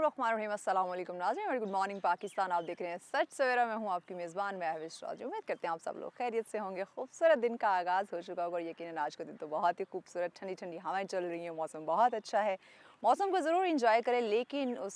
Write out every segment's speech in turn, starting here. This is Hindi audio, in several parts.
बिस्मिल्लाहिर्रहमानिर्रहीम, अस्सलाम वालेकुम नाज़रीन और गुड मॉर्निंग पाकिस्तान। आप देख रहे हैं सच सवेरा। मैं हूं आपकी मेज़बान महविश राज। उम्मीद करते हैं आप सब लोग खैरियत से होंगे। खूबसूरत दिन का आगाज़ हो चुका होगा और यकीनन आज का दिन तो बहुत ही खूबसूरत, ठंडी ठंडी हवाएं चल रही हैं, मौसम बहुत अच्छा है। मौसम को ज़रूर इंजॉय करें, लेकिन उस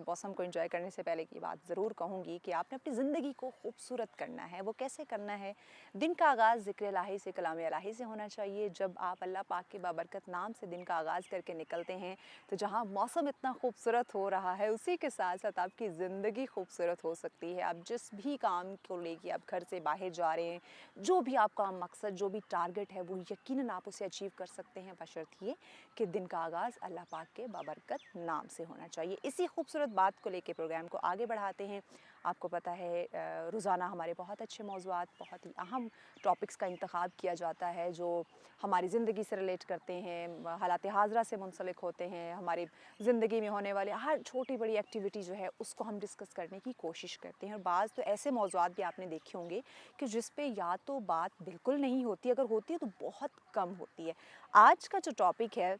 मौसम को इंजॉय करने से पहले की बात ज़रूर कहूँगी कि आपने अपनी ज़िंदगी को खूबसूरत करना है। वो कैसे करना है? दिन का आगाज़ ज़िक्र इलाही से, कलाम इलाही से होना चाहिए। जब आप अल्लाह पाक के बाबरकत नाम से दिन का आगाज़ करके निकलते हैं, तो जहाँ मौसम इतना खूबसूरत हो रहा है, उसी के साथ साथ आपकी ज़िंदगी खूबसूरत हो सकती है। आप जिस भी काम को लेके आप घर से बाहर जा रहे हैं, जो भी आपका मकसद, जो भी टारगेट है, वो यकीनन आप उसे अचीव कर सकते हैं, बशर्ते ये कि दिन का आगाज़ अल्लाह पाक के बाबरकत नाम से होना चाहिए। इसी खूबसूरत बात को लेके प्रोग्राम को आगे बढ़ाते हैं। आपको पता है रोज़ाना हमारे बहुत अच्छे मौज़ूआत, बहुत ही अहम टॉपिक्स का इंतखाब किया जाता है, जो हमारी ज़िंदगी से रिलेट करते हैं, हालात हाज़रा से मुंसलिक होते हैं। हमारी ज़िंदगी में होने वाले हर छोटी बड़ी एक्टिविटी जो है, उसको हम डिस्कस करने की कोशिश करते हैं। और बाज़ तो ऐसे मौज़ूआत भी आपने देखे होंगे कि जिस पे या तो बात बिल्कुल नहीं होती, अगर होती है तो बहुत कम होती है। आज का जो टॉपिक है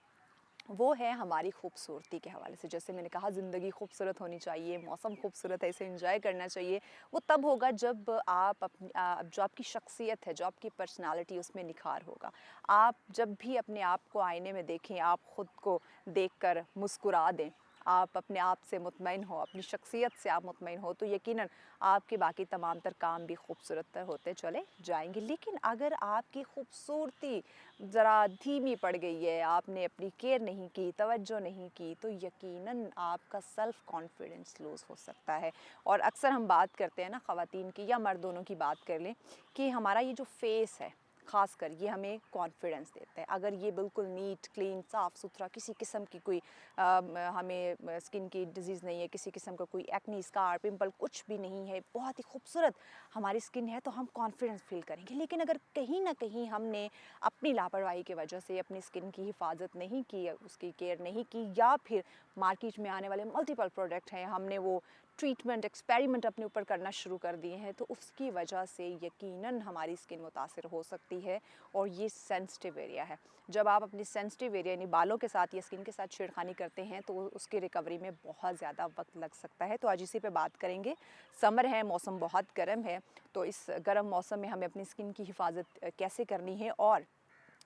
वो है हमारी खूबसूरती के हवाले से। जैसे मैंने कहा, ज़िंदगी खूबसूरत होनी चाहिए, मौसम खूबसूरत है, इसे एंजॉय करना चाहिए। वो तब होगा जब आप अपनी जो आपकी शख्सियत है, जो आपकी पर्सनालिटी, उसमें निखार होगा। आप जब भी अपने आप को आईने में देखें, आप ख़ुद को देखकर मुस्कुरा दें, आप अपने आप से मुतमईन हो, अपनी शख्सियत से आप मुतमईन हो, तो यकीनन आपके बाकी तमाम तर काम भी खूबसूरत होते चले जाएंगे। लेकिन अगर आपकी खूबसूरती ज़रा धीमी पड़ गई है, आपने अपनी केयर नहीं की, तवज्जो नहीं की, तो यकीनन आपका सेल्फ़ कॉन्फिडेंस लूज़ हो सकता है। और अक्सर हम बात करते हैं ना, ख़वातीन की या मर्द दोनों की बात कर लें, कि हमारा ये जो फेस है ख़ासकर, ये हमें कॉन्फिडेंस देता है। अगर ये बिल्कुल नीट, क्लीन, साफ़ सुथरा, किसी किस्म की कोई हमें स्किन की डिज़ीज़ नहीं है, किसी किस्म का कोई एक्नी, स्कार, पिंपल कुछ भी नहीं है, बहुत ही खूबसूरत हमारी स्किन है, तो हम कॉन्फिडेंस फ़ील करेंगे। लेकिन अगर कहीं ना कहीं हमने अपनी लापरवाही की वजह से अपनी स्किन की हिफाजत नहीं की, उसकी केयर नहीं की, या फिर मार्केट में आने वाले मल्टीपल प्रोडक्ट हैं, हमने वो ट्रीटमेंट, एक्सपेरिमेंट अपने ऊपर करना शुरू कर दिए हैं, तो उसकी वजह से यकीनन हमारी स्किन मुतासिर हो सकती है। और ये सेंसिटिव एरिया है। जब आप अपनी सेंसिटिव एरिया यानी बालों के साथ या स्किन के साथ छेड़खानी करते हैं, तो उसकी रिकवरी में बहुत ज़्यादा वक्त लग सकता है। तो आज इसी पे बात करेंगे। समर है, मौसम बहुत गर्म है, तो इस गर्म मौसम में हमें अपनी स्किन की हिफाजत कैसे करनी है, और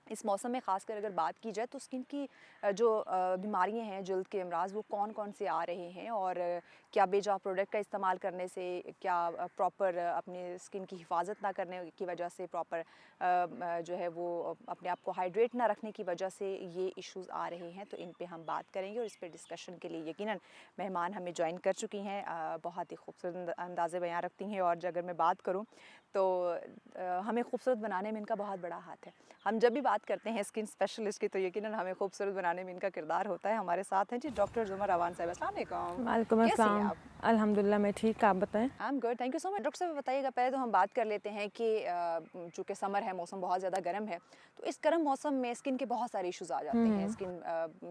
इस मौसम में ख़ासकर अगर बात की जाए तो स्किन की जो बीमारियां हैं, जल्द के अमराज, वो कौन कौन से आ रहे हैं, और क्या बेजा प्रोडक्ट का इस्तेमाल करने से, क्या प्रॉपर अपने स्किन की हिफाजत ना करने की वजह से, प्रॉपर जो है वो अपने आप को हाइड्रेट ना रखने की वजह से ये इश्यूज़ आ रहे हैं। तो इन पे हम बात करेंगे और इस पर डिस्कशन के लिए यकीनन मेहमान हमें ज्वाइन कर चुकी हैं। बहुत ही खूबसूरत अंदाज़े बयां रखती हैं, और अगर मैं बात करूँ तो हमें खूबसूरत बनाने में इनका बहुत बड़ा हाथ है। हम जब भी बात करते हैं स्किन स्पेशलिस्ट की, तो यकीनन हमें खूबसूरत बनाने में इनका किरदार होता है। हमारे साथ हैं जी डॉक्टर जुमर अवान साहब। अस्सलाम वालेकुम। वालेकुम कैसी हैं अस्सलाम। आप? अल्हम्दुलिल्लाह मैं ठीक, आप बताएं। I am good, thank you so much. Doctor साहब बताइएगा, पहले तो हम बात कर लेते हैं कि चूँकि समर है, मौसम बहुत ज़्यादा गर्म है, तो इस गर्म मौसम में स्किन के बहुत सारे इश्यूज़ आ जाते हैं। स्किन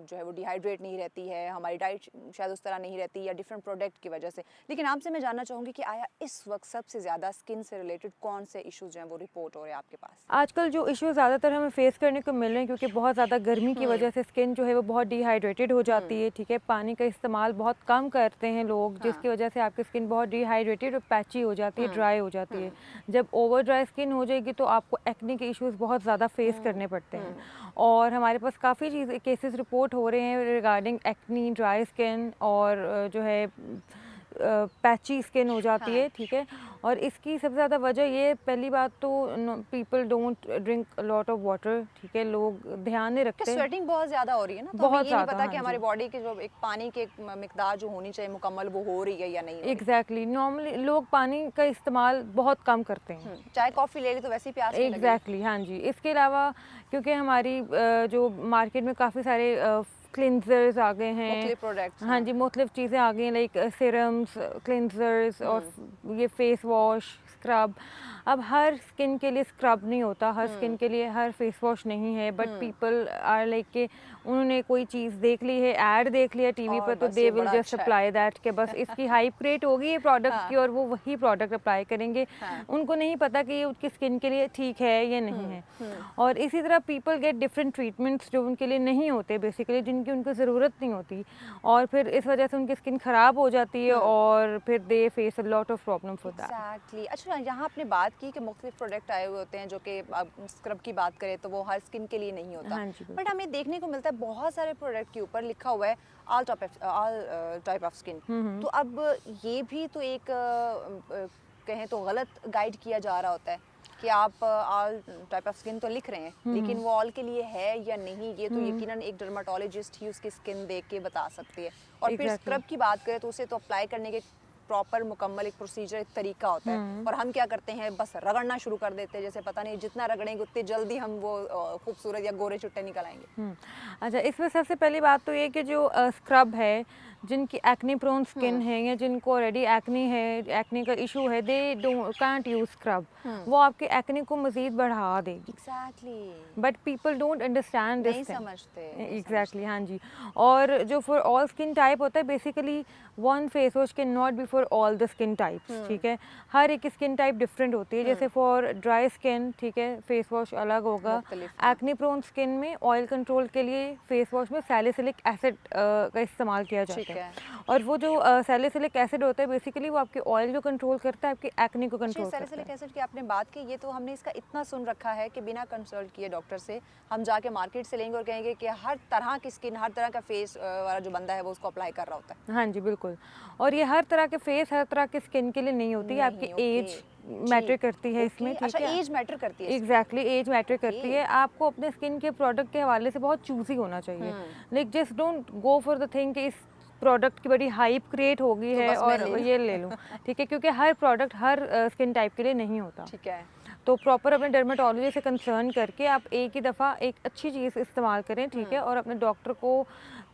जो है वो डिहाइड्रेट नहीं रहती है, हमारी डाइट शायद उस तरह नहीं रहती, या डिफरेंट प्रोडक्ट की वजह से। लेकिन आपसे मैं जानना चाहूँगी कि आया इस वक्त सबसे ज़्यादा स्किन से रिलेटेड कौन से इश्यूज़ जो हैं वो रिपोर्ट हो रहे हैं आपके पास? आजकल जो इश्यूज़ ज़्यादातर हमें फ़ेस करने को मिल रहे हैं, क्योंकि बहुत ज़्यादा गर्मी की हम्म। वजह से स्किन जो है वो बहुत डिहाइड्रेटेड हो जाती हम्म। है, ठीक है। पानी का इस्तेमाल बहुत कम करते हैं लोग, हाँ। जिसकी वजह से आपकी स्किन बहुत डिहाइड्रेटेड और पैची हो जाती है, हम्म। ड्राई हो जाती है। हम्म। जब ओवर ड्राई स्किन हो जाएगी तो आपको एक्ने के इश्यूज़ बहुत ज़्यादा फ़ेस हम्म। करने पड़ते हैं। हम्म। और हमारे पास काफ़ी केसेस रिपोर्ट हो रहे हैं रिगार्डिंग एक्नी, ड्राई स्किन, और जो है पैची स्किन हो जाती हाँ। है, ठीक है। और इसकी सबसे ज़्यादा वजह ये, पहली बात तो people don't drink lot of water, ठीक है। लोग ध्यान नहीं कि रखते, स्वेटिंग बहुत ज़्यादा हो रही है ना, तो हमें बहुत ये नहीं ज़्यादा। पता हाँ कि हमारी जी, बॉडी की जो एक पानी की एक मिकदार जो होनी चाहिए मुकम्मल, वो हो रही है या नहीं हो रही। एग्जैक्टली। नॉर्मली लोग पानी का इस्तेमाल बहुत कम करते हैं। चाय कॉफ़ी ले ली तो वैसे ही प्यास नहीं लगेगी। एग्जैक्टली, हाँ जी। इसके अलावा क्योंकि हमारी जो मार्केट में काफ़ी सारे क्लिनजर्स आ गए हैं, मुख्तलिफ प्रोडक्ट्स। हाँ हाँ। जी, मुख्तलिफ चीज़ें आ गई हैं, लाइक सीरम्स, क्लिनजर्स, और ये फेस वॉश, स्क्रब। अब हर स्किन के लिए स्क्रब नहीं होता, हर स्किन के लिए हर फेस वॉश नहीं है, बट पीपल आर लाइक कि उन्होंने कोई चीज़ देख ली है, ऐड देख लिया टीवी और पर, तो बस दे ये विल बड़ा जस्ट अच्छा है। अप्लाई दैट कि बस इसकी हाइप क्रिएट होगी ये प्रोडक्ट की हाँ। और वो वही प्रोडक्ट अप्लाई करेंगे। हाँ। उनको नहीं पता कि ये उनकी स्किन के लिए ठीक है या नहीं है। और इसी तरह पीपल गेट डिफरेंट ट्रीटमेंट्स जो उनके लिए नहीं होते बेसिकली, जिनकी उनको ज़रूरत नहीं होती, और फिर इस वजह से उनकी स्किन ख़राब हो जाती है और फिर they face a lot of problem for that. Exactly. अच्छा, यहाँ आपने बात की कि मुख्तलिफ प्रोडक्ट आए हुए होते हैं जो कि अब स्क्रब की बात करें तो वो हर स्किन के लिए नहीं होता। हाँ जी, बिल्कुल। बट हमें देखने को मिलता है बहुत सारे प्रोडक्ट के ऊपर लिखा हुआ है ऑल टाइप ऑफ स्किन। तो अब ये भी तो एक कहें तो गलत गाइड किया जा रहा होता है कि आप ऑल टाइप ऑफ स्किन तो लिख रहे हैं, लेकिन वो ऑल के लिए है या नहीं ये तो यकीनन एक डर्माटोलॉजिस्ट ही उसकी स्किन देख के बता सकती है। और फिर Exactly. स्क्रब की बात करें तो उसे तो अप्लाई करने के प्रॉपर मुकम्मल एक प्रोसीजर, एक तरीका होता है, और हम क्या करते हैं बस रगड़ना शुरू कर देते हैं, जैसे पता नहीं जितना रगड़ेंगे उतनी जल्दी हम वो खूबसूरत या गोरे चुट्टे निकल आएंगे। अच्छा, इसमें सबसे पहली बात तो ये कि जो स्क्रब है, जिनकी एक्ने प्रोन स्किन है या जिनको ऑलरेडी एक्ने है, एक्ने का इशू है, दे कांट यूज स्क्रब। वो आपके एक्ने को मज़ीद बढ़ा देगी। Exactly. But people don't understand नहीं दिस थिंग। समझते। एग्जैक्टली, हाँ जी। और जो फॉर ऑल स्किन टाइप होता है basically one face wash can not be for all the skin types, ठीक है। हर एक स्किन टाइप डिफरेंट होती है, जैसे फॉर ड्राई स्किन, ठीक है, फेस वॉश अलग होगा। मुख्तलिफ, हाँ। एक्ने प्रोन स्किन में ऑयल कंट्रोल के लिए फेस वॉश में सैलिसिलिक एसिड का इस्तेमाल किया जाता ठीक है। है। और वो जो सैलिसिलिक एसिड होता है बेसिकली वो आपके ऑयल को कंट्रोल करता है, आपके एक्ने को कंट्रोल करता सैलिसिलिक है। एसिड की आपने बात की, ये तो हमने इसका इतना सुन रखा है कि बिना कंसल्ट किए डॉक्टर से हम जाके मार्केट से लेंगे और कहेंगे कि हर तरह की स्किन, हर तरह का फेस वाला जो बंदा है वो उसको अप्लाई कर रहा होता है। हाँ जी, बिल्कुल। और ये हर तरह के फेस, हर तरह के स्किन के लिए नहीं होती है, आपकी नहीं, एज मैटर करती है इसमें, ठीक अच्छा, है। एज मैटर करती है इसमें। एग्जैक्टली, एज मैटर करती है। आपको अपने स्किन के प्रोडक्ट के हवाले से बहुत चूजी होना चाहिए। Like just don't go for the thing कि इस प्रोडक्ट की बड़ी हाइप क्रिएट हो गई तो है बस मैं और ले लूं। ये ले लूँ, ठीक है, क्योंकि हर प्रोडक्ट हर स्किन टाइप के लिए नहीं होता। ठीक है। तो प्रॉपर अपने डर्मेटोलॉजी से कंसर्न करके आप एक ही दफ़ा एक अच्छी चीज़ इस्तेमाल करें, ठीक है, और अपने डॉक्टर को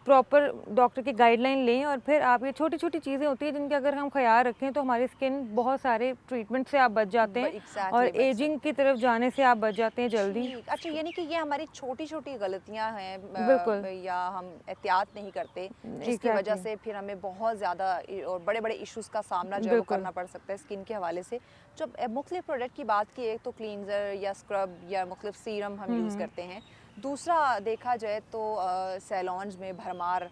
प्रॉपर डॉक्टर की गाइडलाइन लें। और फिर आप ये छोटी छोटी चीज़ें होती हैं जिनके अगर हम ख्याल रखें तो हमारी स्किन बहुत सारे ट्रीटमेंट से आप बच जाते हैं Exactly, और बच एजिंग की तरफ जाने से आप बच जाते हैं जल्दी। ठीक। अच्छा, यानी कि ये हमारी छोटी छोटी गलतियां हैं बिल्कुल। या हम एहतियात नहीं करते, जिसकी वजह Exactly. से फिर हमें बहुत ज़्यादा और बड़े बड़े इश्यूज का सामना जो है वो बिल्कुल। करना पड़ सकता है स्किन के हवाले से। जब मुख्तलिफ प्रोडक्ट की बात की, एक तो क्लींजर या स्क्रब या मुख्तलिफ सीरम हम यूज़ करते हैं, दूसरा देखा जाए तो सैलॉन्स में भरमार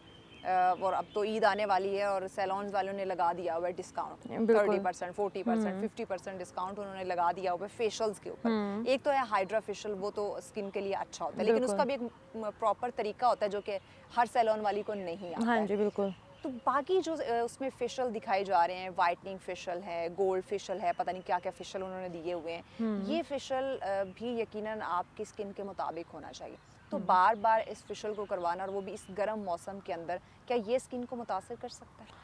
और अब तो ईद आने वाली है और सैलॉन्स वालों ने लगा दिया हुआ है डिस्काउंट, बिल्कुल। 30%, 40%, 50% डिस्काउंट उन्होंने लगा दिया हुआ है फेशियल्स के ऊपर। एक तो है हाइड्रा फेशियल, वो तो स्किन के लिए अच्छा होता है, लेकिन बिल्कुल। उसका भी एक प्रॉपर तरीका होता है जो कि हर सैलॉन वाली को नहीं आता हाँ है। जी, बिल्कुल। तो बाकी जो उसमें फेशियल दिखाए जा रहे हैं, वाइटनिंग फेशियल है, गोल्ड फेशियल है, पता नहीं क्या क्या फेशियल उन्होंने दिए हुए हैं, ये फेशियल भी यकीनन आपकी स्किन के मुताबिक होना चाहिए। तो बार बार इस फेशियल को करवाना और वो भी इस गर्म मौसम के अंदर, क्या ये स्किन को मुतासर कर सकता है?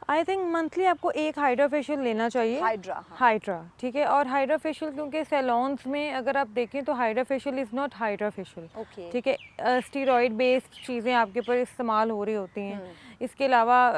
आई थिंक मंथली आपको एक हाइड्रा फेशियल लेना चाहिए। हाइड्रा, हाँ। हाइड्रा, ठीक है। और हाइड्रा फेशियल क्योंकि सैलॉन्स में अगर आप देखें तो hydra facial is not hydra facial, okay. ठीक है। स्टीरॉयड बेस्ड चीज़ें आपके ऊपर इस्तेमाल हो रही होती हैं। इसके अलावा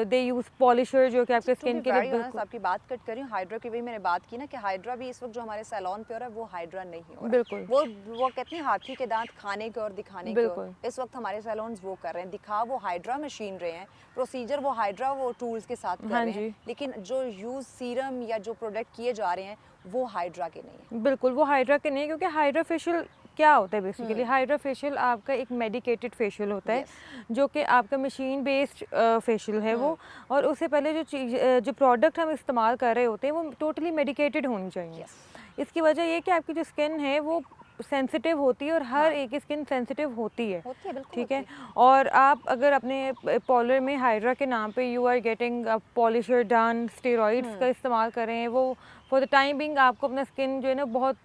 दे यूज़ पॉलिशर जो कि आपके स्किन के लिए बिल्कुल आपकी बात कट कर रही हूँ, हाइड्रा की भी मैंने बात की ना कि हाइड्रा भी इस वक्त जो हमारे सैलॉन पे हो रहा है वो हाइड्रा नहीं हो रहा है। बिल्कुल। वो कहते हैं हाथी के दांत खाने के और दिखाने के, बिल्कुल। इस वक्त हमारे सैलॉन्स वो कर रहे हैं, दिखा वो हाइड्रा मशीन रहे हैं, प्रोसीजर वो हाइड्रा वो टूल्स के साथ कर हाँ रहे हैं, जी। लेकिन जो यूज सीरम या जो प्रोडक्ट किए जा रहे हैं वो हाइड्रा के नहीं है। बिल्कुल, वो हाइड्रा के नहीं, क्योंकि हाइड्रा फेशियल क्या होता है बेसिकली, हाइड्रा फेशियल आपका एक मेडिकेटेड फेशियल होता है, जो कि आपका मशीन बेस्ड फेशियल है वो। और उससे पहले जो चीज जो प्रोडक्ट हम इस्तेमाल कर रहे होते हैं वो टोटली मेडिकेटेड होनी चाहिए। इसकी वजह ये कि आपकी जो स्किन है वो सेंसिटिव होती है और हर एक की स्किन सेंसिटिव होती है, बिल्कुल ठीक है। और आप अगर अपने पार्लर में हाइड्रा के नाम पे you are getting polisher done, steroids का इस्तेमाल कर रहे हैं, वो फॉर द टाइम बिंग आपको अपना स्किन जो है ना बहुत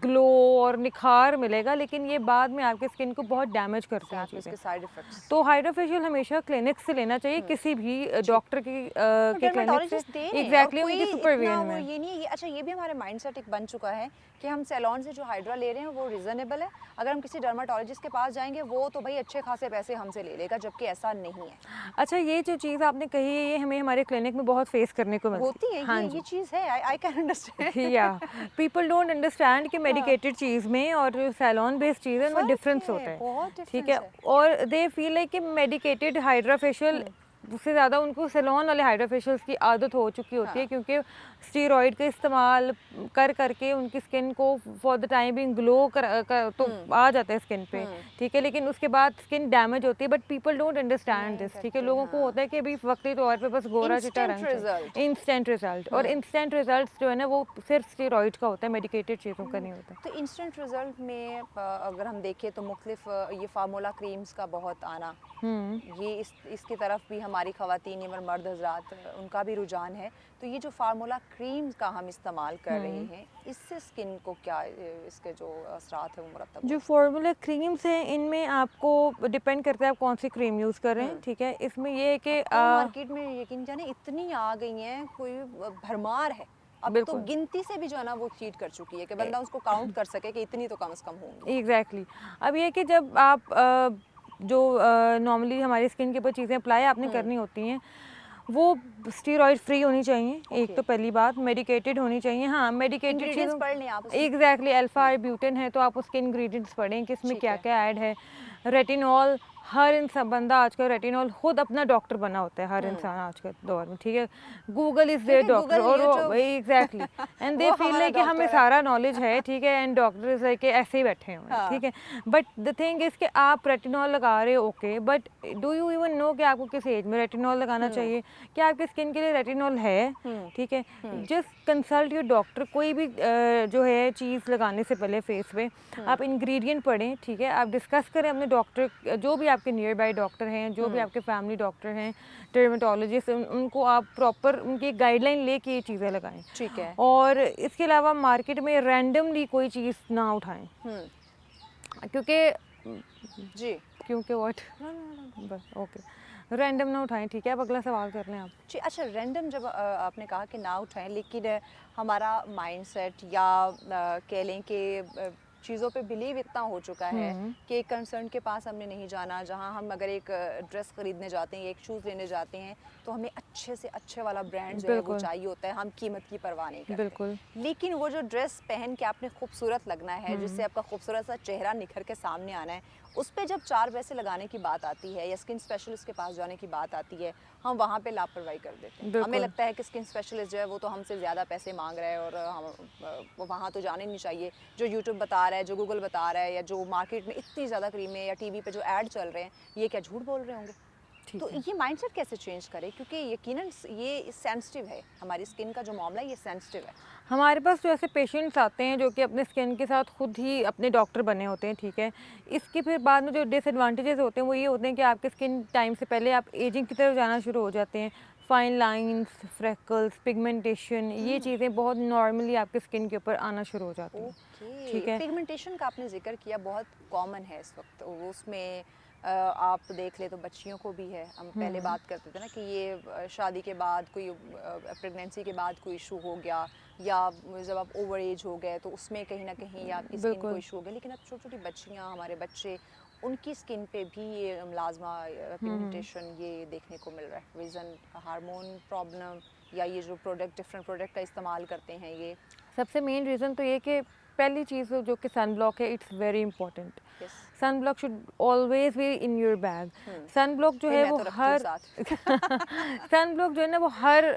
ग्लो और निखार मिलेगा, लेकिन ये बाद में आपके स्किन को बहुत डैमेज करते हैं साथ में चीज़ें। इसके साइड इफेक्ट्स तो हाइड्रा फेशियल हमेशा क्लिनिक से लेना चाहिए, किसी भी डॉक्टर के क्लिनिक से, डर्मेटोलॉजिस्ट दे रहे हैं और एग्जैक्टली कोई उनके इतना सुपरविजन वो में। ये नहीं है ये अच्छा ये भी हमारे माइंडसेट एक बन चुका है कि हम सैलून से जो हाइड्रा ले रहे हैं वो रिजनेबल है, अगर हम किसी डर्मेटोलॉजिस्ट के पास जाएंगे वो तो भाई अच्छे खासे पैसे हमसे ले लेगा, जबकि ऐसा नहीं है। अच्छा, ये जो चीज़ आपने कही है ये हमें हमारे क्लिनिक में बहुत फेस करने को मिलती होती है हाँ ये चीज़ है, आई कैन अंडरस्टैंड। या पीपल डोंट अंडरस्टैंड कि मेडिकेटेड चीज़ में और जो सैलून बेस्ड चीज़ है उनमें फर्क डिफरेंस है, होता है, बहुत ठीक डिफरेंस है। है। और दे फील लाइक कि मेडिकेटेड हाइड्रा फेशियल उससे ज़्यादा उनको सैलून वाले हाइड्रा फेशियल्स की आदत हो चुकी होती है, क्योंकि स्टीरॉइड का इस्तेमाल कर करके उनकी स्किन को for the time being glow कर तो आ जाता है स्किन पे, ठीक है, लेकिन उसके बाद स्किन डैमेज होती है। But people don't understand this, ठीक है। लोगों को होता है कि अभी वक्ती तौर पे बस गोरा चिट्टा रंग चाहिए, इंस्टेंट रिजल्ट, और इंस्टेंट रिजल्ट जो है ना वो सिर्फ स्टीरॉइड का होता है, मेडिकेटेड चीज़ों का नहीं होता। तो इंस्टेंट रिजल्ट में अगर हम देखें तो मुख्तलिफ ये फार्मूला क्रीम्स का बहुत आना, ये इसकी तरफ भी हमारी ख़वातीन और मर्द हजरात उनका भी रुझान है। तो ये जो फार्मूला क्रीम्स का हम इस्तेमाल कर रहे हैं इससे स्किन को क्या इसके जो असरात है वो मुरतब जो फार्मूला क्रीम्स हैं इनमें आपको डिपेंड करता है आप कौन सी क्रीम यूज़ कर रहे हैं, ठीक है। इसमें ये है कि मार्केट में यकीन जाने इतनी आ गई हैं, कोई भरमार है अब तो गिनती से भी जो है ना वो चीट कर चुकी है कि बंदा उसको काउंट कर सके कि इतनी तो कम से कम होंगी। एग्जैक्टली अब ये कि जब आप जो नॉर्मली हमारी स्किन के ऊपर चीज़ें अप्लाई आपने करनी होती हैं वो स्टीरॉइड फ्री होनी चाहिए, एक तो पहली बात, मेडिकेटेड होनी चाहिए। हाँ, मेडिकेटेड चीज़ें पढ़ लें आप एग्जैक्टली अल्फा ब्यूटेन है तो आप उसके इंग्रेडिएंट्स पढ़ें कि इसमें क्या क्या ऐड है। रेटिनॉल, हर इंसान बंदा आजकल रेटिनॉल खुद अपना डॉक्टर बना होता है, हर इंसान आज के दौर में, ठीक है। गूगल इज देयर डॉक्टर, और exactly and they feel like कि हमें सारा नॉलेज है, ठीक है, एंड डॉक्टर इज लाइक ऐसे ही बैठे हुए हैं, ठीक है। बट द थिंग इज कि आप रेटिनॉल लगा रहे हो, okay, but do you even know कि आपको किस एज में रेटिनॉल लगाना चाहिए, क्या आपकी स्किन के लिए रेटिनॉल है, ठीक है। Just consult your doctor. कोई भी जो है चीज़ लगाने से पहले फेस पे आप इंग्रेडिएंट पढ़ें, ठीक है। आप डिस्कस करें अपने डॉक्टर, जो भी आपके नियर बाय डॉक्टर हैं, जो भी आपके फैमिली डॉक्टर हैं, डर्मेटोलॉजिस्ट, उनको आप प्रॉपर उनकी गाइडलाइन लेके ये चीज़ें लगाएं, ठीक है। और इसके अलावा मार्केट में रैंडमली कोई चीज़ ना उठाएं, क्योंकि व्हाट बस ओके, रैंडम ना उठाएं, ठीक है। अब अगला सवाल कर लें आप जी। अच्छा, रैंडम जब आपने कहा कि ना उठाएं, लेकिन हमारा माइंडसेट या कह लें कि चीज़ों पे बिलीव इतना हो चुका है कि एक कंसर्न के पास हमने नहीं जाना, जहां हम अगर एक ड्रेस खरीदने जाते हैं, एक शूज़ लेने जाते हैं तो हमें अच्छे से अच्छे वाला ब्रांड जो है वो चाहिए होता है, हम कीमत की परवाह नहीं करते। बिल्कुल। लेकिन वो जो ड्रेस पहन के आपने खूबसूरत लगना है, जिससे आपका खूबसूरत सा चेहरा निखर के सामने आना है, उस पर जब 4 पैसे लगाने की बात आती है या स्किन स्पेशलिस्ट के पास जाने की बात आती है, हम वहाँ पे लापरवाही कर देते हैं। हमें लगता है कि स्किन स्पेशलिस्ट जो है वो तो हमसे ज़्यादा पैसे मांग रहा है और हम वहाँ तो जाने नहीं चाहिए। जो यूट्यूब बता रहा है, जो गूगल बता रहा है, या जो मार्केट में इतनी ज़्यादा क्रीमें या टीवी पे जो ऐड चल रहे हैं, ये क्या झूठ बोल रहे होंगे? तो ये माइंडसेट कैसे चेंज करें, क्योंकि यकीनन ये सेंसिटिव है, हमारी स्किन का जो मामला है ये सेंसिटिव है। हमारे पास जो ऐसे पेशेंट्स आते हैं जो कि अपने स्किन के साथ खुद ही अपने डॉक्टर बने होते हैं, ठीक है। इसके फिर बाद में जो डिसएडवांटेजेस होते हैं वो ये होते हैं कि आपके स्किन टाइम से पहले आप एजिंग की तरफ जाना शुरू हो जाते हैं। फाइन लाइंस, फ्रेकल्स, पिगमेंटेशन, ये चीज़ें बहुत नॉर्मली आपके स्किन के ऊपर आना शुरू हो जाती हैं, ठीक है। पिगमेंटेशन का आपने जिक्र किया, बहुत कॉमन है इस वक्त, उसमें आप देख ले तो बच्चियों को भी है। हम पहले बात करते थे ना कि ये शादी के बाद कोई प्रेगनेंसी के बाद कोई इशू हो गया, या जब आप ओवर एज हो गए तो उसमें कहीं ना कहीं या आपकी स्किन को इशू हो गया। लेकिन अब छोटी छोटी बच्चियाँ, हमारे बच्चे, उनकी स्किन पे भी ये मुलाजमा पिगमेंटेशन ये देखने को मिल रहा है। रीज़न हार्मोन प्रॉब्लम या ये जो डिफरेंट प्रोडक्ट का इस्तेमाल करते हैं, ये सबसे मेन रीज़न तो ये कि पहली चीज़ जो कि सन ब्लॉक है, it's very important. Sunblock should always be in your bag. Sunblock जो है वो हर सन ब्लॉक जो है ना वो हर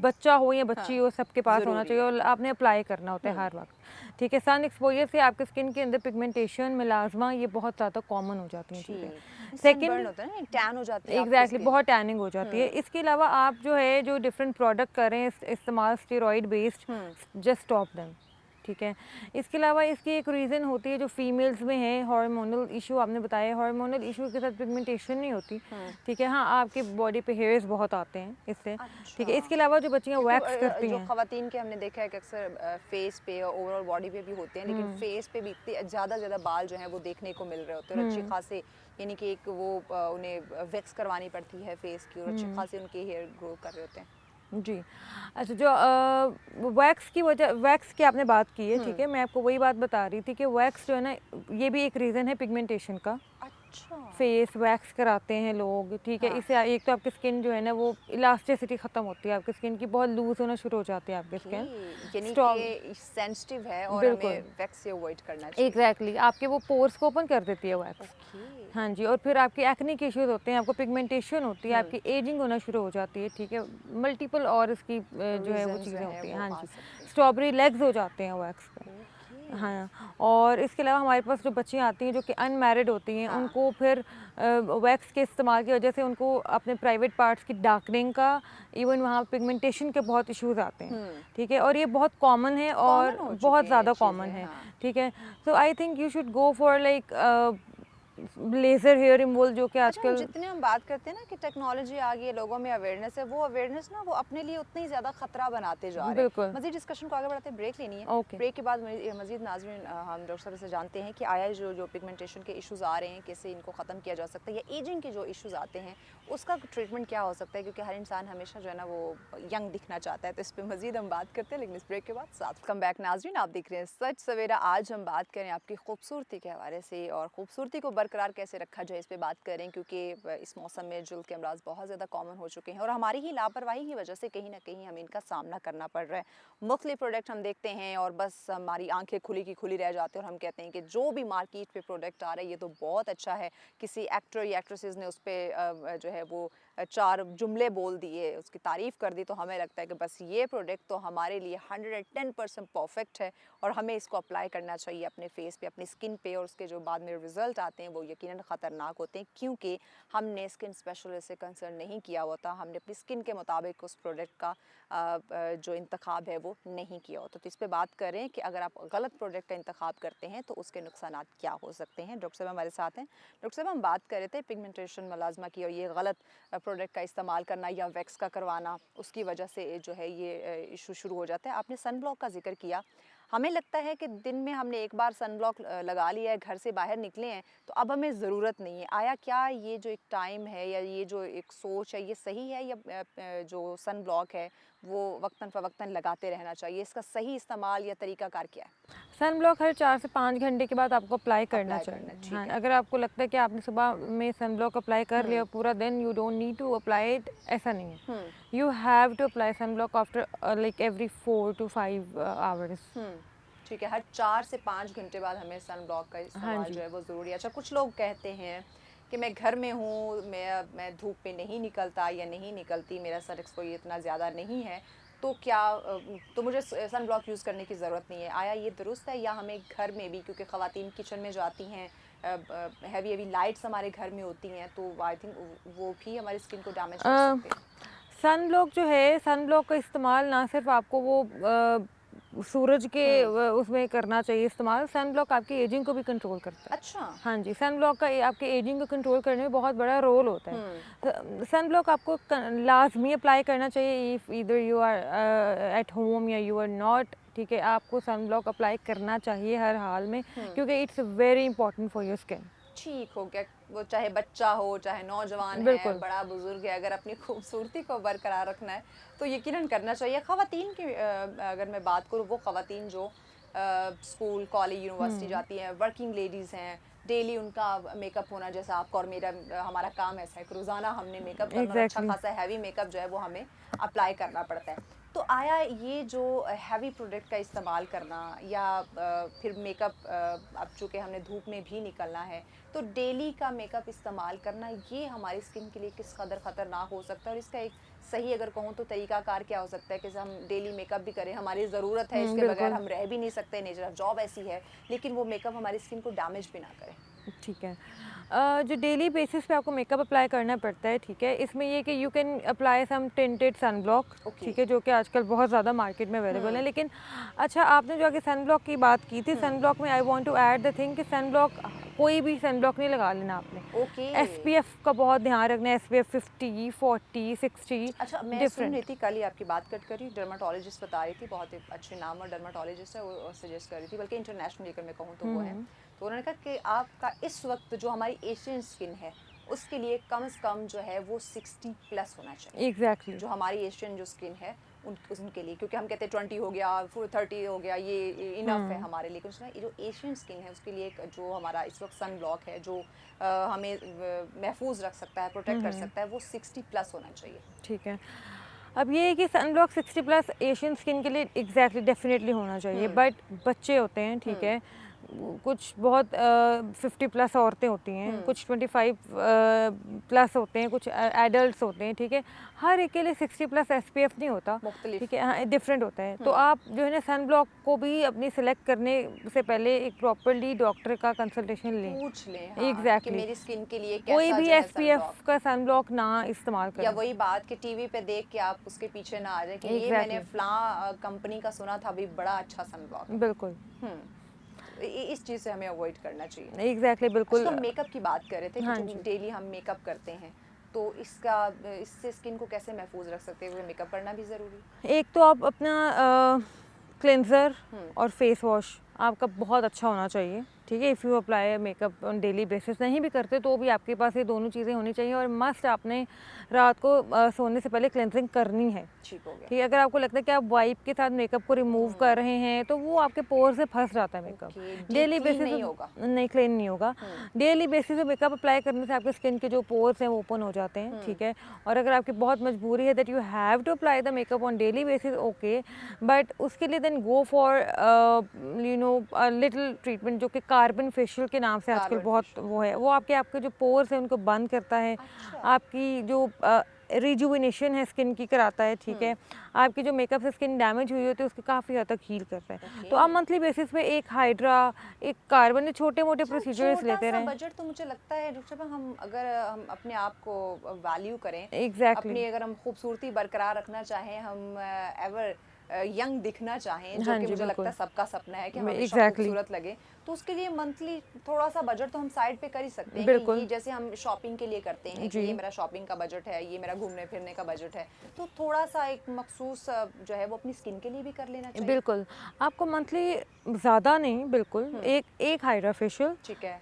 बच्चा हो या बच्ची हो सबके पास होना चाहिए, और आपने अप्लाई करना होता है हर वक्त, ठीक है। सन एक्सपोजर से आपके स्किन के अंदर पिगमेंटेशन, मिलाजमा, ये बहुत ज़्यादा कॉमन हो जाती हैं चीज़ें। सेकंड होता है ना, टैन हो जाती है, एग्जैक्टली, बहुत टैनिंग हो जाती है। इसके अलावा आप जो है जो डिफरेंट प्रोडक्ट करें इस्तेमाल steroid based, just stop them, ठीक है। इसके अलावा इसकी एक रीज़न होती है जो फीमेल्स में है, हार्मोनल इशू आपने बताया। हार्मोनल इशू के साथ पिगमेंटेशन नहीं होती, ठीक है। हाँ, आपके बॉडी पे हेयर्स बहुत आते हैं इससे, ठीक है। इसके अलावा जो बच्चियाँ वैक्स करती जो हैं, खवातीन के हमने देखा है कि अक्सर फेस पे और ओवरऑल बॉडी पे भी होते हैं, लेकिन फेस पे भी इतने ज़्यादा बाल जो हैं वो देखने को मिल रहे होते हैं और अच्छे खासे, यानी कि एक वो उन्हें वैक्स करवानी पड़ती है फेस की और अच्छे खासे उनके हेयर ग्रो कर रहे होते हैं। जी। अच्छा, जो वैक्स की आपने बात की है, ठीक है। मैं आपको वही बात बता रही थी कि वैक्स जो है ना, ये भी एक रीज़न है पिगमेंटेशन का। अच्छा। फेस वैक्स कराते हैं लोग, ठीक है। हाँ। इससे एक तो आपकी स्किन जो है ना वो इलास्टिसिटी ख़त्म होती है, आपकी स्किन की बहुत लूज़ होना शुरू हो जाती है आपकी स्किन। यानी स्ट्रॉ कि सेंसिटिव है और बिल्कुल, हमें वैक्स से अवॉइड करना चाहिए। एग्ज़ैक्टली आपके वो पोर्स को ओपन कर देती है वैक्स। ओके। हाँ जी, और फिर आपकी एक्ने इश्यूज़ होते हैं, आपको पिगमेंटेशन होती है, आपकी एजिंग होना शुरू हो जाती है, ठीक है। मल्टीपल और इसकी जो है वो रीजंस जो चीज़ें हैं होती हैं। वो हाँ आ जी, सकते हैं। स्ट्रॉबेरी लेग्स हो जाते हैं वैक्स पे। ओके। हाँ, और इसके अलावा हमारे पास जो बच्चियाँ आती हैं जो कि अनमैरिड होती हैं, हाँ। उनको फिर वैक्स के इस्तेमाल की वजह से उनको अपने प्राइवेट पार्ट्स की डार्कनिंग का, इवन वहाँ पिगमेंटेशन के बहुत इश्यूज़ आते हैं, ठीक है। और ये बहुत कॉमन है और कॉमन हो बहुत चुके हैं ये ज़्यादा कॉमन चीज़ें, है, हाँ। ठीक है। So I think you should go for like laser hair removal, जो कि अच्छा, हम आजकल जितने हम बात करते हैं ना कि टेक्नोलॉजी आ गई है, लोगों में अवेयरनेस है, वो अवेयरनेस ना वो अपने लिए उतनी ज़्यादा खतरा बनाते जा रहे हैं। बिल्कुल, मज़ीद डिस्कशन को आगे बढ़ाते हैं, ब्रेक लेनी है। ओके। ब्रेक के बाद मज़ीद नाज़रीन हम डॉक्टर साहब से जानते हैं कि आया जो पिगमेंटेशन के इश्यूज़ आ रहे हैं, कैसे इनको ख़त्म किया जा सकता है, या एजिंग के जो इश्यूज़ आते हैं उसका ट्रीटमेंट क्या हो सकता है, क्योंकि हर इंसान हमेशा जो है ना वो यंग दिखना चाहता है। तो इस पर मज़ीद हम बात करते हैं, लेकिन इस ब्रेक के बाद साथ। कम बैक नाज़रीन, आप देख रहे हैं सच सवेरा। आज हम बात करें आपकी खूबसूरती के हवाले से, और खूबसूरती को बरकरार कैसे रखा जाए इस पर बात करें, क्योंकि इस मौसम में जल्द के अमराज बहुत ज़्यादा कॉमन हो चुके हैं और हमारी ही लापरवाही की वजह से कहीं ना कहीं हमें इनका सामना करना पड़ रहा है। मुख्तलिफ प्रोडक्ट हम देखते हैं और बस हमारी आंखें खुली की खुली रह जाती हैं और हम कहते हैं कि जो भी मार्केट पे प्रोडक्ट आ रहा है ये तो बहुत अच्छा है। किसी एक्टर या एक्ट्रेसेस ने उस पर जो है वो चार जुमले बोल दिए, उसकी तारीफ़ कर दी, तो हमें लगता है कि बस ये प्रोडक्ट तो हमारे लिए 110% परफेक्ट है और हमें इसको अप्लाई करना चाहिए अपने फेस पे, अपनी स्किन पे, और उसके जो बाद में रिजल्ट आते हैं वो यकीनन ख़तरनाक होते हैं, क्योंकि हमने स्किन स्पेशलिस्ट से कंसर्न नहीं किया होता, हमने अपनी स्किन के मुताबिक उस प्रोडक्ट का जो इंतखाब है वो नहीं किया होता। तो इस पर बात करें कि अगर आप गलत प्रोडक्ट का इंतखाब करते हैं तो उसके नुकसानात क्या हो सकते हैं। डॉक्टर साहब हमारे साथ हैं। डॉक्टर साहब, हम बात कर रहे थे पिगमेंटेशन मलाजमा की और ये गलत प्रोडक्ट का इस्तेमाल करना या वैक्स का करवाना, उसकी वजह से जो है ये इशू शुरू हो जाता है। आपने सन ब्लॉक का जिक्र किया। हमें लगता है कि दिन में हमने एक बार सन ब्लॉक लगा लिया है, घर से बाहर निकले हैं, तो अब हमें ज़रूरत नहीं है। आया क्या ये जो एक टाइम है या ये जो एक सोच है ये सही है, या जो सन ब्लॉक है वो वक्तन फ़वक्तन लगाते रहना चाहिए? इसका सही इस्तेमाल या तरीक़ाकार क्या है? सन ब्लॉक हर 4 से 5 घंटे के बाद आपको अप्लाई करना अप्लाई चाहिए। करना, हाँ, ठीक है। अगर आपको लगता है कि आपने सुबह में सन ब्लॉक अप्लाई कर लिया पूरा दिन, you don't need to apply it, ऐसा नहीं है। You have to apply sun block after like every 4 to 5 hours. ठीक है, हर 4 से 5 घंटे बाद हमें सन ब्लॉक का हाँ इस्तेमाल जी। जो है वो ज़रूरी है। अच्छा, कुछ लोग कहते हैं कि मैं घर में हूँ, मैं धूप में नहीं निकलता या नहीं निकलती, मेरा सन एक्सपोज़र इतना ज़्यादा नहीं है, तो क्या तो मुझे सन ब्लॉक यूज़ करने की ज़रूरत नहीं है। आया ये दुरुस्त है, या हमें घर में भी, क्योंकि ख़वातीन किचन में जाती हैं, हैवी लाइट्स हमारे घर में होती हैं, तो आई थिंक वो भी हमारी स्किन को डैमेज कर सकते हैं। सन ब्लॉक जो है, सन ब्लॉक का इस्तेमाल ना सिर्फ आपको वो सूरज के उसमें करना चाहिए इस्तेमाल, सन ब्लॉक आपकी एजिंग को भी कंट्रोल करता है। अच्छा। हाँ जी, सन ब्लॉक का आपके एजिंग को कंट्रोल करने में बहुत बड़ा रोल होता है। सन ब्लॉक आपको लाजमी अप्लाई करना चाहिए, if either you are at home या यू आर नॉट, ठीक है। आपको सन ब्लॉक अप्लाई करना चाहिए हर हाल में, क्योंकि it's very important for your skin. ठीक हो गया, वो चाहे बच्चा हो, चाहे नौजवान है, बिल्कुल। बड़ा बुजुर्ग है, अगर अपनी खूबसूरती को बरकरार रखना है तो यकीनन करना चाहिए। ख़वातीन की अगर मैं बात करूँ, वो ख़वातीन जो स्कूल, कॉलेज, यूनिवर्सिटी जाती हैं, वर्किंग लेडीज़ हैं, डेली उनका मेकअप होना, जैसा आपका और मेरा हमारा काम ऐसा है कि रोज़ाना हमने मेकअप करना और अच्छा एग्जैक्टली। खासा हैवी मेकअप जो है वो हमें अप्लाई करना पड़ता है। तो आया ये जो हैवी प्रोडक्ट का इस्तेमाल करना या फिर मेकअप, अब चूँकि हमने धूप में भी निकलना है, तो डेली का मेकअप इस्तेमाल करना ये हमारी स्किन के लिए किस कदर ख़तरनाक हो सकता है, और इसका एक सही अगर कहूँ तो तरीक़ाकार क्या हो सकता है कि हम डेली मेकअप भी करें, हमारी ज़रूरत है, इसके बगैर बिल्कुल। हम रह भी नहीं सकते, नेचर ऑफ जॉब ऐसी है, लेकिन वो मेकअप हमारी स्किन को डैमेज भी ना करे? ठीक है। जो डेली बेसिस पे आपको मेकअप अप्लाई करना पड़ता है, ठीक है, इसमें ये कि you can apply some tinted sun block, ठीक है, जो कि आजकल बहुत ज़्यादा मार्केट में अवेलेबल है। लेकिन अच्छा, आपने जो आगे सन ब्लॉक की बात की थी, सन ब्लॉक में I want to add the thing कि सन ब्लॉक कोई भी सन ब्लॉक नहीं लगा लेना आपने। ओके। एसपीएफ का बहुत ध्यान रखना है, एसपीएफ 50, 40, 60 अच्छा, मैं सुन रही थी कल ही आपकी बात कट करी, डर्माटोलॉजिस्ट बता रही थी, बहुत ही अच्छे नाम और डर्माटोलॉजिस्ट है, वो सजेस्ट कर रही थी, बल्कि इंटरनेशनल अगर मैं कहूँ तो वो है। तो उन्होंने कहा कि आपका इस वक्त जो हमारी एशियन स्किन है उसके लिए कम से कम जो है वो 60 प्लस होना चाहिए। एग्जैक्टली। जो हमारी एशियन जो स्किन है उनके लिए, क्योंकि हम कहते हैं 20 हो गया, 30 हो गया, ये इनफ है हमारे लिए। कुछ जो एशियन स्किन है उसके लिए जो हमारा इस वक्त सन ब्लॉक है, जो हमें महफूज रख सकता है, प्रोटेक्ट कर सकता है, वो 60 प्लस होना चाहिए। ठीक है। अब ये है कि सन ब्लॉक 60 प्लस एशियन स्किन के लिए एग्जैक्टली डेफिनेटली होना चाहिए, बट बच्चे होते हैं, ठीक है, कुछ बहुत 50 प्लस औरतें होती हैं, कुछ 25 प्लस होते हैं, कुछ एडल्ट्स होते हैं, ठीक है, हर एक के लिए 60 प्लस एसपीएफ नहीं होता, ठीक है, हाँ, डिफरेंट होता है। तो आप जो है ना सन ब्लॉक को भी अपनी सिलेक्ट करने से पहले एक प्रॉपरली डॉक्टर का कंसल्टेशन लें, पूछ लें, हाँ, एग्जैक्टली, कि मेरी स्किन के लिए कैसा कोई भी जो है एसपीएफ का सन ब्लॉक ना इस्तेमाल करें। या वही बात कि टीवी पे देख के आप उसके पीछे ना आ जाए कि ये मैंने फलां कंपनी का सुना था, अभी बड़ा अच्छा सन ब्लॉक। बिल्कुल। इस चीज़ से हमें अवॉइड करना चाहिए। एग्जैक्टली, बिल्कुल। तो मेकअप की बात कर रहे थे हाँ कि जो डेली हम मेकअप करते हैं, तो इससे स्किन को कैसे महफूज रख सकते हैं? मेकअप करना भी ज़रूरी है। एक तो आप अपना क्लेंजर और फेस वॉश आपका बहुत अच्छा होना चाहिए, ठीक है। If you apply makeup on daily basis, नहीं भी करते तो भी आपके पास ये दोनों चीज़ें होनी चाहिए। और मस्ट आपने रात को सोने से पहले क्लेंजिंग करनी है, ठीक हो गया। ठीक है। अगर आपको लगता है कि आप वाइप के साथ मेकअप को रिमूव कर रहे हैं तो वो आपके पोर से फंस जाता है मेकअप। डेली बेसिस नहीं, क्लीन नहीं होगा। डेली बेसिस पे मेकअप अप्लाई करने से आपके स्किन के जो पोर्स हैं वो ओपन हो जाते हैं, ठीक है। और अगर आपकी बहुत मजबूरी है that you have to apply the makeup on daily basis, okay, but उसके लिए then go for you know little treatment जो कि कार्बन फेशियल के नाम से आजकल बहुत वो है। वो आपके जो पोर्स हैं उनको बंद करता है, आपकी जो रिजुविनेशन है स्किन की कराता है, ठीक है। आपकी जो मेकअप से स्किन डैमेज हुई होती है उसकी काफ़ी हद तक हील करता है। तो आप मंथली बेसिस पे एक हाइड्रा, एक कार्बन, छोटे मोटे प्रोसीजर्स लेते रहें। बजट तो मुझे लगता है डॉक्टर साहब, हम अगर हम अपने आप को वैल्यू करें, एग्जैक्टली, अपनी अगर हम खूबसूरती बरकरार रखना चाहें, हम एवर यंग दिखना चाहें, जो कि मुझे लगता है सबका सपना है कि हम खूबसूरत लगे, तो उसके लिए मंथली थोड़ा सा बजट तो हम साइड पे कर ही सकते हैं। बिल्कुल, कि जैसे हम शॉपिंग के लिए करते हैं कि ये मेरा शॉपिंग का बजट है, ये मेरा घूमने फिरने का बजट है, तो थोड़ा सा एक मखसूस जो है वो अपनी स्किन के लिए भी कर लेना चाहिए। बिल्कुल, आपको मंथली ज़्यादा नहीं, बिल्कुल एक हाइड्रा फेशियल, ठीक है,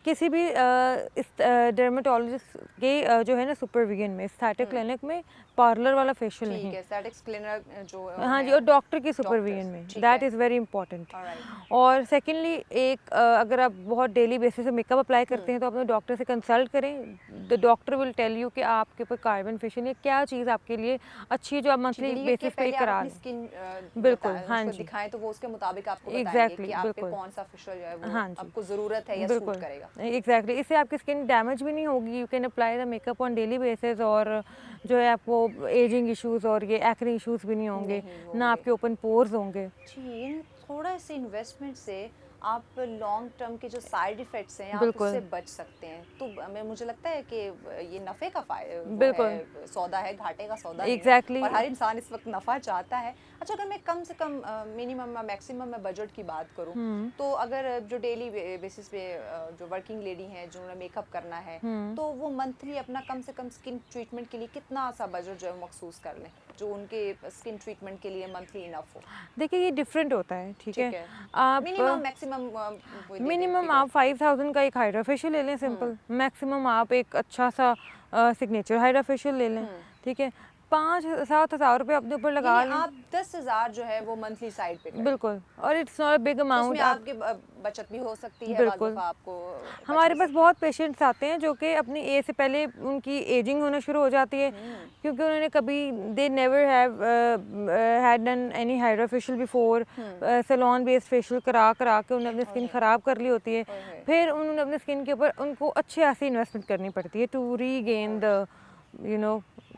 किसी भी इस डर्मेटोलॉजिस्ट के जो है ना सुपरविजन में, एस्थेटिक क्लिनिक में, पार्लर वाला फेशियल नहीं, एस्थेटिक्स क्लिनिक जो, हाँ जी, और डॉक्टर की सुपरविजन में, दैट इज़ वेरी इंपॉर्टेंट। और सेकेंडली एक अगर आप बहुत डेली बेसिस पे मेकअप अप्लाई करते हैं तो अपने डॉक्टर से कंसल्ट करें। The doctor will tell you कि आपके ऊपर कार्बन फेशियल या क्या चीज़ आपके लिए अच्छी है जो आप मंथली बेसिस पे करा लें। बिल्कुल, हाँ जी, दिखाएं तो वो उसके मुताबिक आपको बताएंगे कि आपके कौन सा फेशियल जो है वो आपको ज़रूरत है या सूट करेगा। एग्जैक्टली, इससे आपकी स्किन डैमेज भी नहीं होगी। You can apply the makeup on daily basis और जो है आपको एजिंग इश्यूज़ और ये एक्ने इश्यूज़ भी नहीं होंगे, ना आपके ओपन पोर्स होंगे। थोड़ा से इन्वेस्टमेंट से आप लॉन्ग टर्म के जो साइड इफ़ेक्ट्स हैं आप उससे बच सकते हैं। तो मुझे लगता है कि ये नफ़े का बिल्कुल सौदा है, घाटे का सौदा नहीं है। और हर इंसान इस वक्त नफ़ा चाहता है। अच्छा, अगर मैं कम से कम मिनिमम मैक्सिमम में बजट की बात करूं, तो अगर जो डेली बेसिस पे जो वर्किंग लेडी हैं जिन्होंने मेकअप करना है, तो वो मंथली अपना कम से कम स्किन ट्रीटमेंट के लिए कितना सा बजट जो है मखसूस कर लें जो उनके स्किन ट्रीटमेंट के लिए मंथली इनफ हो? देखिए, ये डिफरेंट होता है, ठीक है। आप मिनिमम आप 5000 का एक हाइड्रा फेशियल ले लें, सिंपल। मैक्सिमम आप एक अच्छा सा सिग्नेचर हाइड्रा फेशियल ले लें, ठीक है। 5-7 हज़ार रुपये अपने ऊपर लगा लें। आप 10,000 जो है वो मंथली साइड पे करें। बिल्कुल, और it's not a big amount. आपकी बचत भी हो सकती है। बिल्कुल, आपको हमारे पास बहुत पेशेंट्स आते हैं जो कि अपनी एज से पहले उनकी एजिंग होना शुरू हो जाती है, क्योंकि उन्होंने कभी they never have had done any hydra facial before. Salon based facial करा के उन्होंने अपनी स्किन ख़राब कर ली होती है। फिर उन्होंने अपनी स्किन के ऊपर उनको अच्छे खासी इन्वेस्टमेंट करनी पड़ती है to regain the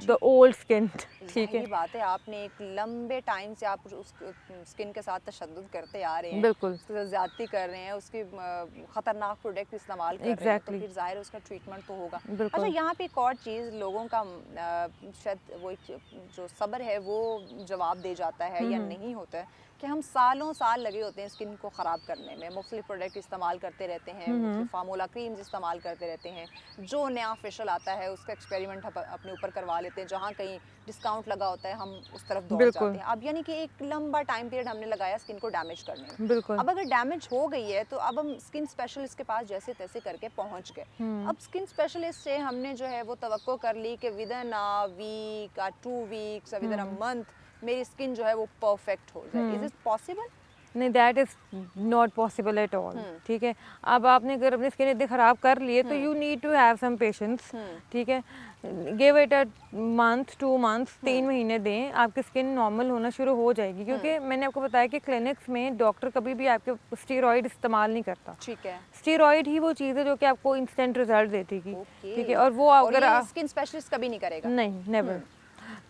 the old skin, ठीक ठीक है। जाहिर बात है, आपने एक लंबे टाइम से आप उस स्किन के साथ तशद्दुद करते आ रहे हैं, बिल्कुल उसके साथ ज़्यादती कर रहे हैं, उसके ख़तरनाक प्रोडक्ट इस्तेमाल कर रहे हैं, तो एग्जैक्टली फिर ज़ाहिर है उसका ट्रीटमेंट तो होगा। अच्छा, बिल्कुल यहाँ पे एक और चीज़ लोगों का शायद वो जो सब्र है वो जवाब दे जाता है या नहीं होता है कि हम सालों साल लगे होते हैं स्किन को ख़राब करने में, मुख्तलिफ प्रोडक्ट इस्तेमाल करते रहते हैं, मुख्तलिफ फार्मूला क्रीम्स इस्तेमाल करते रहते हैं, जो नया फेशियल आता है उसका एक्सपेरिमेंट अपने ऊपर करवा लेते हैं, जहाँ कहीं डिस्काउंट लगा होता है हम उस तरफ दौड़ जाते बिल्कुल हैं। अब यानी कि एक लंबा टाइम पीरियड हमने लगाया स्किन को डैमेज करने में। बिल्कुल अब अगर डैमेज हो गई है तो अब हम स्किन स्पेशलिस्ट के पास जैसे तैसे करके पहुंच गए। अब स्किन स्पेशलिस्ट से हमने जो है वो तवक्को कर ली कि within a week 2 weeks within a month मेरी स्किन जो है वो परफेक्ट हो जाए। Is it possible? नहीं, that is not possible at all. ठीक है, अब आपने अगर अपनी स्किन इतनी ख़राब कर ली है तो you need to have some patience. ठीक है, give it a month 2 months, 3 महीने दें, आपकी स्किन नॉर्मल होना शुरू हो जाएगी। क्योंकि मैंने आपको बताया कि क्लिनिक्स में डॉक्टर कभी भी आपके स्टीरॉइड इस्तेमाल नहीं करता। ठीक है, स्टीरॉइड ही वो चीज़ है जो कि आपको इंस्टेंट रिजल्ट देती है। ओके। ठीक है, और वो और अगर ये स्किन स्पेशलिस्ट कभी नहीं करेगा? नहीं, नेवर।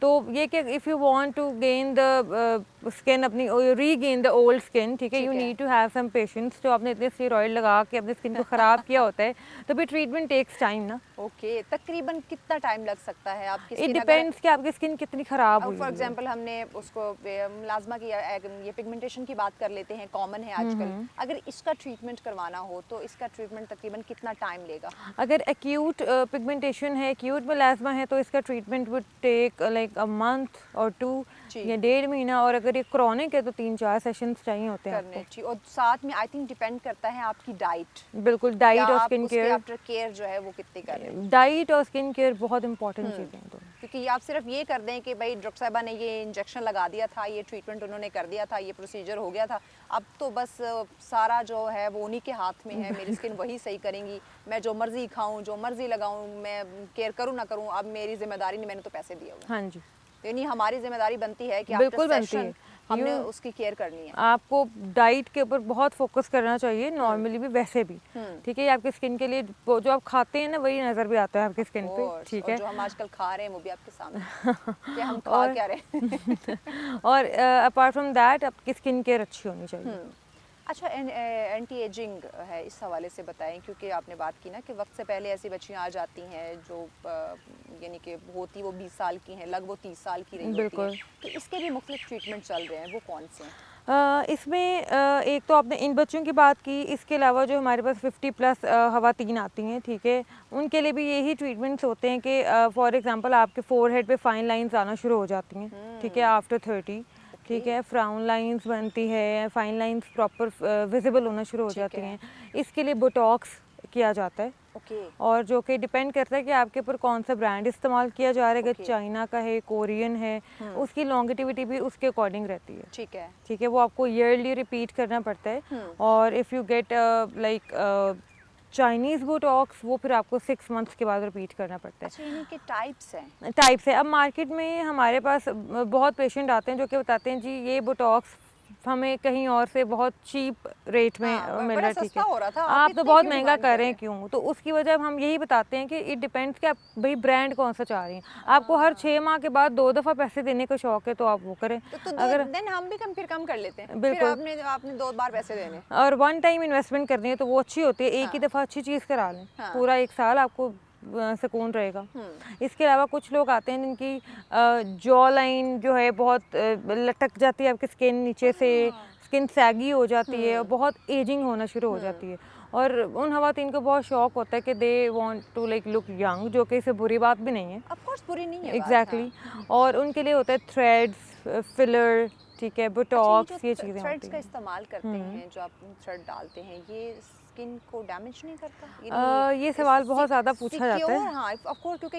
तो ये कि if you want to gain the skin अपनी रीगेन द ओल्ड स्किन, ठीक है, you need to have some patience. जो आपने इतने स्टेरॉइड लगा के अपनी स्किन को ख़राब किया होता है तो भी ट्रीटमेंट टेक्स टाइम ना। ओके, तकरीबन कितना टाइम लग सकता है आपकी इट स्किन? डिपेंड्स कि आपकी स्किन कितनी ख़राब हुई फॉर है। एग्जांपल हमने उसको मुलाजमा की ये पिगमेंटेशन की बात कर लेते हैं, कॉमन है आजकल। अगर इसका ट्रीटमेंट करवाना हो तो इसका ट्रीटमेंट तकरीबन कितना टाइम लेगा? अगर एक्यूट पिगमेंटेशन है, एक्यूट मेलास्मा है, तो इसका treatment would take like a month और 2 या 1.5 महीना। और अगर ये क्रॉनिक है तो 3-4 सेशंस चाहिए होते हैं करने आपको। चाहिए। और साथ में आई थिंक डिपेंड करता है आपकी डाइट, बिल्कुल, डाइट और स्किन केयर। आफ्टर केयर जो है वो कितनी कर रहे हैं। डाइट और स्किन केयर बहुत इंपॉर्टेंट चीज़ें हैं दोनों। क्योंकि आप सिर्फ ये कर दें कि भाई डॉक्टर साहबा ने ये इंजेक्शन लगा दिया था, ये ट्रीटमेंट उन्होंने कर दिया था, ये प्रोसीजर हो गया था, अब तो बस सारा जो है वो उन्हीं के हाथ में है, मेरी स्किन वही सही करेंगी, मैं जो मर्जी खाऊं, जो मर्जी लगाऊं, मैं केयर करूं ना करूं, अब मेरी जिम्मेदारी नहीं, मैंने तो पैसे दिए हुए। हाँ जी, तो यानी हमारी जिम्मेदारी बनती है कि बिल्कुल आफ्टर बनती है। सेशन हमने उसकी केयर करनी है। आपको डाइट के ऊपर बहुत फोकस करना चाहिए, नॉर्मली भी वैसे भी। ठीक है, ये आपकी स्किन के लिए वो जो आप खाते हैं ना वही नज़र भी आता है आपकी स्किन पे। ठीक है, जो हम आजकल खा रहे हैं वो भी आपके सामने कि हम खा क्या रहे हैं। और अपार्ट फ्रॉम दैट आपकी स्किन केयर अच्छी होनी चाहिए। अच्छा, एंटी एजिंग है, इस हवाले से बताएं, क्योंकि आपने बात की ना कि वक्त से पहले ऐसी बच्चियां आ जाती हैं जो यानी कि होती वो 20 साल की हैं, लगभग 30 साल की रही होती हैं, तो इसके भी मुख्तलिफ ट्रीटमेंट चल रहे हैं, वो कौन से हैं? इसमें एक तो आपने इन बच्चों की बात की, इसके अलावा जो हमारे पास 50+ ख़वातीन आती हैं, ठीक है, उनके लिए भी यही ट्रीटमेंट्स होते हैं कि फॉर एग्जांपल आपके फोरहेड पे फाइन लाइंस आना शुरू हो जाती हैं। ठीक है, आफ्टर 30। ठीक है, फ्राउन लाइंस बनती है, फाइन लाइंस प्रॉपर विजिबल होना शुरू हो जाती हैं। इसके लिए बोटॉक्स किया जाता है। और जो कि डिपेंड करता है कि आपके ऊपर कौन सा ब्रांड इस्तेमाल किया जा रहा है, कि चाइना का है, कोरियन है, उसकी लॉन्गेटिविटी भी उसके अकॉर्डिंग रहती है। ठीक है, ठीक है, वो आपको ईयरली रिपीट करना पड़ता है। और if you get like Chinese Botox, वो फिर आपको 6 मंथ्स के बाद रिपीट करना पड़ता है। अच्छा, यानी कि टाइप्स हैं? टाइप्स है। अब मार्केट में हमारे पास बहुत पेशेंट आते हैं जो कि बताते हैं जी ये बोटॉक्स हमें कहीं और से बहुत चीप रेट में मिल रहा है। ठीक है, आप तो बहुत महंगा कर रहे हैं, क्यों? तो उसकी वजह हम यही बताते हैं कि इट डिपेंड्स कि आप भाई ब्रांड कौन सा चाह रही हैं। आपको हर 6 माह के बाद 2 दफ़ा पैसे देने का शौक है तो आप वो करें। तो अगर देन हम भी कम कर लेते हैं। बिल्कुल, फिर आपने 2 बार पैसे देने और 1 टाइम इन्वेस्टमेंट करनी है तो वो अच्छी होती है। एक ही दफ़ा अच्छी चीज़ करा लें, पूरा 1 साल आपको सुकून रहेगा। इसके अलावा कुछ लोग आते हैं जिनकी जॉ लाइन जो है बहुत लटक जाती है, आपकी स्किन नीचे से स्किन सैगी हो जाती है और बहुत एजिंग होना शुरू हो जाती है। और उन खवातीन को बहुत शौक होता है कि they want to like look young, जो कि इससे बुरी बात भी नहीं है। ऑफ कोर्स बुरी नहीं है एग्जैक्टली। और उनके लिए होता है थ्रेड्स, फिलर, ठीक है, बोटॉक्स, ये चीज़ें थ्रेड्स होती का हैं। इस्तेमाल करते हैं, जो आप थ्रेड डालते हैं, ये स्किन को डैमेज नहीं करता? ये सवाल बहुत ज़्यादा पूछा जाता है। हाँ, ऑफ कोर्स, क्योंकि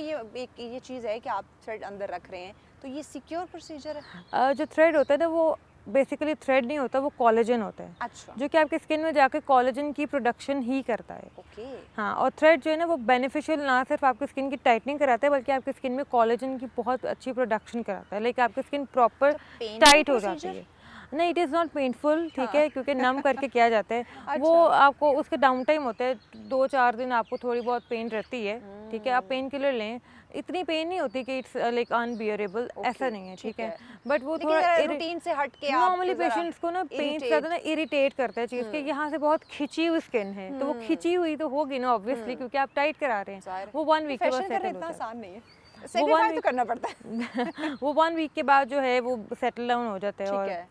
ये चीज़ है कि आप थ्रेड अंदर रख रहे हैं, तो ये सिक्योर प्रोसीजर है? जो थ्रेड होता है ना वो बेसिकली थ्रेड नहीं होता, वो कोलेजन होता है। अच्छा, जो कि आपकी स्किन में जाकर कोलेजन की प्रोडक्शन ही करता है। ओके। हाँ, और थ्रेड जो है ना वो बेनिफिशियल ना सिर्फ आपकी स्किन की टाइटनिंग कराता है, बल्कि आपकी स्किन में कोलेजन की बहुत अच्छी प्रोडक्शन कराता है, लाइक आपकी स्किन प्रॉपर टाइट हो जाती है। नहीं, इट इज़ नॉट पेनफुल, ठीक हाँ। है, क्योंकि नम करके किया जाता है। वो अच्छा। आपको उसके डाउन टाइम होता है, 2-4 दिन आपको थोड़ी बहुत पेन रहती है, ठीक है, आप पेन किलर लें, इतनी पेन नहीं होती कि इट्स लाइक अनबियरेबल, ऐसा ओके, नहीं है, ठीक ठीक है। है। बट वो लेकिन थोड़ा अगर रूटीन से हट के आप नॉर्मली ज़रा पेशेंट्स को ना पेन ज़्यादा इरिटेट। ना इरिटेट करता है चीज़ के, यहाँ से बहुत खिंची हुई स्किन है, तो वो खिंची हुई तो होगी ना ऑब्वियसली, क्योंकि आप टाइट करा रहे ज़ाहिर हैं। है। वो 1 वीक के बाद फैशन करना सेटल हो इतना जाता आसान नहीं है, है। वो 1 सैक्रिफाइस तो वीक करना पड़ता है। वो 1 वीक के बाद जो है वो सेटल डाउन हो जाता है, ठीक और है।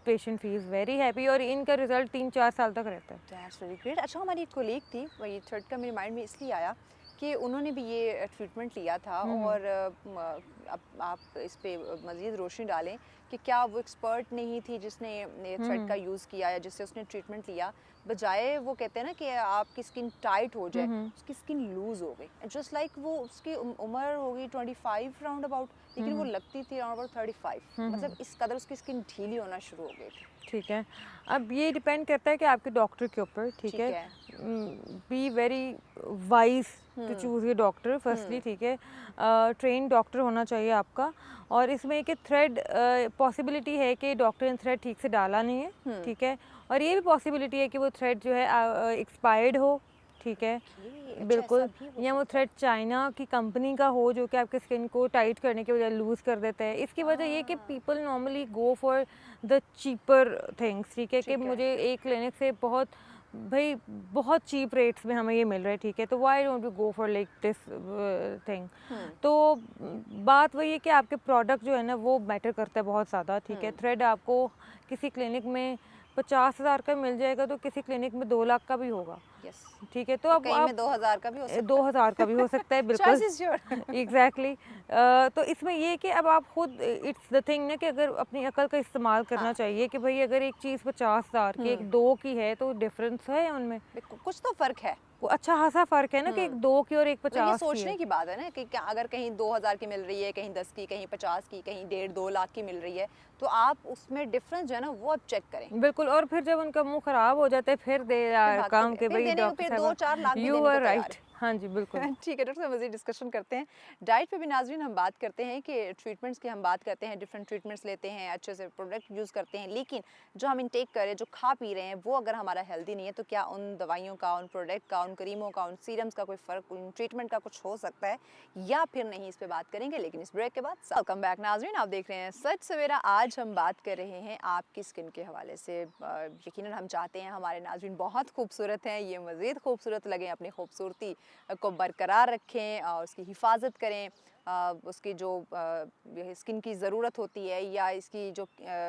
पेशेंट फील्स वेरी हैप्पी, और इनका रिजल्ट 3-4 साल तक रहता है। That's very great. अच्छा, हमारी एक कोलीग थी, वही थर्ड का मेरे माइंड में इसलिए आया कि उन्होंने भी ये ट्रीटमेंट लिया था, और अब आप इस पे मज़ीद रोशनी डालें कि क्या वो एक्सपर्ट नहीं थी जिसने ये थ्रेड का यूज़ किया या जिससे उसने ट्रीटमेंट लिया, बजाय वो कहते हैं ना कि आपकी स्किन टाइट हो जाए, उसकी स्किन लूज़ हो गई, जस्ट लाइक वो उसकी उम्र होगी 25 राउंड अबाउट, लेकिन वो लगती थी राउंड अबाउट 35, मतलब इस कदर उसकी स्किन ढीली होना शुरू हो गई थी। ठीक है, अब ये डिपेंड करता है कि आपके डॉक्टर के ऊपर, ठीक ठीक है, है। Be very wise to choose your doctor firstly, ठीक है, ट्रेन डॉक्टर होना चाहिए आपका, और इसमें कि थ्रेड पॉसिबिलिटी है कि डॉक्टर ने थ्रेड ठीक से डाला नहीं है, ठीक है, और ये भी पॉसिबिलिटी है कि वो थ्रेड जो है एक्सपायर्ड हो, ठीक है, बिल्कुल, या वो थ्रेड चाइना की कंपनी का हो जो कि आपके स्किन को टाइट करने की बजाय लूज़ कर देता है। इसकी वजह ये कि people normally go for the cheaper things, ठीक है, कि मुझे एक क्लिनिक से बहुत चीप रेट्स में हमें ये मिल रहा है, ठीक है, तो why don't you go for like this thing. तो बात वही है कि आपके प्रोडक्ट जो है ना वो मैटर करता है बहुत ज़्यादा, ठीक है, थ्रेड आपको किसी क्लिनिक में 50,000 का मिल जाएगा, तो किसी क्लिनिक में 2 लाख का भी होगा, यस। ठीक है, तो और अब कहीं आप में 2000 का भी हो सकता है। 2000 का भी हो सकता है, बिल्कुल, चॉइस इज योर। एग्जैक्टली। तो इसमें ये है कि अब आप खुद, इट्स द थिंग ना कि अगर अपनी अकल का इस्तेमाल करना चाहिए कि भाई अगर एक चीज़ 50,000 की एक 2 की है तो डिफरेंस है उनमें, कुछ तो फर्क है। वो अच्छा खासा फ़र्क है ना कि एक 2 की और एक मतलब ये 50 की है। सोचने की बात है ना कि क्या अगर कहीं 2000 की मिल रही है, कहीं 10 की, कहीं 50 की, कहीं 1.5-2 लाख की मिल रही है, तो आप उसमें डिफरेंस जो है ना वो आप चेक करें। बिल्कुल, और फिर जब उनका मुंह खराब हो जाता है फिर दे फिर भागते काम हैं, के फिर भाई देने को, डॉक्टर फिर साहब 2-4 लाख भी यू देने को आर तैयार राइट। हाँ जी, बिल्कुल। है। ठीक है, डॉक्टर साहब मज़ीद डिस्कशन करते हैं। डाइट पे भी नाज़रीन हम बात करते हैं कि ट्रीटमेंट्स की हम बात करते हैं, डिफरेंट ट्रीटमेंट्स लेते हैं, अच्छे से प्रोडक्ट यूज़ करते हैं, लेकिन जो हम इनटेक कर रहे हैं, जो खा पी रहे हैं, वो अगर हमारा हेल्दी नहीं है तो क्या उन दवाइयों का, उन प्रोडक्ट का, उन क्रीमों का, उन सीरम्स का कोई फ़र्क, उन ट्रीटमेंट का कुछ हो सकता है या फिर नहीं, इस पे बात करेंगे, लेकिन इस ब्रेक के बाद। वेलकम बैक नाज़रीन, आप देख रहे हैं सच सवेरा। आज हम बात कर रहे हैं आपकी स्किन के हवाले से। यकीनन हम चाहते हैं हमारे नाज़रीन बहुत खूबसूरत हैं, ये मज़ीद खूबसूरत लगें, अपनी खूबसूरती को बरकरार रखें और उसकी हिफाजत करें। उसकी जो स्किन की ज़रूरत होती है या इसकी जो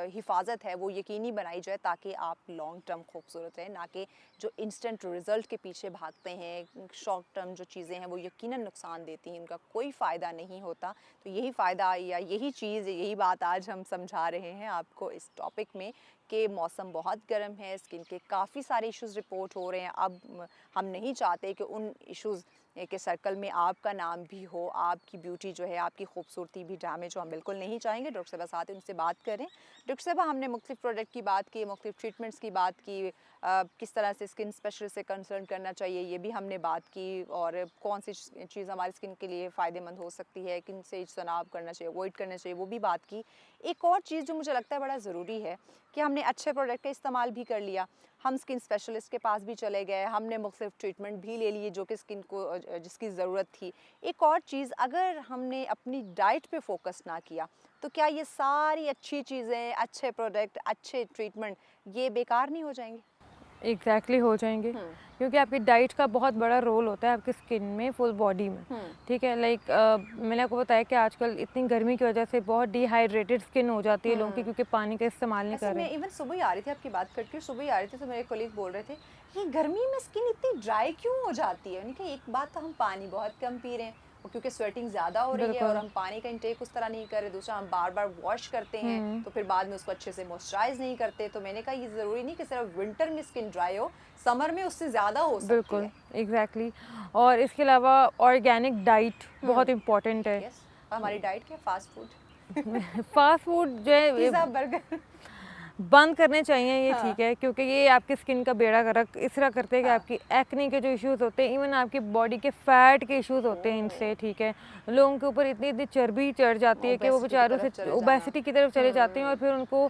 हिफाजत है वो यकीनी बनाई जाए ताकि आप लॉन्ग टर्म खूबसूरत रहें, ना कि जो इंस्टेंट रिज़ल्ट के पीछे भागते हैं। शॉर्ट टर्म जो चीज़ें हैं वो यकीनन नुकसान देती हैं, उनका कोई फ़ायदा नहीं होता। तो यही फ़ायदा या यही चीज़, यही बात आज हम समझा रहे हैं आपको इस टॉपिक में कि मौसम बहुत गर्म है, स्किन के काफ़ी सारे इश्यूज़ रिपोर्ट हो रहे हैं। अब हम नहीं चाहते कि उन इश्यूज़ के सर्कल में आपका नाम भी हो, आपकी ब्यूटी जो है, आपकी खूबसूरती भी डैमेज हो, हम बिल्कुल नहीं चाहेंगे। डॉक्टर साहबा साथ हैं, उनसे बात करें। डॉक्टर साहबा, हमने मुख्तलिफ प्रोडक्ट की बात की, मुख्तलिफ ट्रीटमेंट्स की बात की, किस तरह से स्किन स्पेशलिस्ट से कंसल्ट करना चाहिए ये भी हमने बात की, और कौन सी चीज़ हमारी स्किन के लिए फ़ायदेमंद हो सकती है, किन से इज्तनाब करना चाहिए, अवॉइड करना चाहिए, वो भी बात की। एक और चीज़ जो मुझे लगता है बड़ा ज़रूरी है कि हमने अच्छे प्रोडक्ट का इस्तेमाल भी कर लिया, हम स्किन स्पेशलिस्ट के पास भी चले गए, हमने मुख्तलिफ ट्रीटमेंट भी ले लिए जो कि स्किन को जिसकी ज़रूरत थी। एक और चीज़, अगर हमने अपनी डाइट पे फोकस ना किया तो क्या ये सारी अच्छी चीज़ें, अच्छे प्रोडक्ट, अच्छे ट्रीटमेंट ये बेकार नहीं हो जाएंगे? एग्जैक्टली हो जाएंगे, क्योंकि आपकी डाइट का बहुत बड़ा रोल होता है आपकी स्किन में, फुल बॉडी में, ठीक है। लाइक मैंने आपको बताया कि आजकल इतनी गर्मी की वजह से बहुत डिहाइड्रेटेड स्किन हो जाती है लोगों की, क्योंकि पानी का इस्तेमाल नहीं कर रहे। मैं इवन सुबह ही आ रही थी, आपकी बात करके सुबह ही आ रही थी, तो मेरे कोलीग बोल रहे थे ये गर्मी में स्किन इतनी ड्राई क्यों हो जाती है। उनकी एक बात तो हम पानी बहुत कम पी रहे हैं, क्योंकि स्वेटिंग ज़्यादा हो रही है और हम पानी का इंटेक उस तरह नहीं कर रहे। दूसरा, हम बार बार वॉश करते हैं तो फिर बाद में उसको अच्छे से मॉइस्चराइज नहीं करते। तो मैंने कहा ये ज़रूरी नहीं कि सिर्फ विंटर में स्किन ड्राई हो, समर में उससे ज़्यादा हो सकती है। बिल्कुल, एग्जैक्टली। और इसके अलावा ऑर्गेनिक डाइट बहुत इम्पोर्टेंट है। हमारी डाइट क्या, फास्ट फूड? फास्ट फूड जो है, पिज़्ज़ा, बर्गर। बंद करने चाहिए ये हाँ। ठीक है, क्योंकि ये आपकी स्किन का बेड़ा गर्क इस तरह करते हैं कि हाँ। आपकी एक्ने के जो इश्यूज होते हैं, इवन आपकी बॉडी के फैट के इश्यूज होते हैं इनसे, ठीक है। लोगों के ऊपर इतनी इतनी चर्बी चढ़ जाती है कि वो Obesity की बेचारों तरफ से चले ओबेसिटी की तरफ चले जाते हैं, और फिर उनको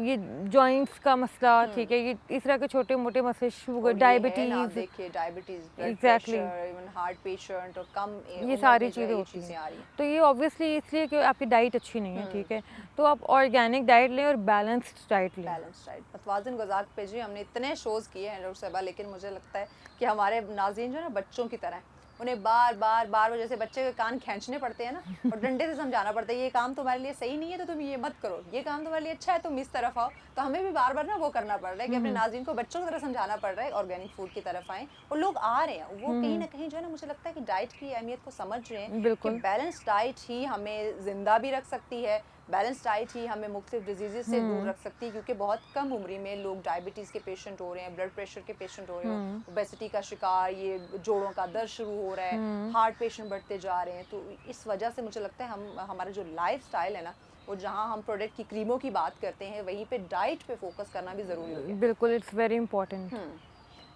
ये जॉइंट्स का मसला, ठीक है, ये इस तरह के छोटे मोटे मसले, शुगर, और ये है ना, आप डायबिटीज, देखिए diabetes, blood exactly pressure, even heart patient और कम ये उम्र सारी में जो है चीज़ें ये होती चीज़ें हैं। आ रही हैं। तो ये ऑब्वियसली इसलिए कि आपकी डाइट अच्छी नहीं है, ठीक है। तो आप ऑर्गेनिक डाइट लें और बैलेंस्ड डाइट लें। Balance diet. मतवाज़िन ग़िज़ा पे जी हमने इतने शोज़ किए हैं डॉक्टर साहिबा, लेकिन मुझे लगता है कि हमारे नाज़रीन जो है ना बच्चों की तरह हैं। उन्हें बार बार वो जैसे बच्चे के कान खींचने पड़ते हैं ना, और डंडे से समझाना पड़ता है ये काम तुम्हारे लिए सही नहीं है तो तुम ये मत करो, ये काम तुम्हारे लिए अच्छा है तुम इस तरफ आओ। तो हमें भी बार ना वो करना पड़ रहा है कि अपने नाज़रीन को बच्चों की तरह समझाना पड़ रहा है ऑर्गेनिक फूड की तरफ आएँ, और लोग आ रहे हैं, वो कहीं ना कहीं जो है ना, मुझे लगता है कि डाइट की अहमियत को समझ रहे हैं कि बिल्कुल। बैलेंस डाइट ही हमें ज़िंदा भी रख सकती है, बैलेंस डाइट ही हमें मुख्तलिफ डिजीज़ से दूर रख सकती है, क्योंकि बहुत कम उम्र में लोग डायबिटीज़ के पेशेंट हो रहे हैं, ब्लड प्रेशर के पेशेंट हो रहे हैं, ओबेसिटी का शिकार, ये जोड़ों का दर्द शुरू हो रहा है, हार्ट पेशेंट बढ़ते जा रहे हैं। तो इस वजह से मुझे लगता है हमारा जो लाइफ स्टाइल है ना, वो जहाँ हम प्रोडक्ट की क्रीमों की बात करते हैं, वहीं पे डाइट पे फोकस करना भी ज़रूरी हो गया। बिल्कुल, इट्स वेरी इंपॉर्टेंट।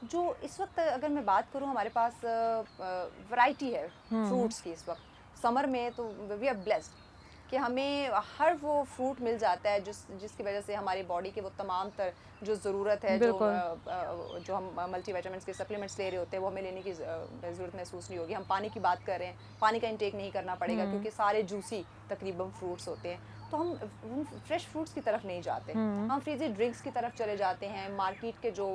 जो इस वक्त अगर मैं बात करूँ, हमारे पास वैरायटी है फ्रूट्स की इस वक्त समर में, तो वी आर ब्लेस्ड कि हमें हर वो फ्रूट मिल जाता है जिसकी वजह से हमारी बॉडी के वो तमाम जो ज़रूरत है, जो हम मल्टीविटामिन्स के सप्लीमेंट्स ले रहे होते हैं, वो हमें लेने की ज़रूरत महसूस नहीं होगी। हम पानी की बात कर रहे हैं, पानी का इंटेक नहीं करना पड़ेगा क्योंकि सारे जूसी तकरीबन फ्रूट्स होते हैं। तो हम फ्रेश फ्रूट्स की तरफ नहीं जाते, हम फ्रीजी ड्रिंक्स की तरफ चले जाते हैं, मार्केट के जो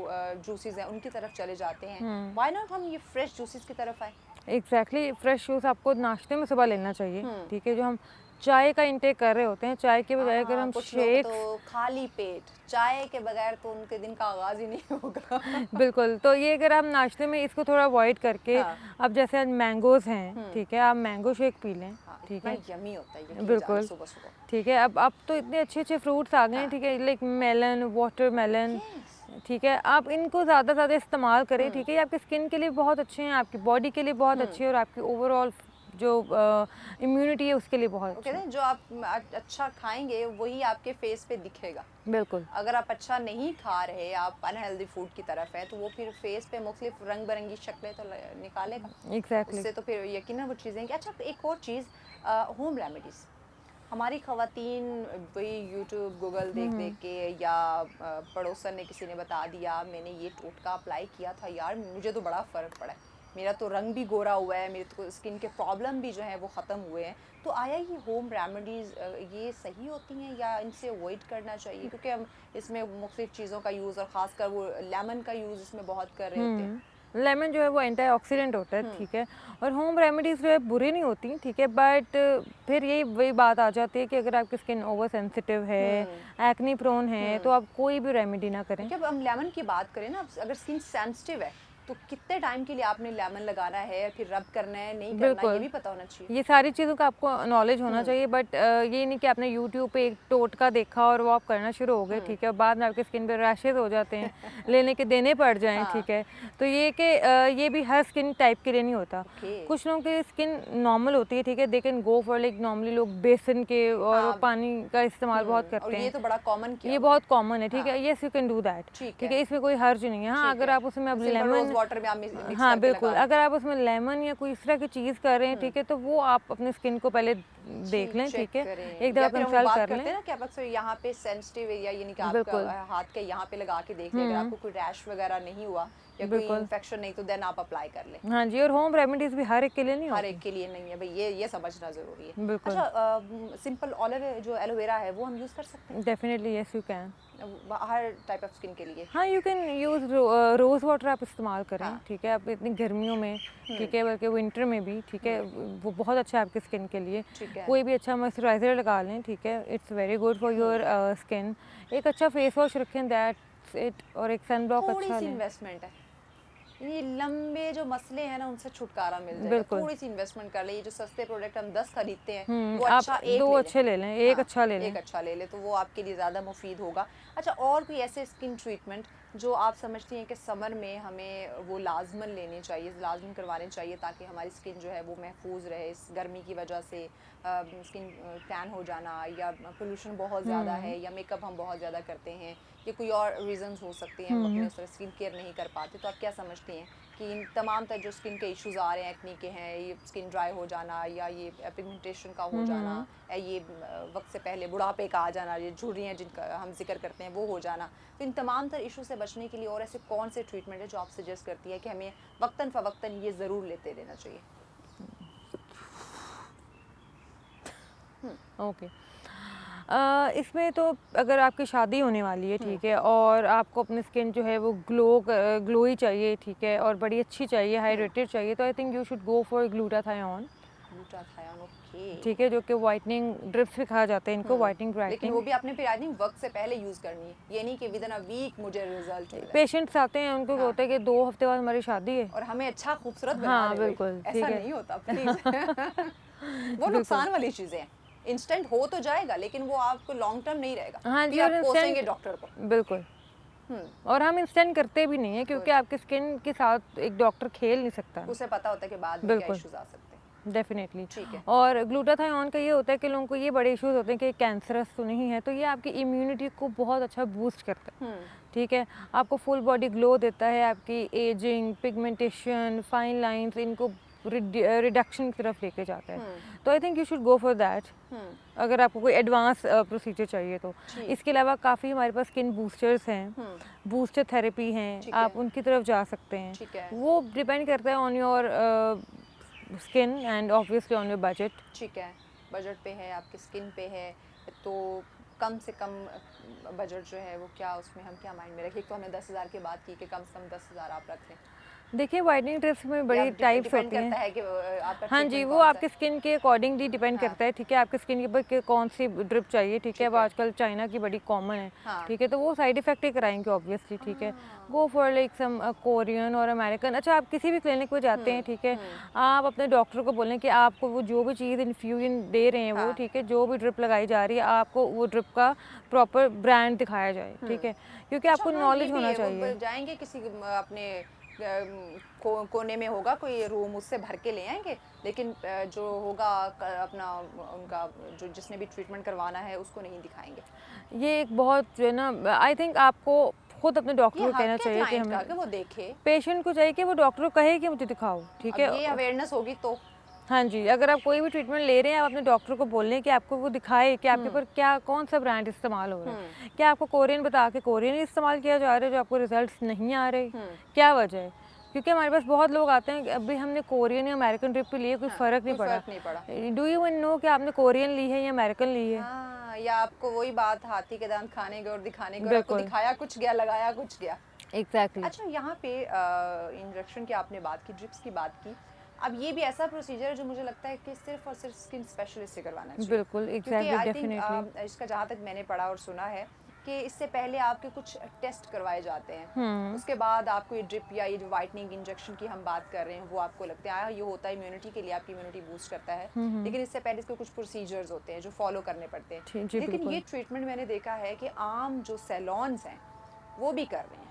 जूसेस हैं उनकी तरफ चले जाते हैं। व्हाई नॉट हम ये फ्रेश जूसेस की तरफ आए? एग्जैक्टली, फ्रेश जूस आपको नाश्ते में सुबह लेना चाहिए, ठीक है। जो हम चाय का इंटेक कर रहे होते हैं, चाय के बजाय अगर हम कुछ लोग शेक, तो खाली पेट चाय के बगैर तो उनके दिन का आगाज ही नहीं होगा। बिल्कुल, तो ये अगर आप नाश्ते में इसको थोड़ा अवॉइड करके, हाँ। अब जैसे आज मैंगोज हैं, ठीक है, आप मैंगो शेक पी लें, ठीक है, यमी होता है ये बिल्कुल, सुबह सुबह। ठीक है। अब तो इतने अच्छे अच्छे फ्रूट्स आ गए हैं, ठीक है, लाइक मेलन, वाटरमेलन, ठीक है, आप इनको ज़्यादा इस्तेमाल करें, ठीक है। ये आपकी स्किन के लिए बहुत अच्छे हैं, आपकी बॉडी के लिए बहुत अच्छे हैं, और आपकी ओवरऑल जो इम्यूनिटी है उसके लिए बहुत कहते हैं जो आप अच्छा खाएंगे वही आपके फेस पे दिखेगा। बिल्कुल। अगर आप अच्छा नहीं खा रहे, आप अनहेल्दी फूड की तरफ है, तो वो फिर फेस पे मुख्तलिफ रंग बिरंगी शक्लें तो निकालेगा। एग्जैक्टली। उससे तो फिर यकीनन वो चीज़ें कि अच्छा, एक और चीज़, होम रेमेडीज़। हमारी ख़वातीन वही यूट्यूब गूगल देख के, या पड़ोसन ने किसी ने बता दिया, मैंने ये टोटका अप्लाई किया था यार, मुझे तो बड़ा फ़र्क पड़ा है, मेरा तो रंग भी गोरा हुआ है, मेरे तो स्किन के प्रॉब्लम भी जो है वो ख़त्म हुए हैं। तो आया ये होम रेमेडीज़ ये सही होती हैं या इनसे अवॉइड करना चाहिए? क्योंकि हम इसमें मुख्तलिफ चीज़ों का यूज़, और ख़ासकर वो लेमन का यूज़ इसमें बहुत कर रहे होते हैं। लेमन जो है वो एंटीऑक्सीडेंट होता है, ठीक है, और होम रेमेडीज़ जो है बुरी नहीं होती, ठीक है, बट फिर यही वही बात आ जाती है कि अगर आपकी स्किन ओवर सेंसिटिव है, एक्ने प्रोन है, तो आप कोई भी रेमेडी ना करें। जब हम लेमन की बात करें ना, अगर स्किन सेंसिटिव है तो कितने टाइम के लिए आपने लेमन लगाना है, फिर रब करना है, नहीं करना, ये भी पता होना चाहिए। ये सारी चीज़ों का आपको नॉलेज होना चाहिए, बट ये नहीं कि आपने यूट्यूब पे एक टोटका देखा और वो आप करना शुरू हो गए, ठीक है, और बाद में आपके स्किन पे रैशेज हो जाते हैं, लेने के देने पड़ जाएं, ठीक है। तो ये कि ये भी हर स्किन टाइप के लिए नहीं होता। कुछ लोगों की स्किन नॉर्मल होती है, ठीक है, they can go for like normally लोग बेसन के और पानी का इस्तेमाल बहुत करते हैं, ये तो बड़ा कॉमन किया, ये बहुत कॉमन है, ठीक है। Yes, you can do that, ठीक है, इसमें कोई हर्ज नहीं है। हाँ, अगर आप उसमें अब लेमन वाटर में आप मिक्स हाँ करके बिल्कुल, अगर आप उसमें लेमन या कोई इस तरह की चीज़ कर रहे हैं, ठीक है, तो वो आप अपनी स्किन को पहले देख लें, ठीक है, एक दफ़ा कंसल्ट कर लें। ना कि आप अक्सर यहाँ पे सेंसिटिव एरिया, यानी कि आपका हाथ के यहाँ पे लगा के देख लें, अगर आपको कोई रैश वगैरह नहीं हुआ या कोई इन्फेक्शन नहीं, तो देन आप अप्लाई कर लें। हाँ जी, और होम रेमेडीज भी हर एक के लिए नहीं, हर एक के लिए नहीं है भाई, ये समझना ज़रूरी है। बिल्कुल। अच्छा, सिंपल जो एलोवेरा है वो हम यूज़ कर सकते हैं? डेफिनेटली यस, यू कैन, हर टाइप ऑफ स्किन के लिए। हाँ, you can use rose water आप इस्तेमाल करें, ठीक है, आप इतनी गर्मियों में, ठीक है, बल्कि विंटर में भी, ठीक है, वो बहुत अच्छा है आपकी स्किन के लिए। कोई भी अच्छा मॉइस्चराइजर लगा लें, ठीक है, it's very good for your skin. एक अच्छा फेस वॉश रखें, दैट्स इट, और एक सन ब्लॉक अच्छा लें। इन्वेस्टमेंट है, ये लंबे जो मसले हैं ना उनसे छुटकारा मिल जाएगा। बिल्कुल। थोड़ी सी इन्वेस्टमेंट कर ले, ये जो सस्ते प्रोडक्ट हम 10 खरीदते हैं वो आप अच्छा एक 2 ले अच्छे ले लें, एक हाँ, अच्छा ले एक लें। अच्छा ले ले तो वो आपके लिए ज़्यादा मुफीद होगा। अच्छा, और कोई ऐसे स्किन ट्रीटमेंट जो आप समझती हैं कि समर में हमें वो लाजमन लेने चाहिए, लाजमन करवाने चाहिए ताकि हमारी स्किन जो है वो महफूज रहे इस गर्मी की वजह से, स्किन टैन हो जाना या पोल्यूशन बहुत ज़्यादा है या मेकअप हम बहुत ज़्यादा करते हैं या कोई और रीजंस हो सकते हैं हम अपने उस तरह स्किन केयर नहीं कर पाते, तो आप क्या समझती हैं कि इन तमाम तर जो स्किन के इश्यूज आ रहे हैं, एक्ने के हैं, ये स्किन ड्राई हो जाना या ये पिगमेंटेशन का हो जाना या ये वक्त से पहले बुढ़ापे का आ जाना, ये झुर्रियाँ जिनका हम जिक्र करते हैं वो हो जाना, तो इन तमाम तर इशू से बचने के लिए और ऐसे कौन से ट्रीटमेंट है जो आप सजेस्ट करती है कि हमें वक्तन फ़वक्तन ये ज़रूर लेते रहना चाहिए? ओके। इसमें तो अगर आपकी शादी होने वाली है, ठीक है, और आपको अपनी स्किन जो है वो ग्लोई चाहिए, ठीक है, और बड़ी अच्छी चाहिए, हाइड्रेटेड चाहिए, तो आई think you should go for glutathione, glutathione, okay. ठीक है, जो कि वाइटनिंग ड्रिप्स भी कहा जाता है इनको, वाइटनिंग लेकिन ब्राइटनिंग। वो भी आपने पिरानिंग वक्त से पहले यूज़ करनी है, ये नहीं कि विद इन अ वीक मुझे रिजल्ट मिल जाए। पेशेंट्स आते हैं, उनको होता है कि 2 हफ्ते बाद हमारी शादी है और हमें अच्छा खूबसूरत बना हाँ, दे भाई। बिल्कुल, ठीक ऐसा है। नहीं होता प्लीज। वो नुकसान वाली चीजें हैं। इंस्टेंट हो तो जाएगा लेकिन वो आपको लॉन्ग टर्म नहीं रहेगा। हाँ जी, फिर और आप कोसेंगे इंस्टेंट डॉक्टर को। बिल्कुल, और हम इंस्टेंट करते भी नहीं है क्योंकि आपकी स्किन के साथ एक डॉक्टर खेल नहीं सकता। उसे पता होता है कि बाद में क्या बिल्कुल। इश्यूज आ सकते हैं। डेफिनेटली। ठीक है। और ग्लूटाथायोन का ये होता है कि लोगों को ये बड़े इश्यूज होते हैं कि कैंसरस तो नहीं है, तो ये आपकी इम्यूनिटी को बहुत अच्छा बूस्ट करता है, ठीक है, आपको फुल बॉडी ग्लो देता है, आपकी एजिंग, पिगमेंटेशन, फाइन लाइंस, इनको रिडक्शन की तरफ लेके जाता है, तो आई think you should go for that अगर आपको कोई एडवांस प्रोसीजर चाहिए तो। इसके अलावा काफ़ी हमारे पास स्किन बूस्टर्स हैं, बूस्टर थेरेपी हैं, आप उनकी तरफ जा सकते हैं। ठीक है। वो डिपेंड करता है on your skin and obviously on your budget. ठीक है, बजट पे है, आपकी स्किन पे है, तो कम से कम बजट जो है वो क्या, उसमें हम क्या माइंड में रखें? तो हमने 10,000 की बात की कि कम से कम 10,000 आप रख लें। देखिए, वाइटनिंग ड्रिप्स में बड़ी टाइप्स होती हैं। करता है कि आपका हाँ जी, वो आपके स्किन के अकॉर्डिंगली डिपेंड करता है, ठीक है, आपकी स्किन के ऊपर कौन सी ड्रिप चाहिए, ठीक है, अब आजकल चाइना की बड़ी कॉमन है, ठीक है, तो वो साइड इफेक्ट ही कराएंगे ऑब्वियसली, ठीक है, go for like some Korean और अमेरिकन। अच्छा, आप किसी भी क्लिनिक में जाते हैं, ठीक है, आप अपने डॉक्टर को बोलें कि आपको वो जो भी चीज़ इन्फ्यूजन दे रहे हैं वो, ठीक है, जो भी ड्रिप लगाई जा रही है, आपको वो ड्रिप का प्रॉपर ब्रांड दिखाया जाए, ठीक है, क्योंकि आपको नॉलेज होना चाहिए। जाएंगे किसी अपने कोने में होगा कोई रूम, उससे भर के ले आएंगे, लेकिन जो होगा अपना उनका जो जिसने भी ट्रीटमेंट करवाना है उसको नहीं दिखाएंगे। ये एक बहुत जो है ना, आई थिंक आपको खुद अपने डॉक्टर को कहना चाहिए कि हमें, वो देखे, पेशेंट को चाहिए कि वो डॉक्टर को कहे कि मुझे दिखाओ, ठीक है, ये अवेयरनेस होगी तो। हाँ जी, अगर आप कोई भी ट्रीटमेंट ले रहे हैं, आप अपने डॉक्टर को बोल लें कि आपको वो दिखाए कि आपके ऊपर क्या कौन सा ब्रांड इस्तेमाल हो रहा है, क्या आपको कोरियन बता के कोरियन इस्तेमाल किया जा रहा है जो आपको रिजल्ट्स नहीं आ रहे, क्या वजह है, क्योंकि हमारे पास बहुत लोग आते हैं कि अभी हमने कोरियन या अमेरिकन ड्रिप लिए, कोई फ़र्क नहीं पड़ा। डू यू नो कि आपने कोरियन ली है या अमेरिकन ली है? या आपको वही बात, हाथी के दांत खाने गए और दिखाने गए, आपको दिखाया कुछ गया, लगाया कुछ गया। एग्जैक्टली। अच्छा, यहाँ पे इंजेक्शन की आपने बात की, ड्रिप्स की बात की, अब ये भी ऐसा प्रोसीजर है जो मुझे लगता है कि सिर्फ और सिर्फ स्किन स्पेशलिस्ट से करवाना चाहिए। बिल्कुल, एग्जैक्टली, डेफिनेटली। इसका जहाँ तक मैंने पढ़ा और सुना है कि इससे पहले आपके कुछ टेस्ट करवाए जाते हैं, उसके बाद आपको ये ड्रिप या ये जो वाइटनिंग इंजेक्शन की हम बात कर रहे हैं वो आपको लगता है ये होता है इम्यूनिटी के लिए, आपकी इम्यूनिटी बूस्ट करता है, लेकिन इससे पहले इसके कुछ प्रोसीजर्स होते हैं जो फॉलो करने पड़ते हैं। लेकिन ये ट्रीटमेंट मैंने देखा है कि आम जो सैलून्स हैं वो भी कर रहे हैं।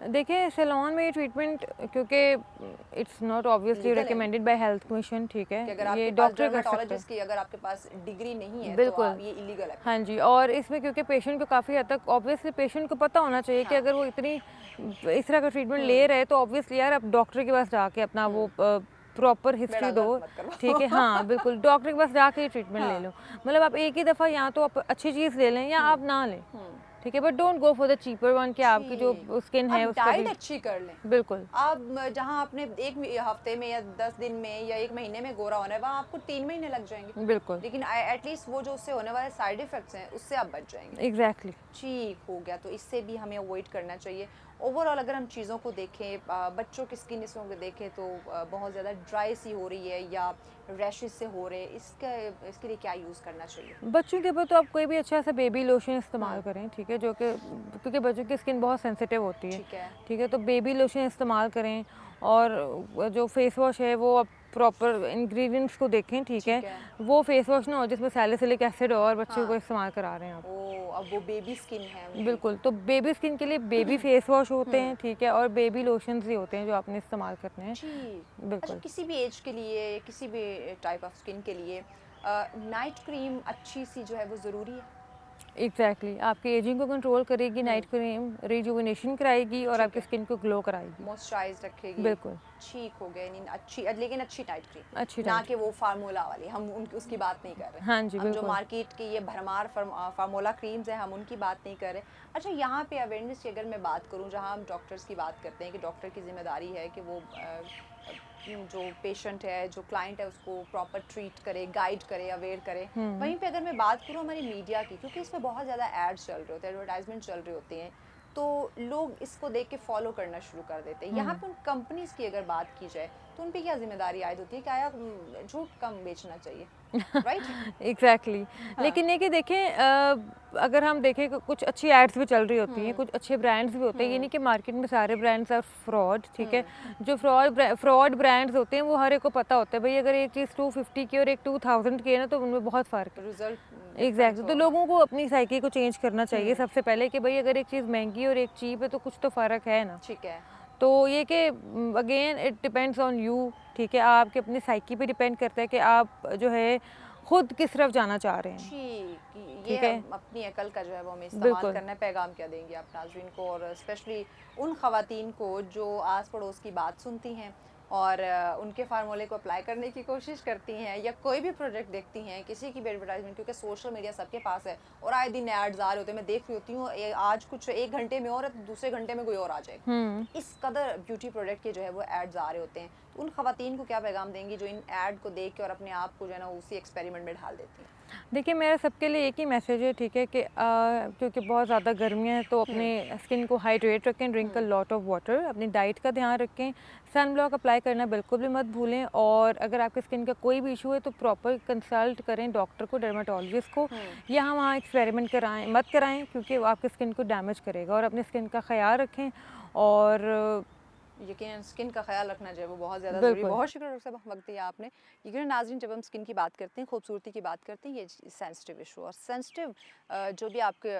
देखिए, सैलून में ये ट्रीटमेंट, क्योंकि it's not obviously recommended by health commission, ठीक है, ये डॉक्टर कर सकते हैं। की अगर आपके पास डिग्री नहीं है बिल्कुल, तो ये इलीगल है। हाँ जी, और इसमें क्योंकि पेशेंट को काफ़ी हद तक ऑब्वियसली पेशेंट को पता होना चाहिए कि अगर वो इतनी इस तरह का ट्रीटमेंट ले रहे हैं तो ऑब्वियसली यार आप डॉक्टर के पास जाके अपना वो प्रॉपर हिस्ट्री दो, ठीक है, हाँ बिल्कुल, डॉक्टर के पास जाके ट्रीटमेंट ले लो, मतलब आप एक ही दफ़ा या तो आप अच्छी चीज़ ले लें या आप ना लें, ठीक है, but don't go for the cheaper one कि आपकी जो स्किन है उसका डाइट अच्छी कर लें। बिल्कुल, आप जहां आपने एक हफ्ते में या 10 दिन में या एक महीने में गोरा होना है वहां आपको 3 महीने लग जाएंगे। बिल्कुल, लेकिन एटलीस्ट वो जो उससे होने वाले साइड इफेक्ट्स हैं उससे आप बच जाएंगे। एग्जैक्टली। ठीक हो गया, तो इससे भी हमें अवॉइड करना चाहिए। ओवरऑल अगर हम चीज़ों को देखें, बच्चों की स्किन इसमें को देखें तो बहुत ज़्यादा ड्राई सी हो रही है या रैशेस से हो रहे हैं, इसके लिए क्या यूज़ करना चाहिए? बच्चों के ऊपर तो आप कोई भी अच्छा सा बेबी लोशन इस्तेमाल हम्म, करें, ठीक है, जो कि क्योंकि बच्चों की स्किन बहुत सेंसिटिव होती है, ठीक है। ठीक है, तो बेबी लोशन इस्तेमाल करें। और जो फेस वॉश है वो आप प्रॉपर इंग्रेडिएंट्स को देखें, ठीक है, ठीक है। वो फेस वॉश ना हो जिसमें सैलिसिलिक एसिड हो और बच्चों को हाँ। इस्तेमाल करा रहे हैं आप। ओ, अब वो बेबी स्किन है उनकी। बिल्कुल, तो बेबी स्किन के लिए बेबी फेस वॉश होते हम्म। हैं, ठीक है, और बेबी लोशंस ही होते हैं जो आपने इस्तेमाल करने हैं। ठीक। अच्छा, बिल्कुल। किसी भी एज के लिए, किसी भी टाइप ऑफ स्किन के लिए नाइट क्रीम अच्छी सी जो है वो ज़रूरी है? एग्जैक्टली आपकी एजिंग को कंट्रोल करेगी हम्म। नाइट क्रीम, रिजुविनेशन कराएगी और ठीक आपकी है। स्किन को ग्लो कराएगी। मॉइस्चराइज रखेगी। बिल्कुल। ठीक हो गए, नींद अच्छी, लेकिन अच्छी नाइट क्रीम, अच्छी ना टाइट। कि वो फार्मूला वाली, हम उनकी उसकी बात नहीं कर रहे। हाँ जी, हम जो बिल्कुल। मार्केट की ये भरमार फार्मूला क्रीम्स हैं, हम उनकी बात नहीं कर रहे। अच्छा, यहाँ पे अवेयरनेस की अगर मैं बात करूँ, जहाँ हम डॉक्टर्स की बात करते हैं कि डॉक्टर की जिम्मेदारी है कि वो जो पेशेंट है, जो क्लाइंट है, उसको प्रॉपर ट्रीट करे, गाइड करे, अवेयर करे। हुँ। वहीं पे अगर मैं बात करूँ हमारी मीडिया की, क्योंकि इसमें बहुत ज़्यादा एड्स चल रहे होते हैं, एडवर्टाइजमेंट चल रहे होते हैं, तो लोग इसको देख के फॉलो करना शुरू कर देते हैं। यहाँ हुँ। पे उन कंपनीज की अगर बात की जाए तो उन पे क्या जिम्मेदारी आयद होती है कि आया झूठ कम बेचना चाहिए, राइट? एग्जैक्टली हाँ। लेकिन ये कि देखें अगर हम देखें कि कुछ अच्छी एड्स भी चल रही होती हैं, हम्म। कुछ अच्छे ब्रांड्स भी होते हैं, ये हम्म। नहीं कि मार्केट में सारे ब्रांड्स आर फ्रॉड, ठीक है। हम्म। जो फ्रॉड ब्रांड्स होते हैं वो हर एक को पता होता है भाई अगर एक चीज़ 250 की और एक 2000 की है ना तो उनमें बहुत फ़र्क है। रिजल्ट डिफरेंस एग्जैक्टली तो होगा। लोगों को अपनी साइकी को चेंज करना चाहिए हम्म। सबसे पहले कि भाई अगर एक चीज़ महंगी और एक चीप है तो कुछ तो फ़र्क है ना। ठीक है। तो ये कि again it depends on you, ठीक है, आपके अपनी साइकी पे डिपेंड करता है कि आप जो है खुद किस तरफ जाना चाह रहे हैं, ठीक, ये ठीक है। अपनी अकल का जो है वो हमें इस्तेमाल बिल्कुल। करना है। पैगाम क्या देंगे आप नाज़रीन को, और स्पेशली उन ख़वातीन को जो आस पड़ोस की बात सुनती हैं और उनके फार्मूले को अप्लाई करने की कोशिश करती हैं, या कोई भी प्रोडक्ट देखती हैं, किसी की भी एडवर्टाइजमेंट, क्योंकि सोशल मीडिया सबके पास है और आए दिन एड्स आ रहे होते हैं। मैं देख रही होती हूँ, आज कुछ 1 घंटे में और है तो दूसरे घंटे में कोई और आ जाएगा। हुँ। तो इस कदर ब्यूटी प्रोडक्ट के जो है वो एड्स आ रहे होते हैं। तो उन ख़वातीन को क्या पैगाम देंगी जो इन एड को देख के और अपने आप को जो है ना उसी एक्सपेरिमेंट में ढाल देती हैं? देखिए मेरा सबके लिए एक ही मैसेज है, ठीक है, कि क्योंकि बहुत ज़्यादा गर्मियाँ हैं तो हुँ। अपने स्किन को हाइड्रेट रखें, drink a hmm. Lot of water, अपनी डाइट का ध्यान रखें, सन ब्लॉक अप्लाई करना बिल्कुल भी मत भूलें और अगर आपकी स्किन का कोई भी इशू है तो प्रॉपर कंसल्ट करें डॉक्टर को, डर्माटोलॉजिस्ट को। हुँ। यहाँ वहाँ एक्सपेरिमेंट मत कराएं क्योंकि वो आपकी स्किन को डैमेज करेगा और अपनी स्किन का ख्याल रखें और यकीनन स्किन का ख़्याल रखना जो है वो बहुत ज़्यादा ज़रूरी है। बिल्कुल। बहुत शुक्रिया डॉक्टर साहब, वक़्त दिया आपने। यकीनन नाज़रीन, जब हम स्किन की बात करते हैं, खूबसूरती की बात करते हैं, ये सेंसिटिव इशू, और सेंसिटिव जो भी आपके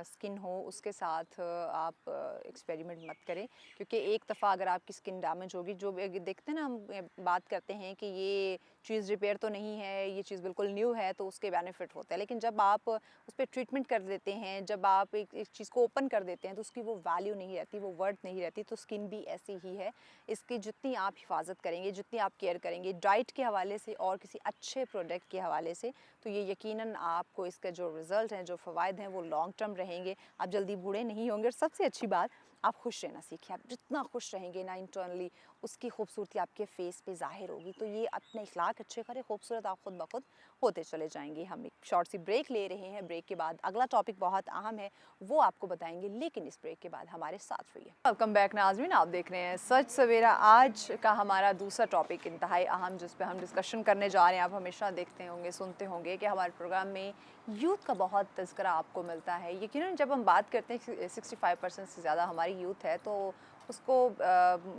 स्किन हो उसके साथ आप एक्सपेरिमेंट मत करें, क्योंकि एक दफ़ा अगर आपकी स्किन डैमेज होगी, जो भी देखते हैं ना, हम बात करते हैं कि ये चीज़ रिपेयर तो नहीं है, ये चीज़ बिल्कुल न्यू है, तो उसके बेनिफिट होते हैं। लेकिन जब आप उस पर ट्रीटमेंट कर देते हैं, जब आप एक चीज़ को ओपन कर देते हैं, तो उसकी वो वैल्यू नहीं रहती, वो वर्थ नहीं रहती। तो स्किन भी ऐसी ही है, इसकी जितनी आप हिफाजत करेंगे, जितनी आप केयर करेंगे डाइट के हवाले से और किसी अच्छे प्रोडक्ट के हवाले से, तो ये यकीनन आपको इसका जो रिज़ल्ट हैं, जो फ़वाइद हैं, वो लॉन्ग टर्म रहेंगे। आप जल्दी बूढ़े नहीं होंगे और सबसे अच्छी बात, आप खुश रहना सीखिए। आप जितना खुश रहेंगे ना इंटरनली, उसकी खूबसूरती आपके फेस पे ज़ाहिर होगी। तो ये अपने इखलाक अच्छे करें, खूबसूरत आप खुद ब खुद होते चले जाएंगे। हम एक शॉर्ट सी ब्रेक ले रहे हैं, ब्रेक के बाद अगला टॉपिक बहुत अहम है, वो आपको बताएंगे, लेकिन इस ब्रेक के बाद हमारे साथ रहिए। वेलकम बैक नाज़रीन, आप देख रहे हैं सच सवेरा। आज का हमारा दूसरा टॉपिक इंतहाई अहम, जिस पे हम डिस्कशन करने जा रहे हैं। आप हमेशा देखते होंगे, सुनते होंगे कि हमारे प्रोग्राम में यूथ का बहुत तज़किरा आपको मिलता है। यकीनन जब हम बात करते हैं 65% से ज़्यादा हमारी यूथ है, तो उसको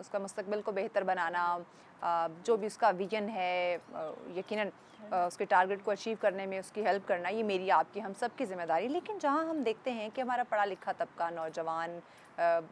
उसका मुस्तकबिल को बेहतर बनाना, जो भी उसका विजन है, यकीनन उसके टारगेट को अचीव करने में उसकी हेल्प करना, ये मेरी आपकी हम सब की ज़िम्मेदारी। लेकिन जहाँ हम देखते हैं कि हमारा पढ़ा लिखा तबका, नौजवान,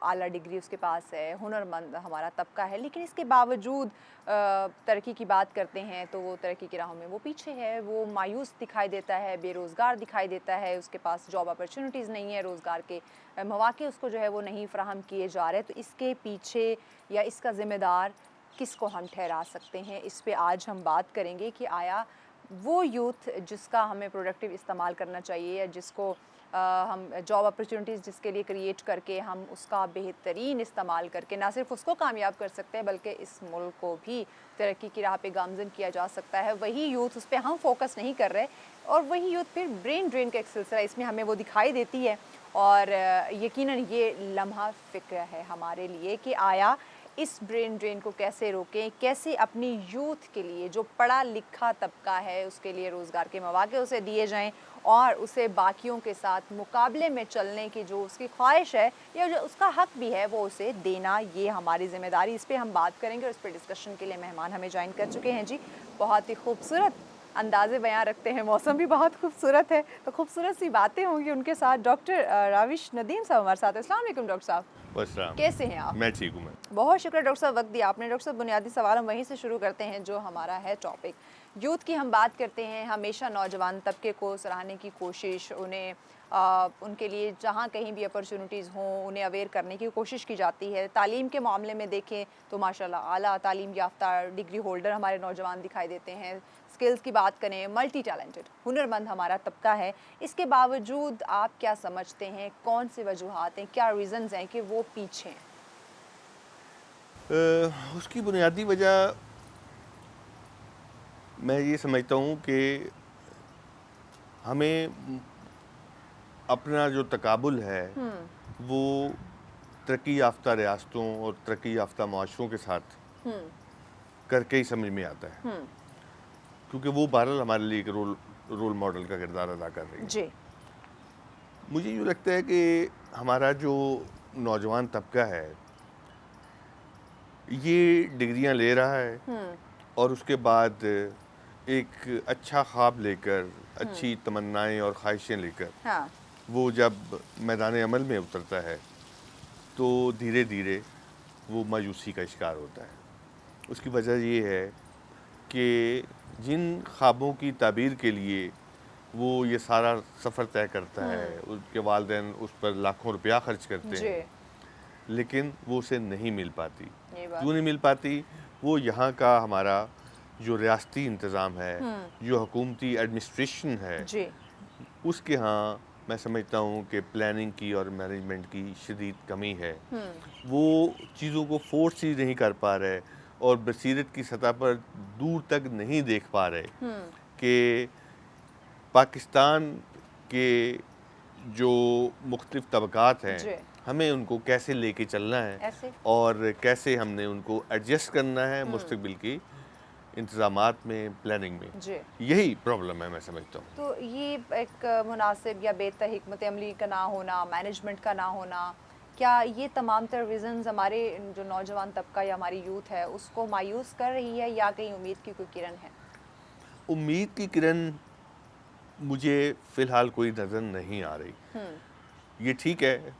आला डिग्री उसके पास है, हुनरमंद हमारा तबका है, लेकिन इसके बावजूद तरक्की की बात करते हैं तो वो तरक्की की राहों में वो पीछे है, वो मायूस दिखाई देता है, बेरोज़गार दिखाई देता है, उसके पास जॉब अपॉर्चुनिटीज़ नहीं है, रोज़गार के मौके उसको जो है वो नहीं फ़राहम किए जा रहे। तो इसके पीछे या इसका ज़िम्मेदार किसको हम ठहरा सकते हैं, इस पे आज हम बात करेंगे कि आया वो यूथ जिसका हमें प्रोडक्टिव इस्तेमाल करना चाहिए, या जिसको हम जॉब अपॉर्चुनिटीज़ जिसके लिए क्रिएट करके हम उसका बेहतरीन इस्तेमाल करके ना सिर्फ उसको कामयाब कर सकते हैं बल्कि इस मुल्क को भी तरक्की की राह पे गामज़न किया जा सकता है, वही यूथ उस पर हम फोकस नहीं कर रहे, और वही यूथ फिर ब्रेन ड्रेन का एक सिलसिला इसमें हमें वो दिखाई देती है। और यकीनन ये लम्हा फ़िक्र है हमारे लिए कि आया इस ब्रेन ड्रेन को कैसे रोकें, कैसे अपनी यूथ के लिए जो पढ़ा लिखा तबका है उसके लिए रोज़गार के मौके उसे दिए जाएं, और उसे बाकियों के साथ मुकाबले में चलने की जो उसकी ख्वाहिश है या जो उसका हक भी है वो उसे देना, ये हमारी ज़िम्मेदारी। इस पर हम बात करेंगे और इस पर डिस्कशन के लिए मेहमान हमें ज्वाइन कर चुके हैं जी। बहुत ही खूबसूरत अंदाज़े बयां रखते हैं, मौसम भी बहुत खूबसूरत है, तो खूबसूरत सी बातें होंगी उनके साथ। डॉक्टर राविश नदीम साहब हमारे साथ। अस्सलाम वालेकुम डॉक्टर साहब, कैसे हैं आप? मैं ठीक हूँ। मैं बहुत शुक्रिया डॉक्टर साहब, वक्त दिया आपने। डॉक्टर साहब, बुनियादी सवाल हम वहीं से शुरू करते हैं जो हमारा है टॉपिक। यूथ की हम बात करते हैं, हमेशा नौजवान तबके को सराहने की कोशिश, उन्हें उनके लिए जहाँ कहीं भी अपॉर्चुनिटीज़ हों उन्हें अवेयर करने की कोशिश की जाती है। तालीम के मामले में देखें तो माशाल्लाह आला तालीम याफ्ता डिग्री होल्डर हमारे नौजवान दिखाई देते हैं। स्किल्स की बात करें, मल्टी टैलेंटेड हुनरमंद हमारा तबका है। इसके बावजूद आप क्या समझते हैं, कौन से वजूहात हैं, क्या रीज़न्स हैं कि वो पीछे हैं? उसकी बुनियादी वजह मैं ये समझता हूँ कि हमें अपना जो तकाबुल है वो तरक्की याफ्ता रियासतों और तरक्की याफ्ता माशरों के साथ करके ही समझ में आता है, क्योंकि वो बहरहाल हमारे लिए एक रोल मॉडल का किरदार अदा कर रही है जी। मुझे यूँ लगता है कि हमारा जो नौजवान तबका है ये डिग्रियां ले रहा है और उसके बाद एक अच्छा ख्वाब लेकर, अच्छी तमन्नाएं और ख्वाहिशें लेकर हाँ। वो जब मैदान अमल में उतरता है तो धीरे धीरे वो मायूसी का शिकार होता है। उसकी वजह ये है कि जिन ख्वाबों की ताबीर के लिए वो ये सारा सफ़र तय करता है, उसके वालिदैन उस पर लाखों रुपया खर्च करते हैं, लेकिन वो उसे नहीं मिल पाती। क्यों नहीं मिल पाती? वो यहाँ का हमारा जो रियासती इंतज़ाम है, जो हुकूमती एडमिनिस्ट्रेशन है, उसके यहाँ मैं समझता हूँ कि प्लानिंग की और मैनेजमेंट की शदीद कमी है। वो चीज़ों को फोर्स ही नहीं कर पा रहे और बसीरत की सतह पर दूर तक नहीं देख पा रहे कि पाकिस्तान के जो मुख्तलिफ तबकात हैं हमें उनको कैसे लेके चलना है और कैसे हमने उनको एडजस्ट करना है मुस्तकबिल की इंतज़ामात में, प्लानिंग में। यही प्रॉब्लम है मैं समझता हूँ। तो ये एक मुनासिब या बेहतर हिकमत अमली का ना होना, मैनेजमेंट का ना होना, क्या ये तमाम तर रीज़न्स हमारे जो नौजवान तबका या हमारी यूथ है उसको मायूस कर रही है, या कहीं उम्मीद की कोई किरण है? उम्मीद की किरण मुझे फ़िलहाल कोई नज़र नहीं आ रही। ये ठीक है,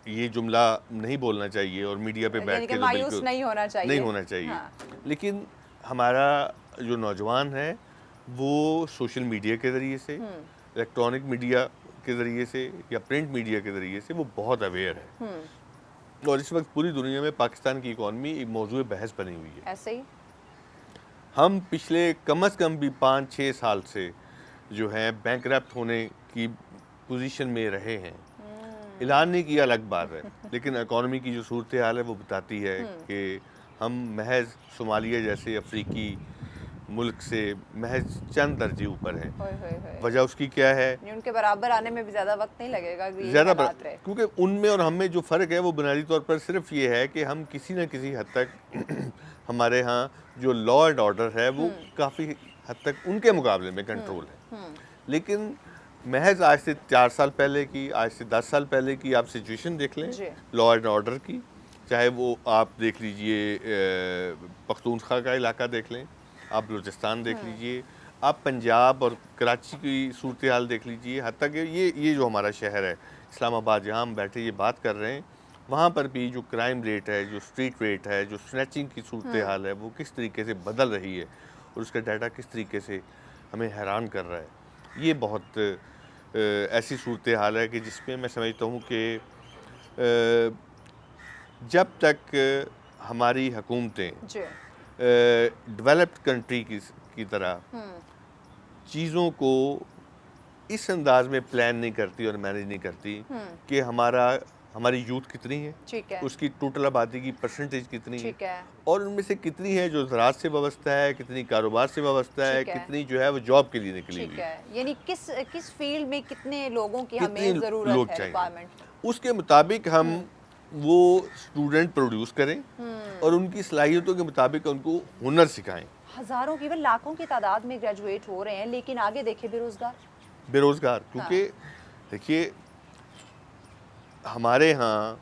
ये जुमला नहीं बोलना चाहिए और मीडिया पे बैठ के मायूस नहीं होना चाहिए, नहीं होना चाहिए। हाँ। लेकिन हमारा जो नौजवान है वो सोशल मीडिया के ज़रिए से, इलेक्ट्रॉनिक मीडिया के ज़रिए से या प्रिंट मीडिया के ज़रिए से वो बहुत अवेयर है, और इस वक्त पूरी दुनिया में पाकिस्तान की इकॉनमी एक मौजूद बहस बनी हुई है। ऐसे ही हम पिछले कम से कम भी 5-6 साल से जो है बैंकरप्ट होने की पोजीशन में रहे हैं। ऐलान नहीं किया अलग बात है, लेकिन इकॉनमी की जो सूरत हाल है वो बताती है कि हम महज सोमालिया जैसे अफ्रीकी मुल्क से महज चंद दर्जे ऊपर हैं। वजह उसकी क्या है? उनके बराबर आने में भी ज़्यादा वक्त नहीं लगेगा, ज़्यादा क्योंकि उनमें और हम में जो फ़र्क है वो बुनियादी तौर पर सिर्फ ये है कि हम किसी न किसी हद तक हमारे यहाँ जो लॉ एंड ऑर्डर है वो काफ़ी हद तक उनके मुकाबले में कंट्रोल है। लेकिन महज आज से 4 साल पहले की, आज से 10 साल पहले की आप सिचुएशन देख लें लॉ एंड ऑर्डर की, चाहे वो आप देख लीजिए पख्तूनख्वा का इलाका देख लें, आप बलूचिस्तान देख लीजिए, आप पंजाब और कराची की सूरत हाल देख लीजिए, हत्ता कि ये जो हमारा शहर है इस्लामाबाद, जहाँ हम बैठे ये बात कर रहे हैं, वहाँ पर भी जो क्राइम रेट है, जो स्ट्रीट रेट है, जो स्नैचिंग की सूरत हाल है वो किस तरीके से बदल रही है और उसका डाटा किस तरीके से हमें हैरान कर रहा है। ये बहुत ऐसी सूरत हाल है कि जिसमें मैं समझता हूँ कि जब तक हमारी हुकूमतें डेवलप्ड कंट्री की तरह चीज़ों को इस अंदाज में प्लान नहीं करती और मैनेज नहीं करती कि हमारी यूथ कितनी है, ठीक है, उसकी टोटल आबादी की परसेंटेज कितनी है, ठीक है, और उनमें से कितनी है जो ज़राअत से वाबस्ता है, कितनी कारोबार से वाबस्ता है, ठीक है। कितनी जो है वो जॉब के लिए निकली ठीक हुई है, है। यानी किस फील्ड में कितने लोगों की कितने हमें ज़रूरत लोग है, चाहिए। रिक्वायरमेंट। उसके मुताबिक हम वो स्टूडेंट प्रोड्यूस करें और उनकी सलाहियतों के मुताबिक उनको हुनर सिखाएं। हज़ारों की, लाखों की तादाद में ग्रेजुएट हो रहे हैं, लेकिन आगे देखिए बेरोज़गार, क्योंकि देखिए हमारे यहाँ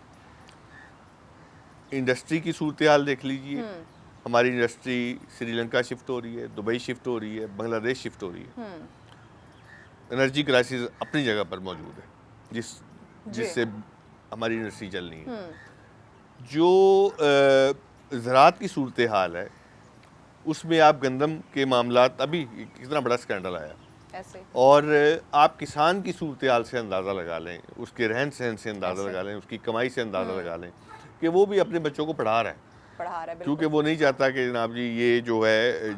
इंडस्ट्री की सूरत हाल देख लीजिए। हमारी इंडस्ट्री श्रीलंका शिफ्ट हो रही है, दुबई शिफ्ट हो रही है, बांग्लादेश शिफ्ट हो रही है। एनर्जी क्राइसिस अपनी जगह पर मौजूद है जिससे हमारी इंडस्ट्री चल रही है। जो ज़राअत की सूरत हाल है उसमें आप गंदम के मामलात, अभी कितना बड़ा स्कैंडल आया ऐसे, और आप किसान की सूरत हाल से अंदाज़ा लगा लें, उसके रहन सहन से अंदाज़ा लगा लें, उसकी कमाई से अंदाज़ा लगा लें कि वो भी अपने बच्चों को पढ़ा रहा है, क्योंकि वो नहीं चाहता कि जनाब जी ये जो है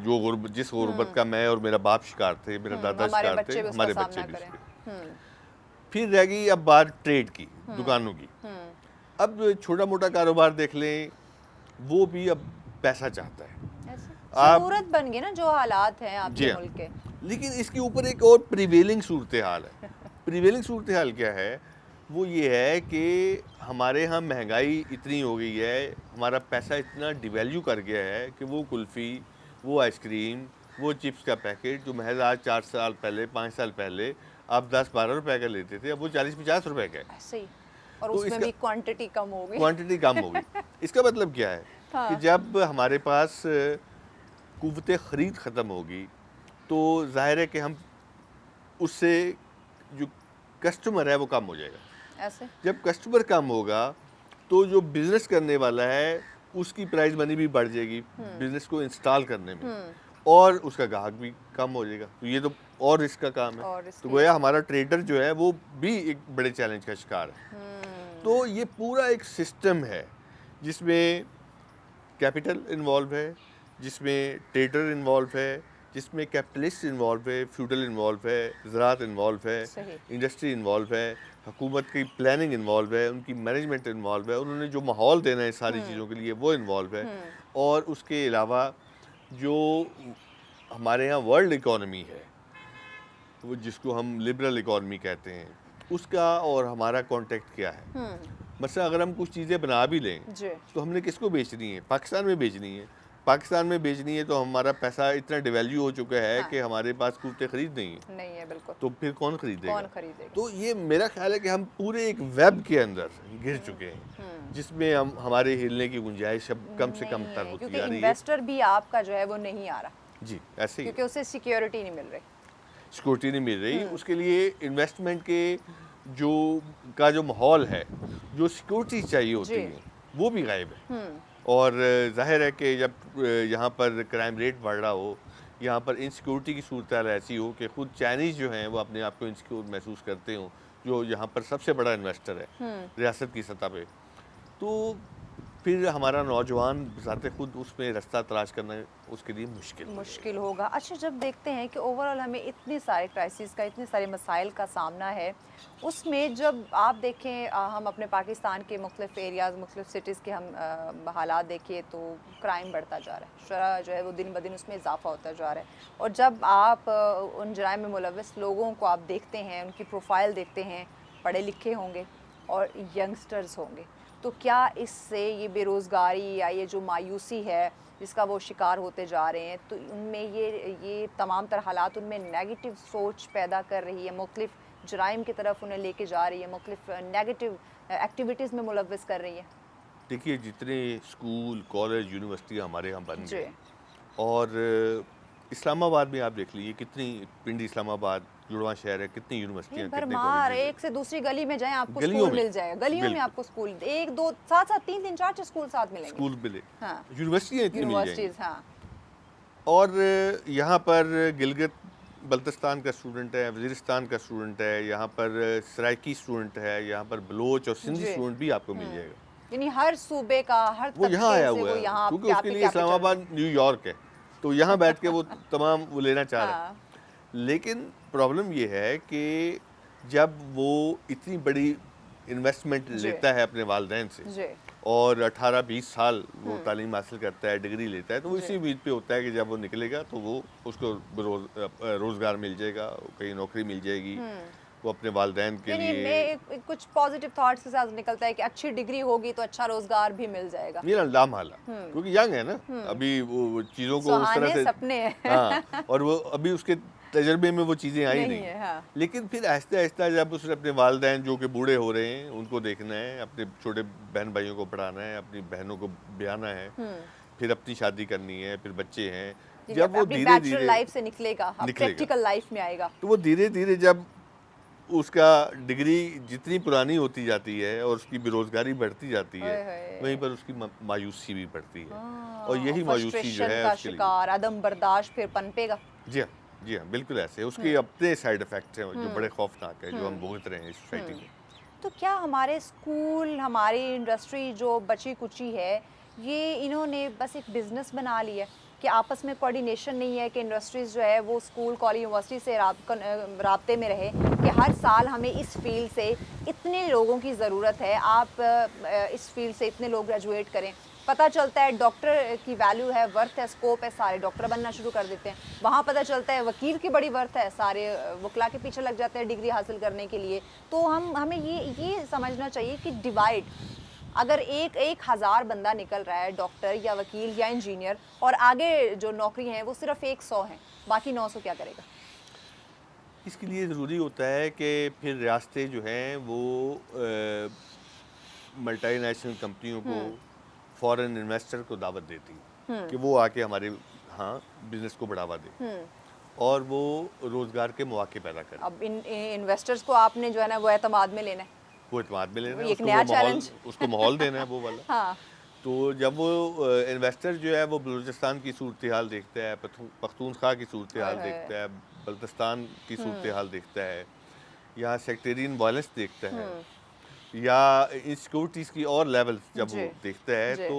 जिस गुर्बत का मैं और मेरा बाप शिकार थे, मेरा दादा शिकार थे, हमारे बच्चे भी इसके। फिर रह गई अब बात ट्रेड की, दुकानों की। अब छोटा मोटा कारोबार देख लें, वो भी अब पैसा चाहता है। ज़रूरत बन गई ना जो हालात हैं आपके मुल्क के। लेकिन इसके ऊपर एक और प्रिवेलिंग सूरत हाल है। प्रिवेलिंग सूरत हाल क्या है? वो ये है कि हमारे यहाँ महंगाई इतनी हो गई है, हमारा पैसा इतना डिवैल्यू कर गया है कि वो कुल्फ़ी, वो आइसक्रीम, वो चिप्स का पैकेट जो महज आज 4 साल पहले, 5 साल पहले आप 10-12 रुपए का लेते थे, अब वो 40-50 रुपए का है। ऐसे ही, और तो उसमें भी क्वांटिटी कम हो गई। क्वांटिटी कम हो गई। इसका मतलब क्या है कि जब हमारे पास कुव्वत ख़रीद ख़त्म होगी तो ज़ाहिर है कि हम उससे जो कस्टमर है वो कम हो जाएगा। ऐसे जब कस्टमर कम होगा तो जो बिज़नेस करने वाला है उसकी प्राइस मनी भी बढ़ जाएगी बिज़नेस को इंस्टॉल करने में, और उसका ग्राहक भी कम हो जाएगा। तो ये तो और रिस्क का काम है। तो गोया हमारा ट्रेडर जो है वो भी एक बड़े चैलेंज का शिकार है। तो ये पूरा एक सिस्टम है जिसमें कैपिटल इन्वॉल्व है, जिसमें ट्रेडर इन्वॉल्व है, जिसमें कैपिटलिस्ट इन्वॉल्व है, फ्यूडल इन्वॉल्व है, ज़राअत इन्वॉल्व है, इंडस्ट्री इन्वॉल्व है, हुकूमत की प्लानिंग इन्वॉल्व है, उनकी मैनेजमेंट इन्वॉल्व है, उन्होंने जो माहौल देना है सारी चीज़ों के लिए वो इन्वॉल्व है। और उसके अलावा जो हमारे यहाँ वर्ल्ड इकॉनमी है, वो जिसको हम लिबरल इकॉनमी कहते हैं, उसका और हमारा कॉन्टेक्ट क्या है। मतलब अगर हम कुछ चीज़ें बना भी लें तो हमने किसको बेचनी है? पाकिस्तान में बेचनी है। पाकिस्तान में बेचनी है तो हमारा पैसा इतना डिवैल्यू हो चुका है कि हमारे पास कुव्वत खरीद नहीं है बिल्कुल। तो फिर कौन खरीदेगा? तो ये मेरा ख्याल है कि हम पूरे एक वेब के अंदर घिर चुके हैं जिसमें हम हमारे हिलने की गुंजाइश अब कम से कम तर होती जा रही है। इन्वेस्टर भी आपका जो है वो नहीं आ रहा जी, ऐसे ही, क्योंकि उसे सिक्योरिटी नहीं मिल रही। सिक्योरिटी नहीं मिल रही, उसके लिए इन्वेस्टमेंट के जो माहौल है, जो सिक्योरिटी चाहिए होती है, वो भी गायब है। और जाहिर है कि जब यहाँ पर क्राइम रेट बढ़ रहा हो, यहाँ पर इनसिक्योरिटी की सूरत ऐसी हो कि खुद चाइनीज़ जो हैं वो अपने आप को इनसिक्योर महसूस करते हों, जो यहाँ पर सबसे बड़ा इन्वेस्टर है रियासत की सतह पे, तो फिर हमारा नौजवान ज़ाते खुद उसमें रास्ता तलाश करना उसके लिए मुश्किल होगा। अच्छा, जब देखते हैं कि ओवरऑल हमें इतने सारे क्राइसिस का, इतने सारे मसाइल का सामना है, उसमें जब आप देखें हम अपने पाकिस्तान के मुख्तलिफ एरियाज़, मुख्तलिफ सिटीज़ के हम हालात देखिए तो क्राइम बढ़ता जा रहा है, शरह जो है वो दिन ब दिन उसमें इजाफा होता जा रहा है। और जब आप उन जराइम में मुलव्वस लोगों को आप देखते हैं, उनकी प्रोफाइल देखते हैं, पढ़े लिखे होंगे और यंगस्टर्स होंगे, तो क्या इससे ये बेरोज़गारी या ये जो मायूसी है जिसका वो शिकार होते जा रहे हैं, तो उनमें ये तमाम तरह हालात उनमें नेगेटिव सोच पैदा कर रही है, मुख्तलिफ जराइम की तरफ उन्हें लेके जा रही है, मुख्तलिफ नेगेटिव एक्टिविटीज़ में मुलव्वस कर रही है? देखिए, जितने स्कूल, कॉलेज, यूनिवर्सिटियाँ हमारे यहाँ बन गए, और इस्लामाबाद में आप देख लीजिए कितनी, पिंडी इस्लामाबाद जुड़वा शहर है, कितनी यूनिवर्सिटियाँ, कितने कॉलेज, एक से दूसरी गली में जाएं आपको स्कूल मिल जाएगा, गलियों में आपको स्कूल, एक दो साथ साथ तीन चार स्कूल साथ मिलेंगे, स्कूल मिले, हाँ, यूनिवर्सिटियाँ इतनी मिल जाएंगी। हाँ। और यहाँ पर गिलगित बल्तिस्तान का स्टूडेंट है, वज़ीरिस्तान का स्टूडेंट है, यहाँ पर सराइकी स्टूडेंट है, यहाँ पर बलोच और सिंधी स्टूडेंट भी आपको मिल जाएगा। यानी हर सूबे का, हर वो यहाँ आया हुआ है, क्योंकि उसके लिए इस्लामाबाद न्यूयॉर्क है, तो यहाँ बैठ के वो तमाम वो लेना चाह रहे हैं। लेकिन प्रॉब्लम ये है कि जब वो इतनी बड़ी इन्वेस्टमेंट जी। लेता है अपने वालिदैन से जी और 18-20 साल वो तालीम हासिल करता है, डिग्री लेता है, तो वो जी। इसी उम्मीद पे होता है कि जब वो निकलेगा तो वो उसको रोज़गार मिल जाएगा, कहीं नौकरी मिल जाएगी, वो अपने वालिदैन के यानी लिए कुछ पॉजिटिव थॉट्स के साथ निकलता है कि अच्छी डिग्री होगी तो अच्छा रोजगार भी मिल जाएगा। ये ना लामहला, क्योंकि यंग है ना, अभी वो चीज़ों को उस तरह सुहाने से सपने हैं। हाँ, और वो अभी उसके तजर्बे में वो चीज़ें आई नहीं नहीं है, हाँ। लेकिन फिर आहिस्ता आहिस्ता जब उसने अपने वालिदैन जो कि बूढ़े हो रहे हैं उनको देखना है, अपने छोटे बहन भाइयों को पढ़ाना है, अपनी बहनों को ब्याहना है, फिर अपनी शादी करनी है, फिर बच्चे हैं, जी, जब वो अपनी धीरे बैचलर धीरे लाइफ से निकलेगा, अब निकलेगा प्रैक्टिकल लाइफ में आएगा। तो वो धीरे धीरे जब उसका डिग्री जितनी पुरानी होती जाती है और उसकी बेरोजगारी बढ़ती जाती है, ओए होए। वहीं पर उसकी मायूसी भी बढ़ती है हाँ, और यही मायूसी जो फ्रस्ट्रेशन है का उसके लिए शिकार, अदम बर्दाश्त फिर पनपेगा। जी हाँ, जी हाँ, बिल्कुल ऐसे है। उसके अपने साइड इफेक्ट्स हैं जो बड़े खौफनाक है, जो हम भुगत रहे हैं इस सोसाइटी में। तो क्या हमारे स्कूल, हमारी इंडस्ट्री जो बची कुची है, ये इन्होंने बस एक बिजनेस बना लिया है कि आपस में कोऑर्डिनेशन नहीं है कि इंडस्ट्रीज जो है वो स्कूल, कॉलेज, यूनिवर्सिटी से राब्ते में रहे कि हर साल हमें इस फील्ड से इतने लोगों की ज़रूरत है, आप इस फील्ड से इतने लोग ग्रेजुएट करें। पता चलता है डॉक्टर की वैल्यू है, वर्थ है, स्कोप है, सारे डॉक्टर बनना शुरू कर देते हैं। वहाँ पता चलता है वकील की बड़ी वर्थ है, सारे वकला के पीछे लग जाते हैं डिग्री हासिल करने के लिए। तो हमें ये समझना चाहिए कि डिवाइड, अगर एक हज़ार बंदा निकल रहा है डॉक्टर या वकील या इंजीनियर और आगे जो नौकरी हैं वो सिर्फ 100 हैं, बाकी 900 क्या करेगा? इसके लिए ज़रूरी होता है कि फिर रियासतें जो हैं वो मल्टीनेशनल कंपनियों को, फॉरेन इन्वेस्टर को दावत देती कि वो आके हमारे यहाँ बिजनेस को बढ़ावा दे और वो रोज़गार के मौके पैदा करे। अब इन इन्वेस्टर्स को आपने जो है ना वो एतमाद में लेना है। वो एतमाद में लेना है, एक नया चैलेंज। उसको माहौल देना है वो वाला। हाँ। तो जब वो इन्वेस्टर जो है वो बलूचिस्तान की सूरत हाल देखता है, पख्तूनख्वा की सूरत हाल देखता है, बल्तिस्तान की सूरत हाल देखता है, यहाँ सेक्टेरियन वायलेंस देखता है या इनसिक्योरिटीज़ की और लेवल्स जब वो देखता है तो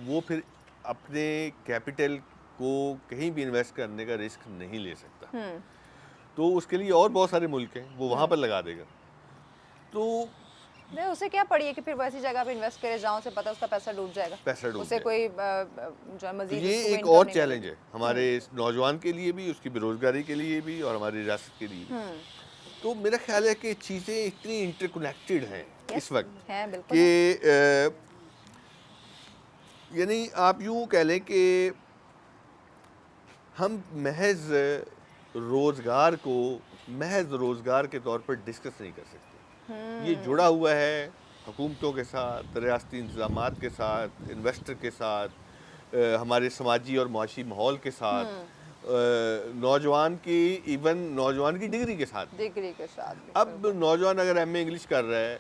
वो फिर अपने कैपिटल को कहीं भी इन्वेस्ट करने का रिस्क नहीं ले सकता। तो उसके लिए और बहुत सारे मुल्क हैं, वो वहाँ पर लगा देगा। तो नहीं, उसे क्या पड़ी है कि फिर वैसी जगह पे इन्वेस्ट करे जहाँ से पता उसका पैसा डूब जाएगा, पैसा डूब उसे जाएगा। कोई जो है तो मजीद ये उसको एक income और नहीं चैलेंज मिलेगी। है हमारे इस नौजवान के लिए भी, उसकी बेरोजगारी के लिए भी और हमारी रियासत के लिए भी। तो मेरा ख्याल है कि चीज़ें इतनी इंटरकनेक्टेड हैं इस वक्त हैं, बिल्कुल कि यानी आप यूँ कह लें कि हम महज रोज़गार के तौर पर डिस्कस नहीं कर सकते। ये जुड़ा हुआ है हुकूमतों के साथ, रियासती इंतज़ामात के साथ, इन्वेस्टर के साथ, हमारे समाजी और मुआशी माहौल के साथ, नौजवान की डिग्री के साथ। अब नौजवान अगर एमए इंग्लिश कर रहा है,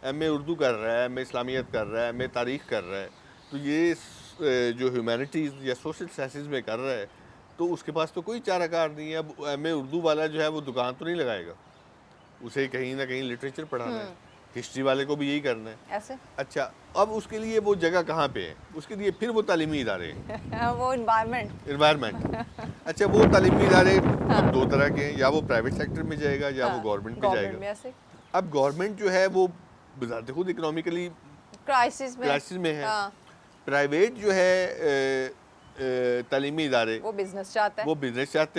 एमए उर्दू कर रहा है, एमए इस्लामियत कर रहा है, एमए तारीख़ कर रहा है, तो ये जो ह्यूमैनिटीज़ या सोशल साइंसेस में कर रहा है तो उसके पास तो कोई चाराकार नहीं है। अब एमए उर्दू वाला जो है वो दुकान तो नहीं लगाएगा, उसे कहीं ना कहीं लिटरेचर पढ़ाना है, हिस्ट्री वाले को भी यही करना है ऐसे। अच्छा, अब उसके लिए वो जगह कहाँ पे है? उसके लिए फिर वो तालीमी इदारे हैं वो इन्वायरमेंट अच्छा, वो तालीमी इदारे अब दो तरह के हैं, या वो प्राइवेट सेक्टर में जाएगा या वो गवर्नमेंट में जाएगा। अब गवर्नमेंट जो है वो बजाते खुद इकोनॉमिकली क्राइसिस में है। प्राइवेट जो है तालीमी इदारे वो बिजनेस चाहते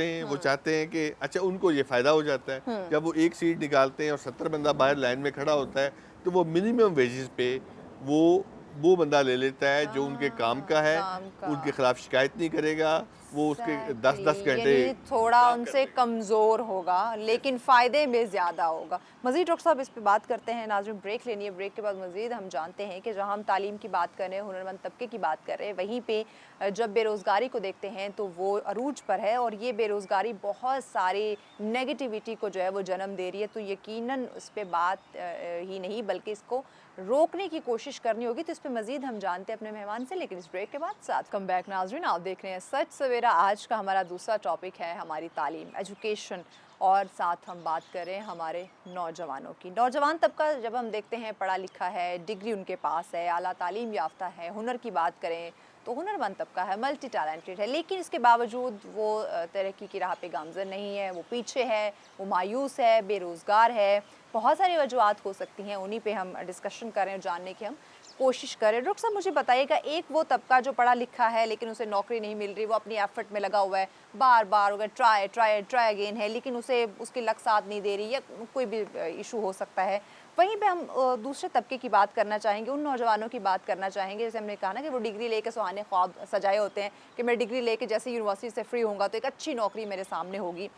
हैं, वो चाहते हैं कि अच्छा उनको ये फ़ायदा हो जाता है जब वो एक सीट निकालते हैं और 70 बंदा बाहर लाइन में खड़ा होता है तो वो मिनिमम वेजेस पे वो बंदा ले लेता है जो उनके काम का है, उनके खिलाफ शिकायत नहीं करेगा, वो उसके 10-10 घंटे थोड़ा उनसे कमज़ोर होगा लेकिन फ़ायदे में ज़्यादा होगा। मज़ीद डॉक्टर साहब इस पे बात करते हैं, नाज़रीन ब्रेक लेनी है, ब्रेक के बाद मज़ीद हम जानते हैं कि जहाँ हम तालीम की बात कर रहे हैं, हुनरमंद तबके की बात कर रहे हैं, वहीं पे जब बेरोज़गारी को देखते हैं तो वो अरूज पर है और ये बेरोज़गारी बहुत सारी नेगेटिविटी को जो है वो जन्म दे रही है। तो यकीनन उस पर बात ही नहीं बल्कि इसको रोकने की कोशिश करनी होगी। तो इस पर मज़ीद हम जानते हैं अपने मेहमान से, लेकिन इस ब्रेक के बाद साथ कम बैक। नाज़रीन आप देख रहे हैं सच सवेरा। आज का हमारा दूसरा टॉपिक है हमारी तालीम, एजुकेशन, और साथ हम बात करें हमारे नौजवानों की। नौजवान तबका जब हम देखते हैं पढ़ा लिखा है, डिग्री उनके पास है, आला तालीम याफ्ता है, हुनर की बात करें तो हुनरमंद तबका है, मल्टी टैलेंटेड है, लेकिन इसके बावजूद वो तरक्की की राह पे गामज़न नहीं है, वो पीछे है, वो मायूस है, बेरोज़गार है। बहुत सारी वजूहत हो सकती हैं, उन्हीं पे हम डिस्कशन करें और जानने की हम कोशिश करें। डॉक्टर साहब मुझे बताइएगा, एक वो तबका जो पढ़ा लिखा है लेकिन उसे नौकरी नहीं मिल रही, वो अपनी एफर्ट में लगा हुआ है, बार बार अगर ट्राई ट्राई ट्राई अगेन है, लेकिन उसे उसकी लक साथ नहीं दे रही, या कोई भी इशू हो सकता है। वहीं पे हम दूसरे तबके की बात करना चाहेंगे, उन नौजवानों की बात करना चाहेंगे, जैसे हमने कहा ना कि वो डिग्री लेके सुहाने ख्वाब सजाए होते हैं कि मैं डिग्री लेके जैसे यूनिवर्सिटी से फ्री होऊंगा तो एक अच्छी नौकरी मेरे सामने होगी।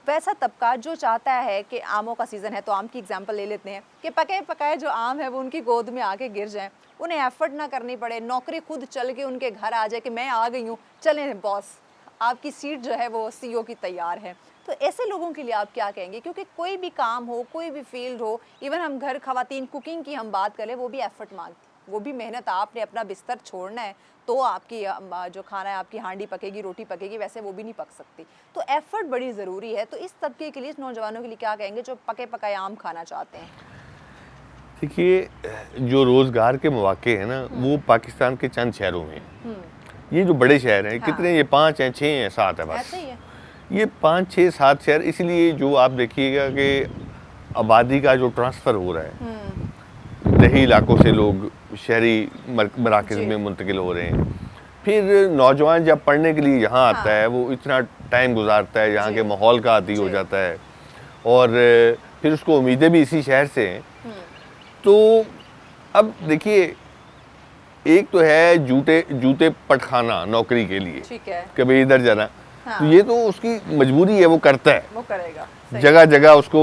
वैसा तबका जो चाहता है कि आमों का सीज़न है, तो आम की एग्जांपल ले लेते हैं कि पके पकाए जो आम है वो उनकी गोद में आके गिर जाएं, उन्हें एफर्ट ना करनी पड़े, नौकरी खुद चल के उनके घर आ जाए कि मैं आ गई हूँ, चलें बॉस आपकी सीट जो है वो सीईओ की तैयार है। तो ऐसे लोगों के लिए आप क्या कहेंगे? क्योंकि कोई भी काम हो, कोई भी फील्ड हो, इवन हम घर खवातीन कुकिंग की हम बात करें, वो भी एफर्ट मांगती, वो भी मेहनत। आपने अपना बिस्तर छोड़ना है तो आपकी जो खाना है, आपकी हांडी पकेगी, रोटी पकेगी, वैसे वो भी नहीं पक सकती। तो एफर्ट बड़ी ज़रूरी है। तो इस तबके के लिए, इस नौजवानों के लिए क्या कहेंगे जो पके पकाए आम खाना चाहते हैं? देखिए, जो रोज़गार के मौके हैं ना, वो पाकिस्तान के चंद शहरों में हैं। ये जो बड़े शहर हैं, हाँ। कितने, ये 5 हैं, 6 हैं, 7 है बस। ऐसे ही है। ये 5, 6, 7 शहर, इसलिए जो आप देखिएगा कि आबादी का जो ट्रांसफ़र हो रहा है, देही इलाकों से लोग शहरी मराकज़ जी। में मुंतकिल हो रहे हैं। फिर नौजवान जब पढ़ने के लिए यहाँ आता हाँ। है, वो इतना टाइम गुजारता है, यहाँ जी। के माहौल का आदी हो जी। जाता है, और फिर उसको उम्मीदें भी इसी शहर से हैं। तो अब देखिए, एक तो है जूते पटखाना नौकरी के लिए, ठीक है। कभी इधर जाना, हाँ। तो ये तो उसकी मजबूरी है, वो करता है। वो करेगा। सही। जगह जगह उसको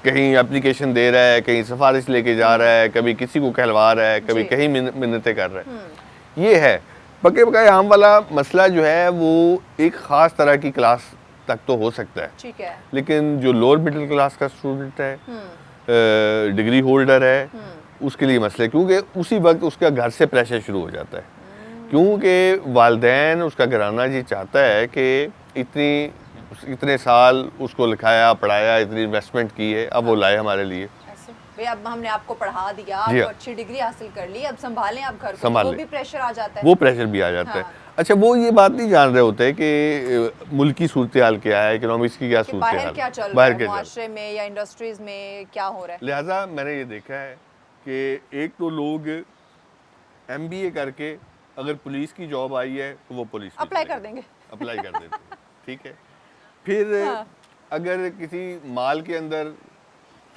कहीं एप्लीकेशन दे रहा है, कहीं सिफारिश लेके जा रहा है, कभी किसी को कहलवा रहा है, कभी जी। कहीं मिन्नतें कर रहा है। ये है पके पकाए आम वाला मसला जो है, वो एक ख़ास तरह की क्लास तक तो हो सकता है, ठीक है। लेकिन जो लोअर मिडिल क्लास का स्टूडेंट है, डिग्री होल्डर है, उसके लिए मसले, क्योंकि उसी वक्त उसका घर से प्रेशर शुरू हो जाता है, क्योंकि वालिदैन, उसका घराना ये चाहता है कि इतने साल उसको लिखाया पढ़ाया, इतनी इन्वेस्टमेंट की है, अब वो लाए हमारे लिए। ऐसे भाई, अब हमने आपको पढ़ा दिया, जी आपको हाँ। अच्छी डिग्री हासिल कर ली, अब संभालें आप घर को, संभाल वो लें। भी प्रेशर आ जाता है। वो प्रेशर भी आ जाता है। हाँ। अच्छा, वो ये बात नहीं जान रहे होते कि मुल्क की सूरत हाल क्या है, इकोनॉमिक्स की क्या कि सूरत बाहर हाल, क्या चल रहा बाहर है, क्या चल मुआशरे में या इंडस्ट्रीज में क्या हो रहा है। लिहाजा मैंने ये देखा है कि एक तो लोग MBA करके अगर पुलिस की जॉब आई है तो वो पुलिस में अप्लाई चले कर गए। देंगे। अप्लाई कर देते हैं, ठीक है। फिर हाँ। अगर किसी माल के अंदर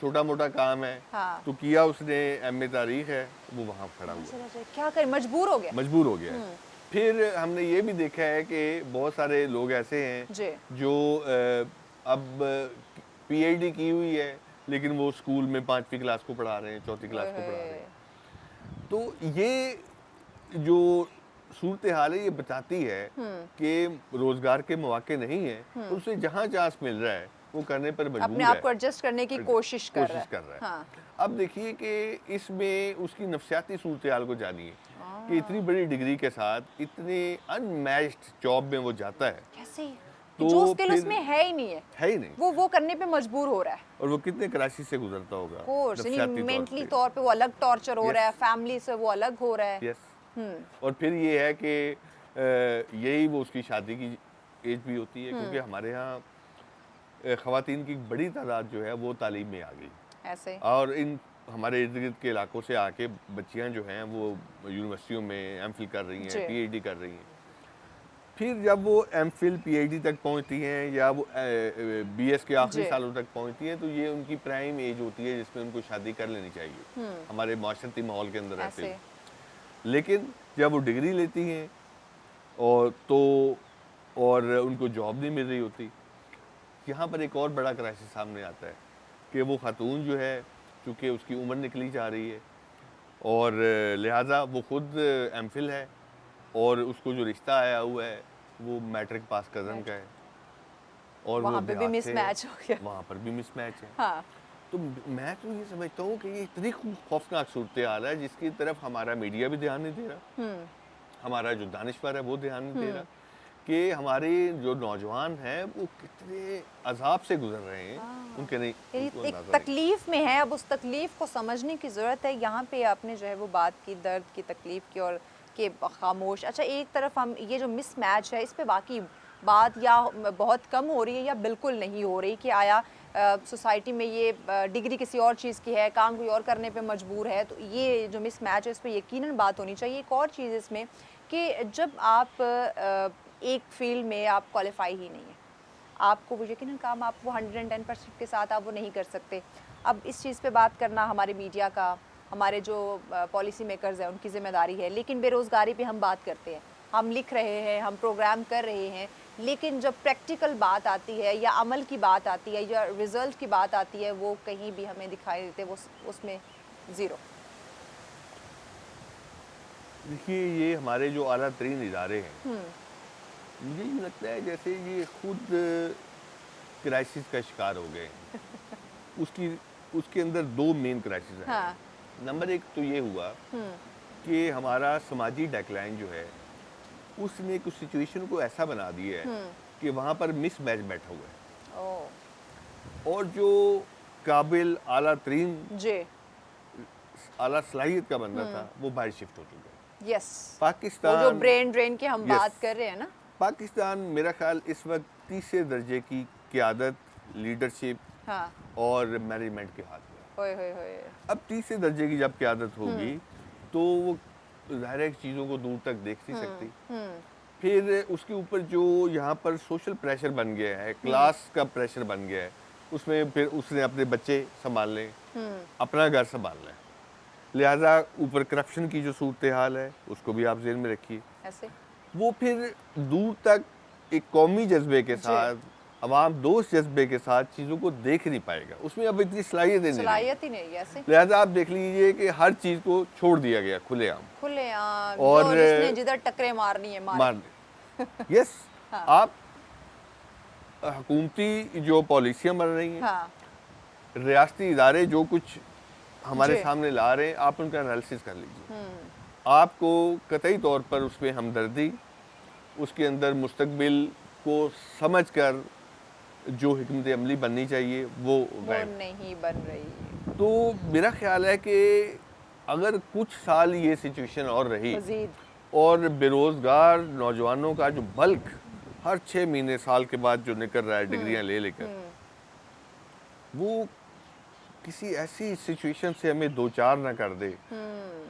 छोटा मोटा काम है, हाँ। तो किया उसने, MA तारीख है, वो वहाँ खड़ा हुआ, चला जाए, क्या करे, मजबूर हो गया। मजबूर हो गया है। फिर हमने ये भी देखा है कि बहुत सारे लोग ऐसे हैं जी। जो अब PhD की हुई है, लेकिन वो स्कूल में 5वीं क्लास को पढ़ा रहे हैं, 4थी क्लास को पढ़ा रहे हैं। तो ये जो सूरत हाल है, ये बताती है कि रोजगार के मौके नहीं है, तो उसे जहाँ चांस मिल रहा है वो करने पर मजबूर अपने है, आप को एडजस्ट करने की कोशिश कर रहा है। है। हाँ। अब देखिए कि इसमें उसकी नफसियाती सूरत हाल को जानिए कि इतनी बड़ी डिग्री के साथ इतने अनमैच्ड जॉब में वो जाता है, कैसे? तो जो स्किल फिर- उसमें है ही नहीं है, है ही नहीं, वो करने पे मजबूर हो रहा है। और वो कितने कराची से गुजरता होगा, कोर्स नफसियाती यानी तौर मेंटली पे। तौर पे वो अलग टॉर्चर हो Yes. रहा है, फैमिली से वो अलग हो रहा है। यस। और फिर ये है कि यही वो उसकी शादी की एज भी होती है, क्योंकि हमारे यहाँ ख़वातीन की बड़ी तादाद जो है वो तालीम में आ गई, ऐसे। और इन हमारे इर्द गिर्द के इलाकों से आके बच्चियां जो हैं वो यूनिवर्सिटियों में MPhil कर रही जी। हैं, PhD कर रही हैं। फिर जब वो MPhil PhD तक पहुंचती हैं, या वो BS के आखिरी जी। सालों तक पहुंचती हैं, तो ये उनकी प्राइम एज होती है जिसमें उनको शादी कर लेनी चाहिए हमारे माशरती माहौल के अंदर रहते ऐसे। हुए। लेकिन जब वो डिग्री लेती हैं और उनको जॉब नहीं मिल रही होती, यहाँ पर एक और बड़ा क्राइसिस सामने आता है कि वो खातून जो है, चूँकि उसकी उम्र निकली जा रही है, और लिहाजा वो खुद MPhil है, और उसको जो रिश्ता आया हुआ है वो मैट्रिक पास कज़न का है, और वो वहाँ पे भी देहात से है, मिसमैच हो गया। वहाँ पर भी मिसमैच है। हाँ। तो मैं तो ये समझता हूँ कि ये इतनी खौफनाक सूरत हाल है जिसकी तरफ हमारा मीडिया भी ध्यान नहीं दे रहा, हमारा जो दानिश्वर है वो ध्यान नहीं दे रहा, कि हमारे जो नौजवान हैं वो कितने अजाब से गुजर रहे हैं, उनके नहीं, उनको एक अंदाज़ा नहीं। तकलीफ में है, अब उस तकलीफ को समझने की ज़रूरत है। यहाँ पे आपने जो है वो बात की, दर्द की, तकलीफ की, और कि खामोश। अच्छा, एक तरफ हम ये जो मिसमैच है इस पे वाकई बात या बहुत कम हो रही है या बिल्कुल नहीं हो रही कि आया सोसाइटी में ये डिग्री किसी और चीज़ की है, काम कोई और करने पे मजबूर है, तो ये जो मिसमैच है इस पे यकीनन बात होनी चाहिए। एक और चीज़ इसमें कि जब आप एक फील्ड में आप क्वालिफाई ही नहीं है, आपको वो यकीनन काम आप वो 110% के साथ आप वो नहीं कर सकते। अब इस चीज़ पे बात करना हमारे मीडिया का, हमारे जो पॉलिसी मेकर्स हैं उनकी ज़िम्मेदारी है। लेकिन बेरोज़गारी पे हम बात करते हैं, हम लिख रहे हैं, हम प्रोग्राम कर रहे हैं, लेकिन जब प्रैक्टिकल बात आती है या अमल की बात आती है या रिज़ल्ट की बात आती है, वो कहीं भी हमें दिखाई देते, वो उसमें ज़ीरो। देखिए, ये हमारे जो आला तरीन इदारे हैं, मुझे यूँ लगता है जैसे ये खुद क्राइसिस का शिकार हो गए हैं। उसके अंदर दो मेन क्राइसिस हैं। हाँ। नंबर एक तो ये हुआ कि हमारा समाजी डेक्लाइन जो है उसने कुछ सिचुएशन को ऐसा बना दिया है कि वहाँ पर मिसमैच बैठा हुआ है ओह और जो काबिल आला तरीन जी, आला सलाहियत का बंदा था वो बाहर शिफ्ट हो चुका है। यस, वो पाकिस्तान जो ब्रेन ड्रेन की हम Yes. बात कर रहे हैं ना। पाकिस्तान मेरा ख्याल इस वक्त तीसरे दर्जे की क़यादत, लीडरशिप हाँ, और मैनेजमेंट के हाथ में है। होए होए होए। अब तीसरे दर्जे की जब क़यादत होगी तो वो ज़ाहिर है चीज़ों को दूर तक देख नहीं सकती। फिर उसके ऊपर जो यहाँ पर सोशल प्रेशर बन गया है, क्लास का प्रेशर बन गया है, उसमें फिर उसने अपने बच्चे संभालने, अपना घर संभालना है। लिहाजा ऊपर करप्शन की जो सूरत हाल है उसको भी आप ज़हन में रखिए। ऐसे वो फिर दूर तक एक कौमी जज्बे के साथ, अवाम दोस्त जज्बे के साथ चीज़ों को देख नहीं पाएगा। उसमें अब इतनी सलाहियत नहीं रही। सलाहियत ही नहीं है ऐसे। लिहाजा आप देख लीजिए कि हर चीज़ को छोड़ दिया गया खुलेआम खुलेआम, और जो जिसने जिधर टकरे मारनी है मारे। मारने। यस, आप हुकूमती जो पॉलिसियाँ बन रही हैं, हाँ, रियासती इदारे जो कुछ हमारे जी। सामने ला रहे हैं, आप उनका एनालिसिस कर लीजिए। आपको कतई तौर पर उसमें हमदर्दी, उसके अंदर मुस्तकबिल को समझकर जो हिकमत अमली बननी चाहिए वो वो गायब। नहीं बन रही। तो मेरा ख्याल है कि अगर कुछ साल ये सिचुएशन और रही मजीद और बेरोज़गार नौजवानों का जो बल्क हर 6 महीने साल के बाद जो निकल रहा है डिग्रियां ले लेकर, वो किसी ऐसी सिचुएशन से हमें दो चार ना कर दे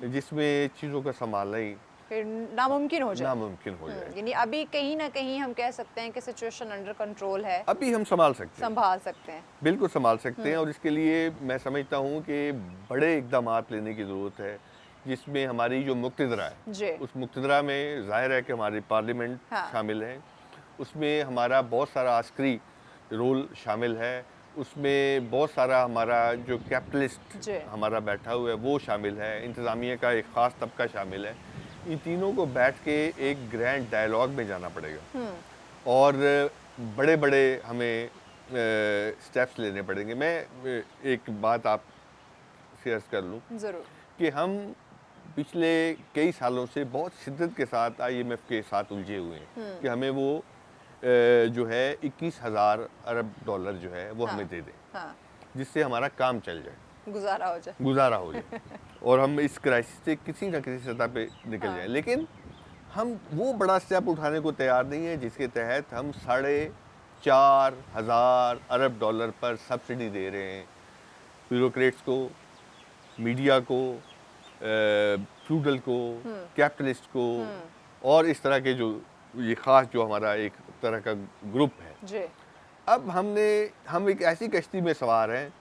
जिसमें चीज़ों का संभालना ही फिर नामुमकिन हो जाए। नामुमकिन हो जाए। यानी अभी कहीं ना कहीं हम कह सकते हैं कि सिचुएशन अंडर कंट्रोल है, अभी हम संभाल सकते हैं, संभाल सकते हैं। बिल्कुल संभाल सकते हैं और इसके लिए मैं समझता हूँ कि बड़े इकदाम लेने की ज़रूरत है, जिसमें हमारी जो मुक्तदरा है जी, उस मुक्तदरा में ज़ाहिर है कि हमारी पार्लियामेंट हाँ। शामिल है, उसमें हमारा बहुत सारा आस्करी रोल शामिल है, उसमें बहुत सारा हमारा जो जी। कैपिटलिस्ट हमारा बैठा हुआ है वो शामिल है, इंतज़ामिया का एक ख़ास तबका शामिल है। इन तीनों को बैठ के एक ग्रैंड डायलॉग में जाना पड़ेगा और बड़े बड़े हमें स्टेप्स लेने पड़ेंगे। मैं एक बात आप शेयर कर लूँ जरूर। कि हम पिछले कई सालों से बहुत शिद्दत के साथ IMF के साथ उलझे हुए हैं कि हमें वो जो है 21,000 अरब डॉलर जो है वो हमें दे दें, हाँ, जिससे हमारा काम चल जाए, गुजारा हो जाए। गुजारा हो जाए और हम इस क्राइसिस से किसी न किसी सतह पे निकल जाएं। लेकिन हम वो बड़ा स्टेप उठाने को तैयार नहीं है जिसके तहत हम 4,500 अरब डॉलर पर सब्सिडी दे रहे हैं ब्यूरोक्रेट्स को, मीडिया को, फ्यूडल को, कैपिटलिस्ट को और इस तरह के जो ये ख़ास जो हमारा एक तरह का ग्रुप है। जी, अब हम एक ऐसी कश्ती में सवार हैं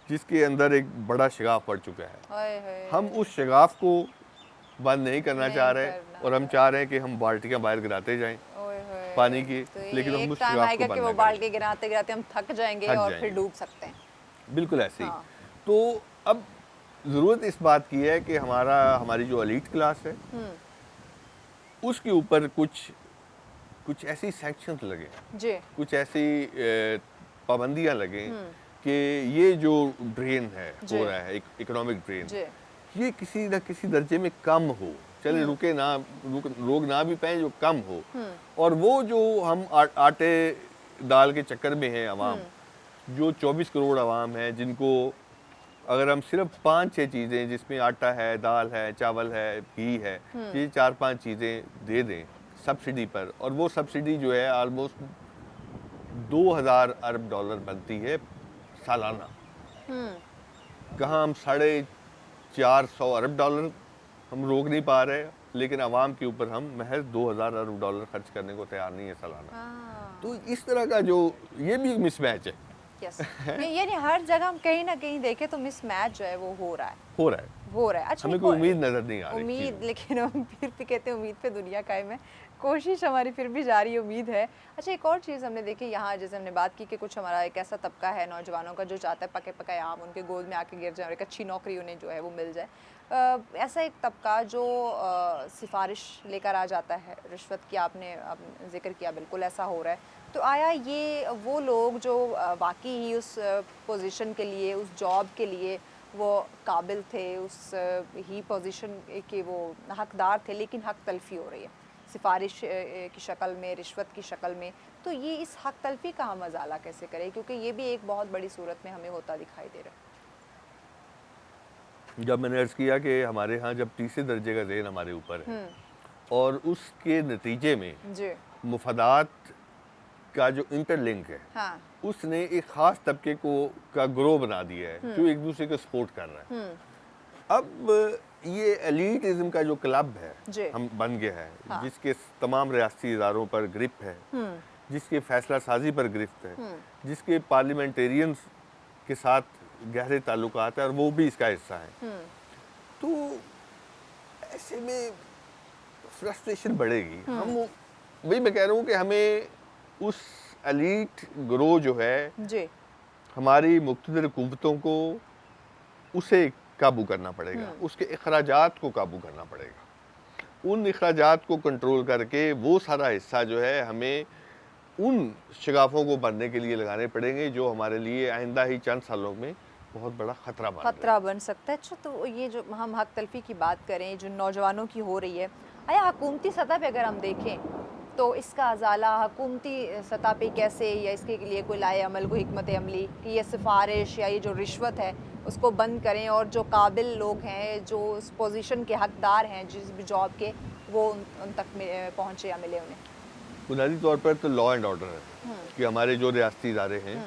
जिसके अंदर एक बड़ा शगाफ पड़ चुका है। हाय हाय। हम उस शगाफ को बंद नहीं करना नहीं चाह रहे करना और हम चाह रहे हैं कि हम बाल्टियाँ बाहर गिराते जाएं ओए होए। पानी की, तो लेकिन हम एक उस टाइम शगाफ आएगा को कि बंद वो ना बाल्टी गिराते गिराते हम थक जाएंगे थक और जाएंगे। फिर डूब सकते हैं। बिल्कुल ऐसे ही। हाँ। तो अब ज़रूरत इस बात की है कि हमारी जो एलीट क्लास है उसके ऊपर कुछ ऐसी सैंक्शंस लगे, जी, कुछ ऐसी पाबंदियां लगे कि ये जो ड्रेन है जी। हो रहा है इकोनॉमिक ड्रेन, जी, ये किसी न किसी दर्जे में कम हो, चले रोक ना भी पाए, जो कम हो। और वो जो हम आटे दाल के चक्कर में है अवाम, जो 24 करोड़ अवाम है जिनको अगर हम सिर्फ 5-6 चीज़ें जिसमें आटा है, दाल है, चावल है, घी है, ये 4-5 चीज़ें दे दें सब्सिडी पर, और वो सब्सिडी जो है ऑलमोस्ट 2000 अरब डॉलर बनती है सालाना। कहाँ हम 450 अरब डॉलर हम रोक नहीं पा रहे, लेकिन आवाम के ऊपर हम महज 2000 अरब डॉलर खर्च करने को तैयार नहीं है सालाना। तो इस तरह का जो ये भी मिसमैच है। यस, यानी हर जगह हम कहीं ना कहीं देखें तो मिसमैच जो है वो हो रहा है। अच्छा, हमें एक कोई और- उम्मीद नजर नहीं आ रही उम्मीद, चीज़ों लेकिन हम फिर भी कहते हैं उम्मीद पे दुनिया कायम है, कोशिश हमारी फिर भी जारी, उम्मीद है। अच्छा, एक और चीज़ हमने देखी यहाँ, जैसे हमने बात की कि कुछ हमारा एक ऐसा तबका है नौजवानों का जो चाहता है पके पकाए आम उनके गोद में आके गिर जाए और एक अच्छी नौकरी उन्हें जो है वो मिल जाए। ऐसा एक तबका जो सिफारिश लेकर आ जाता है रिश्वत की, आपने जिक्र किया, बिल्कुल ऐसा हो रहा है। तो आया ये वो लोग जो वाकई ही उस पोजीशन के लिए, उस जॉब के लिए वो काबिल थे, उस ही पोजीशन के वो हकदार थे, लेकिन हक तलफी हो रही है सिफारिश की शक्ल में, रिश्वत की शक्ल में, तो ये इस हक तलफी का हम अजाला कैसे करें, क्योंकि ये भी एक बहुत बड़ी सूरत में हमें होता दिखाई दे रहा जब मैंने अर्ज़ किया कि हमारे यहाँ जब तीसरे दर्जे का ज़ेन हमारे ऊपर है और उसके नतीजे में है जी। मुफादात का जो इंटरलिंक है, हाँ। उसने एक ख़ास तबके को का ग्रोह बना दिया है जो एक दूसरे को सपोर्ट कर रहा है। अब ये एलीटिज्म का जो क्लब जी। है हम बन गया है, हाँ। जिसके तमाम रियासती इदारों पर ग्रिप है, जिसके फैसला साजी पर ग्रिप है, जिसके पार्लियामेंटेरियंस के साथ गहरे ताल्लुकात है, और वो भी इसका हिस्सा है। तो ऐसे में फ्रस्ट्रेशन बढ़ेगी। हम वही मैं कह रहा हूँ कि हमें उस एलीट ग्रोह जो है जी। हमारी मुक़्तदर हुकूमतों को उसे काबू करना पड़ेगा, उसके अखराजात को काबू करना पड़ेगा। उन अखराजात को कंट्रोल करके वो सारा हिस्सा जो है हमें उन शगाफों को भरने के लिए लगाने पड़ेंगे जो हमारे लिए आइंदा ही चंद सालों में बहुत बड़ा खतरा बन सकता है। अच्छा, तो ये जो हम हक तलफी की बात करें जो नौजवानों की हो रही है, आया हुकूमती सतह पे अगर हम देखें तो इसका अजाला हुकूमती सतह पे कैसे, या इसके लिए कोई लाए अमल, कोई हिकमत अमली कि ये सिफारिश या ये जो रिश्वत है उसको बंद करें और जो काबिल लोग हैं, जो उस पोजीशन के हकदार हैं, जिस भी जॉब के, वो उन तक पहुँचे या मिले उन्हें? बुनियादी तौर पर तो लॉ एंड ऑर्डर है कि हमारे जो रियासती इदारे हैं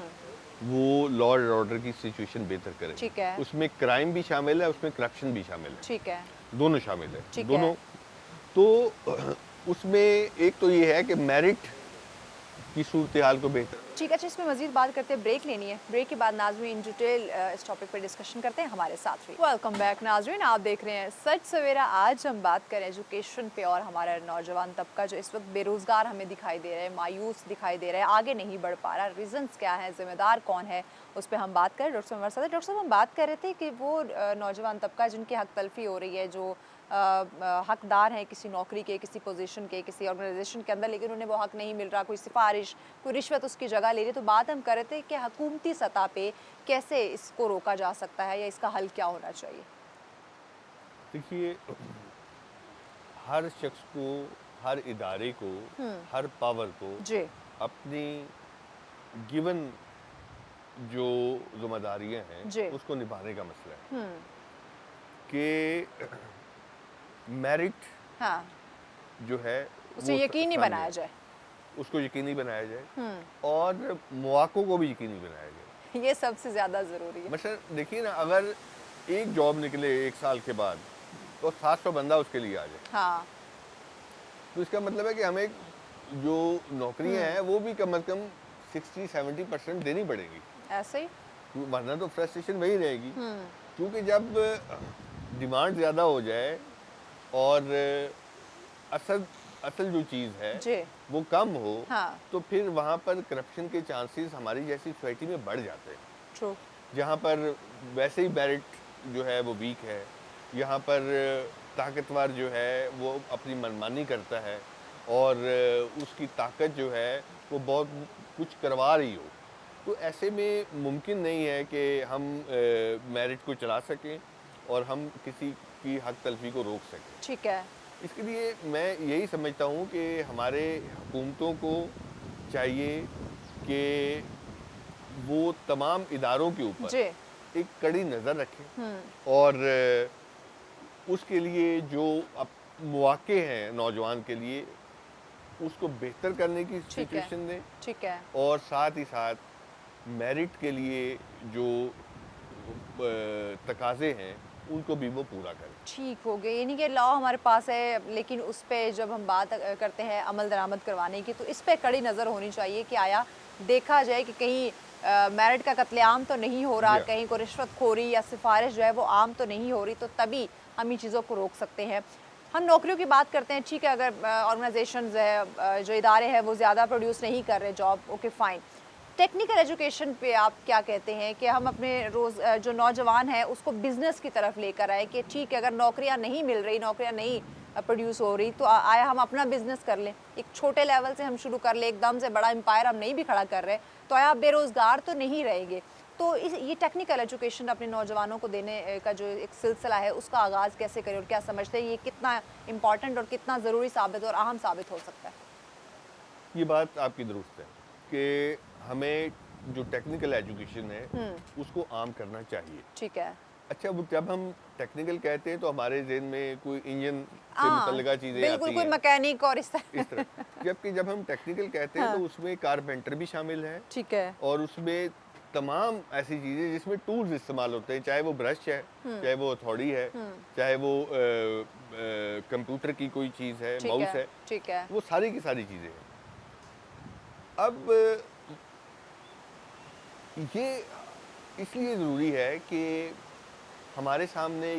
वो लॉ एंड ऑर्डर की सिचुएशन बेहतर करें। ठीक है। उसमें क्राइम भी शामिल है, उसमें करप्शन भी शामिल है, ठीक है। दोनों शामिल है। ठीक दोनों है। तो उसमें एक तो ये है कि मेरिट की सूरत हाल को बेहतर। ठीक है। अच्छा, इसमें मजीद बात करते हैं, ब्रेक लेनी है, ब्रेक के बाद नाज़रीन इन डिटेल इस टॉपिक पर डिस्कशन करते हैं, हमारे साथ भी। वेलकम बैक नाज़रीन, आप देख रहे हैं सच सवेरा। आज हम बात करें एजुकेशन पे, और हमारा नौजवान तबका जो इस वक्त बेरोज़गार हमें दिखाई दे रहा है, मायूस दिखाई दे रहा है, आगे नहीं बढ़ पा रहा, रीज़न्स क्या है, ज़िम्मेदार कौन है, उस पर हम बात करें। डॉक्टर साहब हमारे साथ हैं। डॉक्टर साहब, हम बात कर रहे थे कि वो नौजवान तबका जिनकी हक तलफी हो रही है, जो हकदार हैं किसी नौकरी के, किसी पोजीशन के, किसी ऑर्गेनाइजेशन के अंदर, लेकिन उन्हें वो हक नहीं मिल रहा, कोई सिफारिश, कोई रिश्वत उसकी जगह ले रही है। तो बात हम कर रहे थे कि हुकूमती सतह पे कैसे इसको रोका जा सकता है, या इसका हल क्या होना चाहिए? देखिए, हर शख्स को, हर इदारे को, हर पावर को जी। अपनी गिवन जो जिम्मेदारियां जी। हैं उसको निभाने का मसला है कि मेरिट हाँ, जो है उसे वो यकीनी सामने बनाया है। जाए। उसको यकीनी बनाया जाए और मौक़ों को भी यकीनी बनाया जाए। ये सबसे ज़्यादा ज़रूरी है। मसलन देखिए ना, अगर एक जॉब निकले 1 साल के बाद तो 700 बंदा उसके लिए आ जाए, हाँ। तो इसका मतलब है कि हमें जो नौकरियां हैं वो भी कम अज़ कम 60-70% देनी पड़ेगी, ऐसे ही। वरना तो फ्रस्ट्रेशन वही रहेगी। क्योंकि जब डिमांड ज़्यादा हो जाए और असल जो चीज़ है जी। वो कम हो, हाँ। तो फिर वहाँ पर करप्शन के चांसेस हमारी जैसी सोसाइटी में बढ़ जाते हैं। ट्रू। जहाँ पर वैसे ही मेरिट जो है वो वीक है, यहाँ पर ताकतवर जो है वो अपनी मनमानी करता है और उसकी ताकत जो है वो बहुत कुछ करवा रही हो, तो ऐसे में मुमकिन नहीं है कि हम मेरिट को चला सकें और हम किसी की हक तलफी को रोक सकें। ठीक है। इसके लिए मैं यही समझता हूँ कि हमारे हुकूमतों को चाहिए कि वो तमाम इदारों के ऊपर जी। एक कड़ी नज़र रखें और उसके लिए जो अब मौके हैं नौजवान के लिए उसको बेहतर करने की ठीक है, सिचुएशन दें ठीक है। और साथ ही साथ मेरिट के लिए जो तकाजे हैं उनको भी वो पूरा करें। ठीक हो गया, यानी कि लॉ हमारे पास है, लेकिन उस पे जब हम बात करते हैं अमल दरामद करवाने की, तो इस पे कड़ी नज़र होनी चाहिए कि आया देखा जाए कि कहीं मेरिट का कत्लेआम तो नहीं हो रहा, जी हाँ। कहीं को रिश्वतखोरी या सिफारिश जो है वो आम तो नहीं हो रही, तो तभी हम इन चीज़ों को रोक सकते हैं। हम नौकरियों की बात करते हैं, ठीक है, अगर ऑर्गेनाइजेशंस है, जो इदारे हैं वो ज़्यादा प्रोड्यूस नहीं कर रहे job, okay fine. Technical education पे आप क्या कहते हैं कि हम अपने जो नौजवान हैं उसको बिज़नेस की तरफ लेकर आए कि ठीक है, अगर नौकरियां नहीं मिल रही, नौकरियां नहीं प्रोड्यूस हो रही, तो आया हम अपना बिज़नेस कर लें, एक छोटे लेवल से हम शुरू कर लें, एकदम से बड़ा एम्पायर हम नहीं भी खड़ा कर रहे, तो आया आप बेरोज़गार तो नहीं रहेंगे। तो ये टेक्निकल एजुकेशन अपने नौजवानों को देने का जो एक सिलसिला है उसका आगाज़ कैसे करें और क्या समझते हैं ये कितना इम्पॉर्टेंट और कितना ज़रूरी साबित और अहम साबित हो सकता है? ये बात आपकी दुरुस्त है कि हमें जो टेक्निकल एजुकेशन है उसको आम करना चाहिए। ठीक है। अच्छा, वो जब हम टेक्निकल कहते हैं तो हमारे ज़हन में कोई इंजन से हाँ, मुतल्लिका चीज़ें बिल्कुल, आती कोई हैं मैकेनिक और इस तरह। इस तरह। जबकि जब हम टेक्निकल कहते हैं हाँ। तो उसमें कारपेंटर भी शामिल है ठीक है। और उसमें तमाम ऐसी चीज़ें जिसमें टूल्स इस्तेमाल होते हैं, चाहे वो ब्रश है, चाहे वो हथौड़ी है, चाहे वो कंप्यूटर की कोई चीज़ है, ठीक माउस है, है, ठीक है। वो सारी की सारी चीज़ें हैं। अब ये इसलिए ज़रूरी है कि हमारे सामने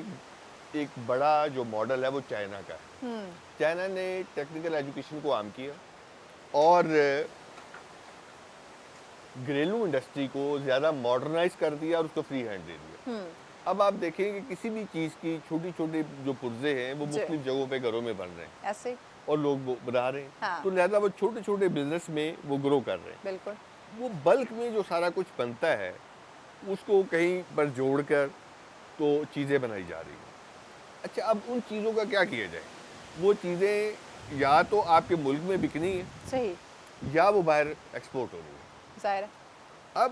एक बड़ा जो मॉडल है वो चाइना का है। चाइना ने टेक्निकल एजुकेशन को आम किया और घरेलू इंडस्ट्री को ज़्यादा मॉडर्नाइज कर दिया और उसको फ्री हैंड दे दिया। अब आप देखेंगे किसी भी चीज़ की छोटी छोटी जो पुर्जे हैं वो जी। मुख्तलिफ जगहों पे घरों में बन रहे हैं ऐसे। और लोग वो बना रहे हैं। हाँ। तो लिहाजा वो छोटे छोटे बिजनेस में वो ग्रो कर रहे हैं। बिल्कुल। वो बल्क में जो सारा कुछ बनता है उसको कहीं पर जोड़कर तो चीज़ें बनाई जा रही हैं। अच्छा, अब उन चीज़ों का क्या किया जाए? वो चीज़ें या तो आपके मुल्क में बिकनी है सही। या वो बाहर एक्सपोर्ट हो रही है। ज़ाहिर है। अब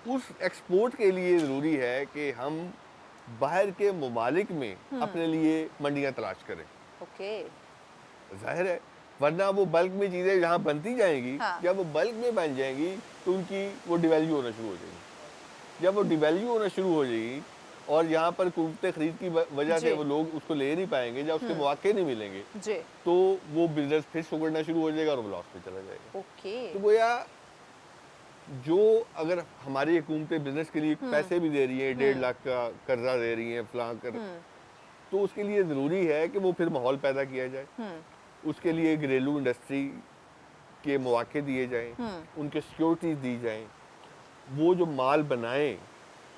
उस एक्सपोर्ट के लिए ज़रूरी है कि हम बाहर के ममालिक में अपने लिए मंडियाँ तलाश करें। ओके। जाहिर है, वरना वो बल्क में चीज़ें जहाँ बनती जाएंगी, हाँ। जब वो बल्क में बन जाएंगी तो उनकी वो डिवैल्यू होना शुरू हो जाएगी। जब वो डिवैल्यू होना शुरू हो जाएगी और यहाँ पर कुव्वत खरीद की वजह से जी। वो लोग उसको ले नहीं पाएंगे या उसके मौके नहीं मिलेंगे, जी। तो वो बिजनेस फिर सुगड़ना शुरू हो जाएगा और वो लॉस में चला जाएगा। ओके। तो गोया जो अगर हमारी हुकूमतें बिजनेस के लिए पैसे भी दे रही है, 1.5 लाख का कर्जा दे रही है फलां कर, तो उसके लिए ज़रूरी है कि वो फिर माहौल पैदा किया जाए, उसके लिए घरेलू इंडस्ट्री के मौके दिए जाएं, उनके सिक्योरिटीज़ दी जाएं, वो जो माल बनाएं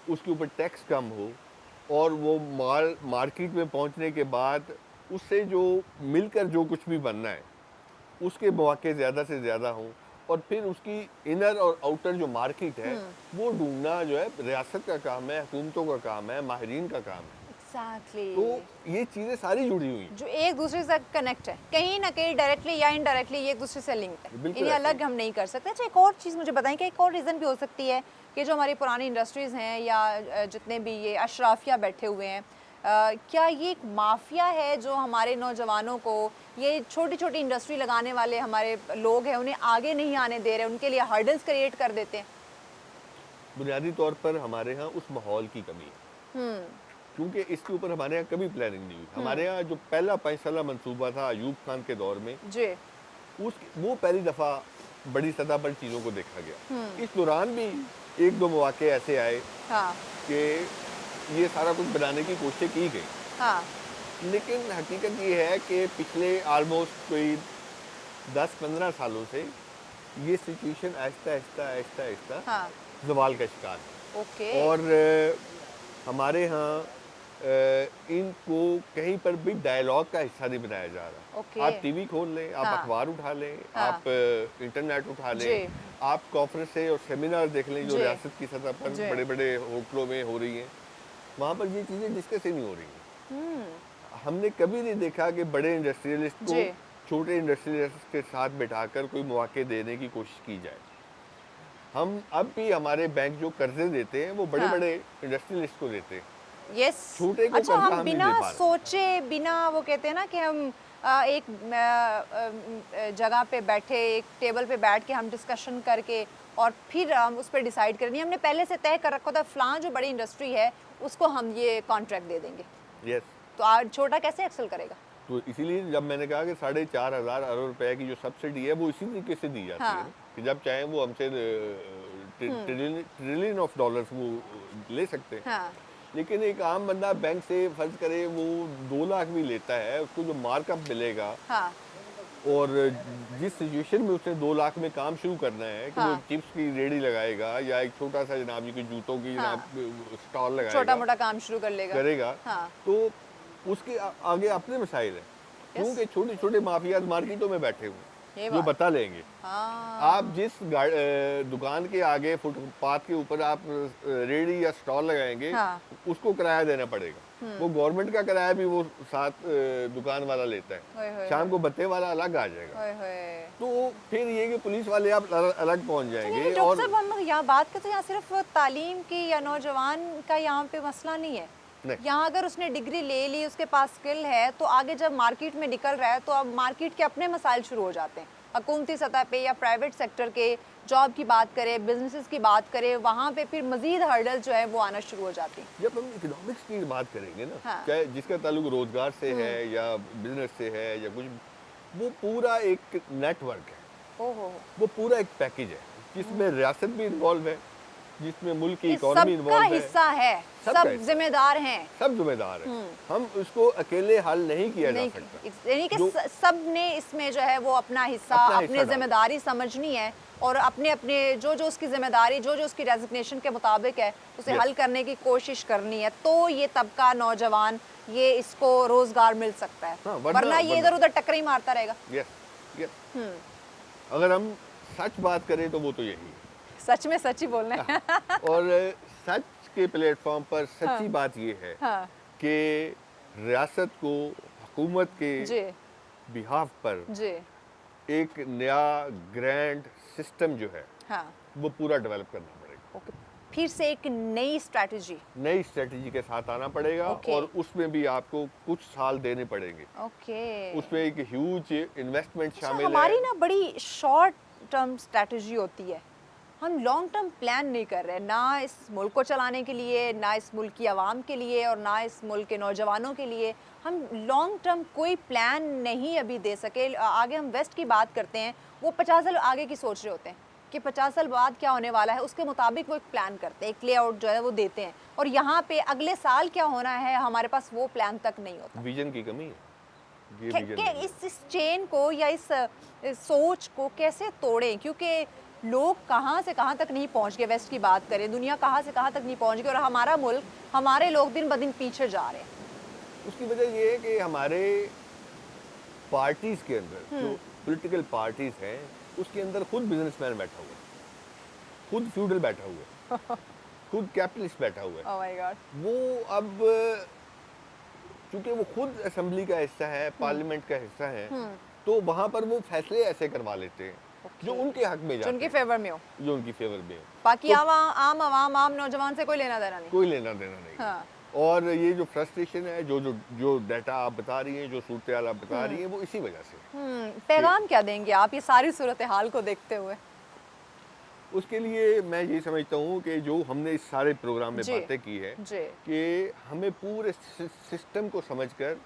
उसके ऊपर टैक्स कम हो और वो माल मार्केट में पहुंचने के बाद उससे जो मिलकर जो कुछ भी बनना है उसके मौके ज़्यादा से ज़्यादा हों और फिर उसकी इनर और आउटर जो मार्केट है वो ढूंढना जो है रियासत का काम है, हुकूमतों का काम है, माहिरीन का काम है। एग्जैक्टली। तो ये चीज़ें सारी जुड़ी हुई हैं। जो एक दूसरे से कनेक्ट है, कहीं ना कहीं डायरेक्टली या इनडायरेक्टली ये एक दूसरे से लिंक है, बिल्कुल इन्हें ऐसे अलग ही। हम नहीं कर सकते। अच्छा, एक और चीज़ मुझे बताएं कि एक और रीज़न भी हो सकती है कि जो हमारी पुरानी इंडस्ट्रीज़ हैं या जितने भी ये अशराफिया बैठे हुए हैं, क्या ये एक माफिया है जो हमारे नौजवानों को, ये छोटी छोटी इंडस्ट्री लगाने वाले हमारे लोग हैं, उन्हें आगे नहीं आने दे रहे, उनके लिए हर्डल्स क्रिएट कर देते हैं? बुनियादी तौर पर हमारे यहाँ उस माहौल की कमी है, क्योंकि इसके ऊपर हमारे यहाँ कभी प्लानिंग नहीं हुई। हमारे यहाँ जो पहला 5 साला मंसूबा था अयूब खान के दौर में, जी। वो पहली दफ़ा बड़ी सतह पर चीज़ों को देखा गया। इस दौरान भी 1-2 मौके ऐसे आए हाँ। कि ये सारा कुछ बनाने की कोशिशें की गई, हाँ। लेकिन हकीकत ये है कि पिछले ऑलमोस्ट कोई 10-15 सालों से ये सिचुएशन आहिस्ता आहिस्ता आहिस्ता आहिस्ता हाँ। ज़वाल का शिकार है। ओके। और हमारे यहाँ इनको कहीं पर भी डायलॉग का हिस्सा नहीं बनाया जा रहा। ओके। आप टीवी खोल लें, आप हाँ। अखबार उठा लें, हाँ। आप इंटरनेट उठा जी। लें, आप कॉन्फ्रेंस और सेमिनार देख लें जो जी। रियासत की सतह पर जी। बड़े बड़े होटलों में हो रही हैं, वहाँ पर ये चीज़ें डिस्कस ही नहीं हो रही हैं। हमने कभी नहीं देखा कि बड़े इंडस्ट्रियलिस्ट को जी। छोटे इंडस्ट्रियलिस्ट के साथ बैठाकर कोई मौके देने की कोशिश की जाए। हम अब भी हमारे बैंक जो कर्जे देते हैं वो बड़े हाँ। बड़े इंडस्ट्रियलिस्ट को देते हैं। यस। छोटे को अच्छा, कर्जा हम हम नहीं बिना दे पा रहे। सोचे, बिना वो कहते हैं ना कि हम एक जगह पे बैठे, एक टेबल पे बैठ के हम डिस्कशन करके और फिर हम उस पर डिसाइड करें, नहीं हमने पहले से तय कर रखा था फलां जो बड़ी इंडस्ट्री है उसको हम ये कॉन्ट्रैक्ट दे देंगे, यस। तो आज छोटा कैसे एक्सेल करेगा? तो इसीलिए जब मैंने कहा कि 4,500 अरब रुपए की जो सब्सिडी है वो इसी तरीके से दी जाती हाँ। है ना, कि जब चाहें वो हमसे ट्रिलियन ऑफ डॉलर्स वो ले सकते हैं। हाँ। लेकिन एक आम बंदा बैंक से फर्ज करे वो 2 लाख भी लेता है, उसको जो मार्कअप मिलेगा हाँ। और जिस सिचुएशन में उसने 2 लाख में काम शुरू करना है कि वो हाँ। चिप्स की रेडी लगाएगा या एक छोटा सा जनाब जी की जूतों की हाँ। जनाब स्टॉल लगाएगा, छोटा मोटा काम शुरू कर लेगा। करेगा, हाँ। तो उसके आगे अपने मसाइल हैं, क्योंकि छोटे छोटे माफिया मार्केटों में बैठे हुए ये हैं जो बात। बता लेंगे। हाँ। आप जिस दुकान के आगे फुटपाथ के ऊपर आप रेडी या स्टॉल लगाएंगे, हाँ। उसको किराया देना पड़ेगा। वो गवर्नमेंट का किराया भी वो साथ दुकान वाला लेता होए, है, होए, शाम को बत्ते वाला अलग आ जाएगा। होए, होए। तो फिर ये कि पुलिस वाले आप अलग पहुंच चलिए, जाएंगे। डॉक्टर और साहब हम यहाँ बात करते हैं, यहाँ सिर्फ तालीम की या नौजवान का यहाँ पे मसला नहीं है। नहीं। यहाँ अगर उसने डिग्री ले ली, उसके पास स्किल है, तो आगे जब मार्केट में निकल रहा है तो अब मार्केट के अपने मसाइल शुरू हो जाते हैं। हुकूमती सतह पे या प्राइवेट सेक्टर के जॉब की बात करें, बिजनेसेस की बात करें, वहाँ पे फिर मजीद हर्डल जो है वो आना शुरू हो जाती हैं। जब हम इकोनॉमिक्स की बात करेंगे ना, हाँ। चाहे जिसका ताल्लुक रोजगार से है या बिजनेस से है या कुछ, वो पूरा एक नेटवर्क है, ओहो, वो पूरा एक पैकेज है जिसमें रियासत भी इन्वॉल्व है, जिसमें मुल्क की इस इकोनॉमी सबका इन्वॉल्व है, हिस्सा है, सबका सब हिस्सा। जिम्मेदार हैं। सब जिम्मेदार है। हम उसको अकेले हल नहीं किया जा नहीं, सकता। यानी कि जो- सब ने इसमें जो है वो अपना हिस्सा, अपना अपनी हिस्सा डाला। जिम्मेदारी समझनी है और अपने अपने जो जो उसकी जिम्मेदारी, जो जो उसकी रेजिग्नेशन के मुताबिक है उसे Yes. हल करने की कोशिश करनी है, तो ये तबका नौजवान ये इसको रोजगार मिल सकता है। हाँ, वरना- वरना ये वरना- इधर उधर टक्कर ही मारता रहेगा। Yes, yes. अगर हम सच बात करें तो वो तो यही है। सच में सच ही बोलना है। और सच के प्लेटफॉर्म पर सच्ची हाँ। बात ये है हाँ। कि रियासत को हुकूमत के जी बिहाफ पर जी। एक नया ग्रैंड सिस्टम जो है हाँ। वो पूरा डेवलप करना पड़ेगा। ओके, फिर से एक नई स्ट्रैटेजी। नई स्ट्रेटजी के साथ आना पड़ेगा ओके। और उसमें भी आपको कुछ साल देने पड़ेंगे। ओके। उसमें एक ह्यूज इन्वेस्टमेंट अच्छा, शामिल हमारी है। ना बड़ी शॉर्ट टर्म स्ट्रैटेजी होती है, हम लॉन्ग टर्म प्लान नहीं कर रहे, ना इस मुल्क को चलाने के लिए, ना इस मुल्क की आवाम के लिए और ना इस मुल्क के नौजवानों के लिए। हम लॉन्ग टर्म कोई प्लान नहीं अभी दे सके। आगे हम वेस्ट की बात करते हैं, वो 50 साल आगे की सोच रहे होते हैं कि 50 साल बाद क्या होने वाला है, उसके मुताबिक वो एक प्लान करते हैं, एक लेआउट जो है वो देते हैं, और यहाँ पे अगले साल क्या होना है हमारे पास वो प्लान तक नहीं होता। विजन की कमी है। ये के, विजन के नहीं है। इस चेन को या इस सोच को कैसे तोड़ें, क्योंकि लोग कहाँ से कहाँ तक नहीं पहुँच गए, वेस्ट की बात करें, दुनिया कहाँ से कहाँ तक नहीं पहुँच गई और हमारा मुल्क, हमारे लोग दिन ब दिन पीछे जा रहे हैं। उसकी वजह ये है कि हमारे पार्टीज के अंदर जो पॉलिटिकल पार्टीज हैं उसके अंदर खुद बिजनेसमैन बैठा हुआ है, खुद फ्यूडल बैठा हुआ है, खुद कैपिटलिस्ट बैठा हुआ है। Oh my God. वो अब चूंकि वो खुद असेंबली का हिस्सा है, पार्लियामेंट का हिस्सा है, तो वहां पर वो फैसले ऐसे करवा लेते हैं जो उनके हक में जो जाते उनके हैं, फेवर में हो, जो उनकी फेवर में हो। बाकी आम आवाम आम नौजवान से कोई लेना देना नहीं। कोई लेना देना नहीं। हाँ। और ये जो फ्रस्ट्रेशन है, जो डाटा आप बता रही हैं, जो सूरत हाल आप बता रही हैं, वो इसी वजह से। पैगाम क्या देंगे आप ये सारी सूरत हाल को देखते हुए? उसके लिए मैं ये समझता हूँ कि जो हमने इस सारे प्रोग्राम में जी। बातें की है जी। कि हमें पूरे सिस्टम को समझकर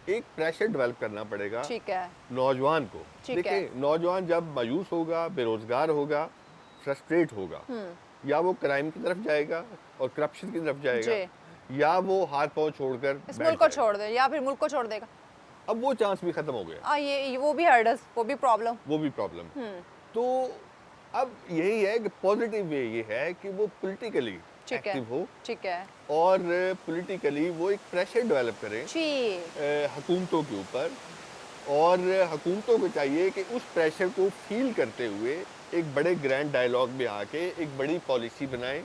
एक प्रेशर डेवलप करना पड़ेगा ठीक है। नौजवान को। ठीक देखिए, है। नौजवान जब मायूस होगा, बेरोजगार होगा, फ्रस्ट्रेट होगा, या वो क्राइम की तरफ जाएगा और करप्शन की तरफ जाएगा, या वो हाथ पांव छोड़कर इस बैठ मुल्क को जाएगा। छोड़ दे या फिर मुल्क को छोड़ देगा। अब वो चांस भी खत्म हो गया, ये वो भी हर्डल्स, वो भी प्रॉब्लम। वो भी प्रॉब्लम। तो अब यही है कि पॉजिटिव वे ये है कि वो पॉलिटिकली ठीक है। एक्टिव हो ठीक है और पॉलिटिकली वो एक प्रेशर डेवलप करें जी। हुकूमतों के ऊपर, और हुकूमतों को चाहिए कि उस प्रेशर को फील करते हुए एक बड़े ग्रैंड डायलॉग में आके एक बड़ी पॉलिसी बनाएं,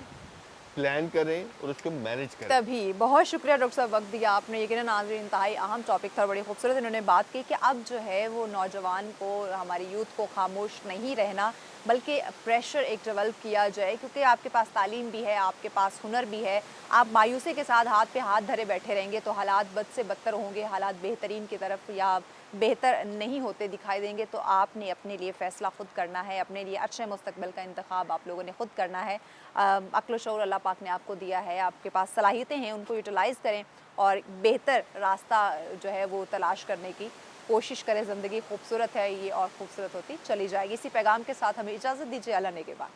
प्लान करें और उसको मैनेज करें। तभी बहुत शुक्रिया डॉक्टर साहब, वक्त दिया आपने। यकीनन नाज़रीन इंतहाई अहम टॉपिक था, बड़ी खूबसूरत इन्होंने बात की कि अब जो है वो नौजवान को, हमारी यूथ को खामोश नहीं रहना, बल्कि प्रेशर एक डेवलप किया जाए, क्योंकि आपके पास तालीम भी है, आपके पास हुनर भी है। आप मायूसी के साथ हाथ पे हाथ धरे बैठे रहेंगे तो हालात बद से बदतर होंगे, हालात बेहतरीन की तरफ या बेहतर नहीं होते दिखाई देंगे। तो आपने अपने लिए फ़ैसला ख़ुद करना है, अपने लिए अच्छे मुस्तकबिल का इंतखाब आप लोगों ने ख़ुद करना है। अक्ल शऊर अल्लाह पाक ने आपको दिया है, आपके पास सलाहियतें हैं, उनको यूटिलाइज़ करें और बेहतर रास्ता जो है वो तलाश करने की कोशिश करें। ज़िंदगी खूबसूरत है ये और खूबसूरत होती चली जाएगी। इसी पैगाम के साथ हमें इजाज़त दीजिए। अल्लाह ने के बाद।